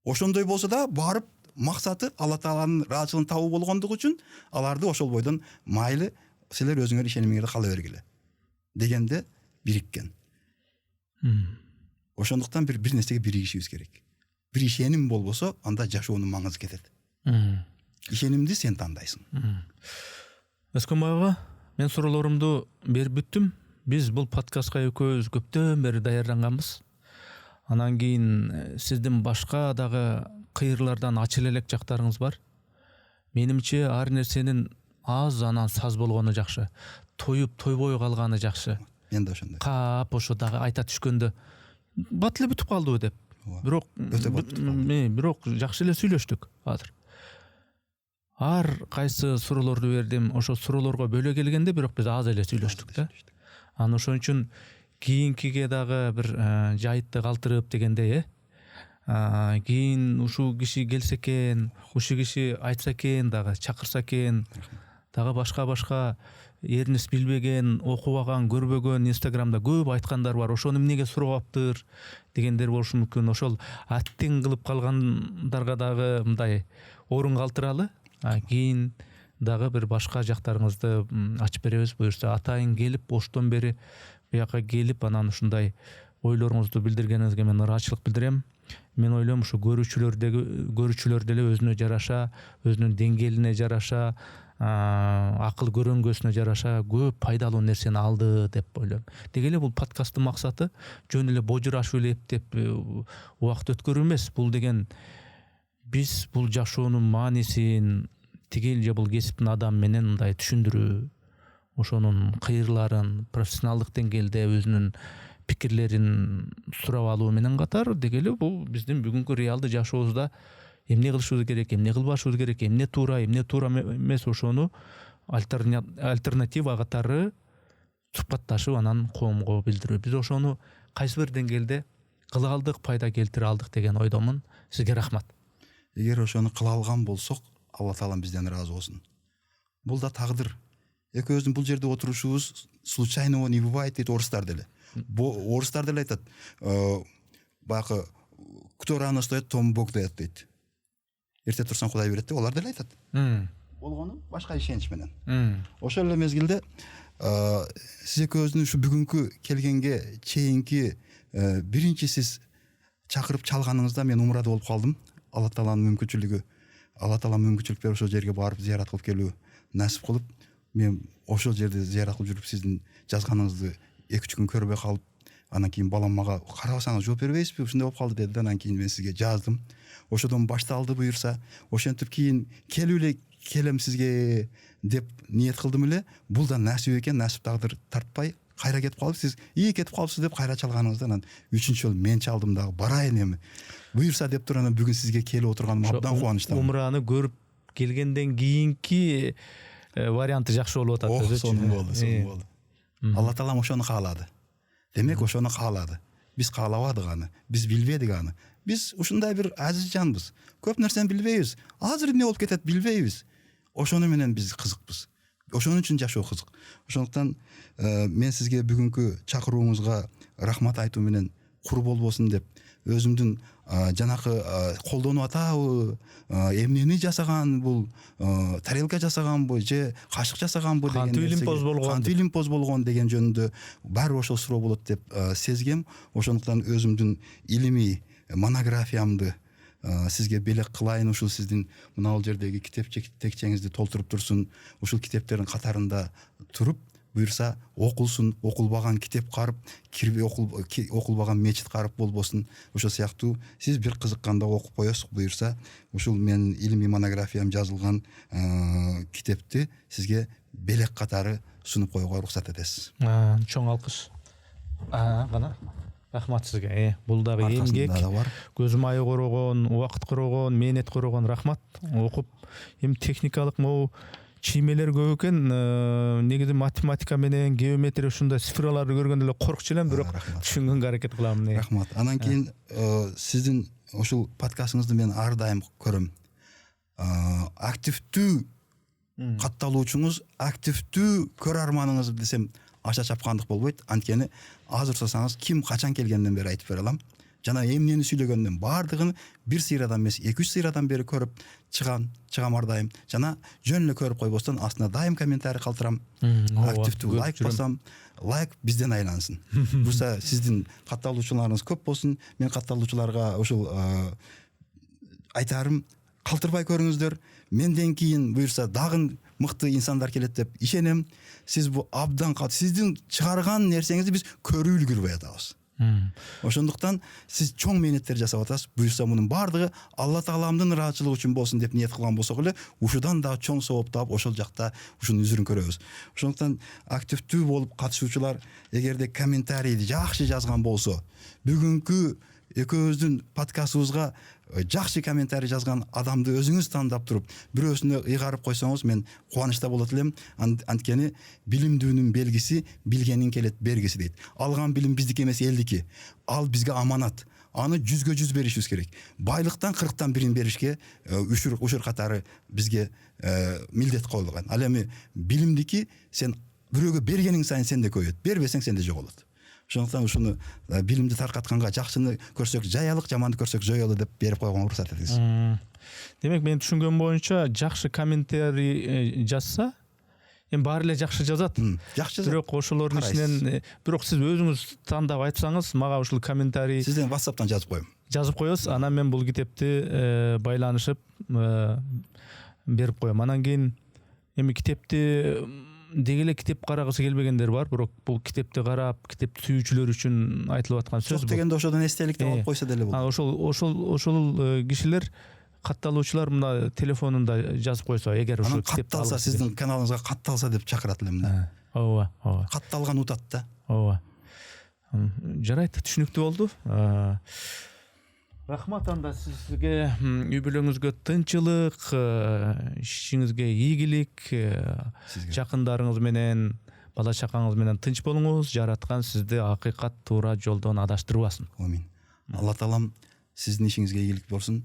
Ошондой болсо да барып максаты Алла Тааланын ыраазычылыгын табуу болгондугу үчүн аларды ошол бойдон майлы силер өзүңөр ишенимиңерди кала бергиле дегенде бириккен. Ошондуктан бир нерсеге биригишибиз керек. Бир ишеним болбосо, анда жашоонун маңызы кетет. Ишенимди сен тандайсың. Өскөн ага, мен суроолорумду берип бүттүм. Биз бул подкастка экөөбүз көптөн бери даярданганбыз. Анан кийин сиздин башка дагы кыйырлардан ачыла элек жактарыңыз бар. Менимче ар нерсенин аз анан саз болгону жакшы. Тоюп тойбой калганы жакшы. Мен да ошондой. Кап ошо дагы айта түшкөндө бат эле бүтүп калдыбы деп. Бирок жакшы эле сүйлөштүк азыр. Ар кайсы суроолорду бердим, ошо суроолорго бөлө келгенде бирок биз аз эле сүйлөштүк да. Анан ошон үчүн кийинкиге дагы бир жайтты калтырып дегендей, кийин ушул киши келсе экен, ушул киши айтса экен, дагы чакырса экен, дагы башка эринис билбеген, окубаган, көрбөгөн Инстаграмда көп айткандар бар. Ошону эмнеге сурабаптыр дегендер болушу мүмкүн. Ошол аттең кылып калгандарга дагы мындай орун калтыралы. Кийин дагы бир башка жактарыңызды ачып беребиз. Буюрса атайын келип, оштон бери буяка келип, анан ушундай ойлоруңузду билдиргениңизге мен ыраазычылык билдирем. Мен ойлойм, ушу көрүүчүлөр деле өзүнө жараша, өзүнүн деңгээлине жараша, акыл көрөңгөсүнө жараша көп пайдалуу нерсени алды деп ойлойм. Деги эле бул подкасттын максаты жөн эле божурашып эле эптеп убакыт өткөрүү эмес. Бул деген биз бул жашоонун маанисин, тигил же бул кесиптин адам менен мындай түшүндүрүү, ошонун кыйрларын профессионалдык деңгээлде өзүнүн пикирлерин сурап алуу менен катар, деги эле бул биздин бүгүнкү реалдуу жашообузда эмне кылышыбыз керек, эмне кылбашыбыз керек, эмне туура эмес, ошону альтернатива катары сухбатташып анан коомго билдирүү. Биз ошону кайсы бир деңгээлде кыла алдык, пайда келтире алдык деген ойдомун. Сизге рахмат. эгер ошону кыла алган болсок Алла таалам бизден ыраазы болсун. Бул да тагдыр. Экөөбүздүн бул жерде отурушубуз случайного не бывает дейт орустар деле. Орустар деле айтат, баягы кто рано стоит, тому Бог дает дейт. Эрте турсаң Кудай берет деп олар деле айтат. Болгону башка ишенич менен. Ошол эле мезгилде сиз экөөбүздүн ушу бүгүнкү келгенге чейинки биринчи сиз чакырып чалганыңызда мен умрада болуп калдым. Алла тааланын мүмкүнчүлүк берип ошол жерге барып зыярат кылып келүү насип кылып, мен ошол жерде зыярат кылып жүрүп сиздин жазганыңызды 2-3 күн көрбөй калып, анан кийин балам мага карабасаңыз жооп бербейсизби, ушундай болуп калды деди. Анан кийин мен сизге жаздым. Ошодон башталды буюрса, ошентип кийин келем сизге деп ниет кылдым эле. Бул да насип экен, насип тагдыр тартпай кайра кетип калып, сиз кетип калыпсыз деп кайра чалганыңызда анан 3-чү жолу мен чалдым дагы барайын эми. Буюрса деп туруп анан бүгүн сизге келип отурганыма абдан кубанычтамын. Умраны көрүп келгенден кийинки варианты жакшы болуп атат. Сонун болду. Алла таалам ошону каалады. Демек ошону каалады. Биз каалабадык аны, биз билбедик аны. Биз ушундай бир азиз жанбыз. Көп нерсени билбейбиз. Азыр эмне болуп кетет билбейбиз. Ошону менен биз кызыкпыз. Ошон үчүн жашоо кызык. Ошондуктан мен сизге бүгүнкү чакырууңузга рахмат айтуу менен кур болбосун деп өзүмдүн жанакы колдонуп атабы, эмнени жасаган бул, тарелка жасаганбы же кашык жасаганбы деген кантип илимпоз болгон деген жөнүндө баары ошол суроо болот деп сезгем. Ошондуктан өзүмдүн илимий монографиямды сизге белек кылайын. Ушул сиздин мына бул жердеги китепчеңизди толтуруп турсун. Ушул китептердин катарында туруп, буюрса окулсун, окулбаган китеп карып, окулбаган мечит карып болбосун. Ошол сыяктуу сиз бир кызыкканда окуп коесуз. Буюрса ушул менин илимий монографиям жазылган китепти сизге белек катары сунуп коюуга уруксат этесиз. Чоң алкыш. Кана рахмат сизге. Бул дагы эмгек, көз майы корогон, убакыт корогон, мээнет корогон рахмат. Окуп эми техникалык могу чиймелер көп экен. Негизи математика менен геометрия ушундай цифраларды көргөндө эле коркчу элем, бирок түшүнгөнгө аракет кылам. Рахмат. Анан кийин сиздин ушул подкастыңызды мен ар дайым көрөм. Активдүү катталуучуңуз, активдүү көрөрманыңыз десем аша чапкандык болбойт. Анткени азыр сосаңыз ким качан келгенден бери айтып бере алам. Жана эмнени сүйлөгөндөн баардыгын бир сыйрадан эмес 2-3 сыйрадан бери көрүп чыгам ар дайым. Жана жөн эле көрүп койбостон астына дайым комментарий калтырам. Активдүү лайк басам. Лайк бизден айлансын. Буса сиздин катталуучуларыңыз көп болсун. Мен катталуучуларга ушул айтарым, калтырбай көрүңүздөр. Менден кийин буюрса дагы мыкты инсандар келет деп ишенем. Сиз бу абдан сиздин чыгарган нерсеңизди биз көрүп үлгүрбөй атабыз. Ошондуктан сиз чоң мээнеттер жасап атасыз. Буюрса мунун баардыгы Алла Тааламдын ыраазычылыгы үчүн болсун деп ниет кылган болсок эле, ушудан да чоң сооп таап ошол жакта ушунун үзүрүн көрөбүз. Ошондуктан активдүү болуп катышуучулар эгерде комментарийди жакшы жазган болсо, бүгүнкү экөөбүздүн подкастыбызга жакшы комментарий жазган адамды өзүңүз тандап туруп, бирөөсүнө ыйгарып койсоңуз мен кубанычта болот элем. Анткени билимдүүнүн белгиси билгенин келет бергиси дейт. Алган билим биздики эмес, элдики. Ал бизге аманат. Аны 100% беришибиз керек. Байлыктан 40тан бирин беришке ушур катары бизге милдет коюлган. Ал эми билимдики сен бирөөгө бергениң сайын сенде көбөйөт, бербесең сенде жоголот. Ошондуктан ушуну билимди таркатканга жакшыны көрсөк жаялык, жаманды көрсөк жоёлу деп берип койгонго уруксат этесиз. Демек мен түшүнгөн боюнча жакшы комментарий жазса, эми баары эле жакшы жазат. Жакшы жазат. Бирок ошолордун ичинен бирок сиз өзүңүз тандап айтсаңыз, мага ушул комментарий сизден WhatsApp'тан жазып коем. Жазып коесуз, анан мен бул китепти байланышып берип коем. Анан кийин эми китепти деги эле китеп карагысы келбегендер бар, бирок бул китепти карап, китепти сүйүүчүлөр үчүн айтылып аткан сөз. Жок дегенде ошодон эстелик деп алып койсо деле болот. Ошол кишилер катталуучулар мына телефонунда жазып койсо, эгер ошо китеп катталса, сиздин каналыңызга катталса деп чакырат элем да. Ооба. Катталган утат да. Ооба. Жарайт, түшүнүктүү болду. Рахмат анда сизге, үй бүлөңүзгө тынчылык, ишиңизге ийгилик, жакындарыңыз менен, бала чакаңыз менен тынч болуңуз, жараткан сизди акыйкат туура жолдон адаштырбасын. Амин. Алла таалам сиздин ишиңизге ийгилик болсун.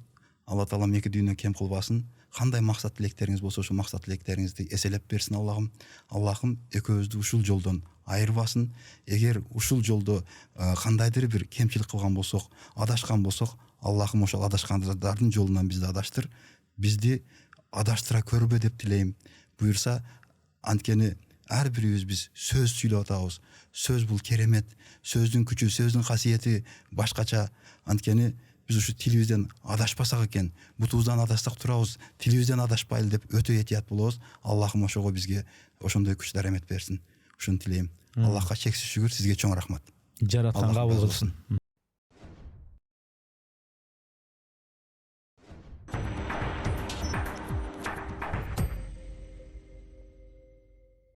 Алла таалам эки дүйнө кем кылбасын. Кандай максат тилектериңиз болсо ошол максат тилектериңизди эселеп берсин Аллахым. Аллахым экөөбүздү ушул жолдон айырбасын. Эгер ушул жолдо кандайдыр бир кемчилик кылган болсок, адашкан болсок, Аллахым ошол адашкандардын жолунан бизди адаштыр. Бизди адаштыра көрбө деп тилейм. Буюрса, анткени ар бирибиз биз сөз сүйлөп атабыз. Сөз бул керемет. Сөздүн күчү, сөздүн касиети башкача. Анткени биз ушу тилибизден адашпасак экен, бутубуздан адашсак турабыз, тилибизден адашпайлы деп өтө этият болобуз. Аллахым ошого бизге ошондой күч дарамет берсин. Ушуну тилейм. Аллахка чексиз шүгүр, сизге чоң рахмат. Жараткан Аллах кабыл разы кылсын.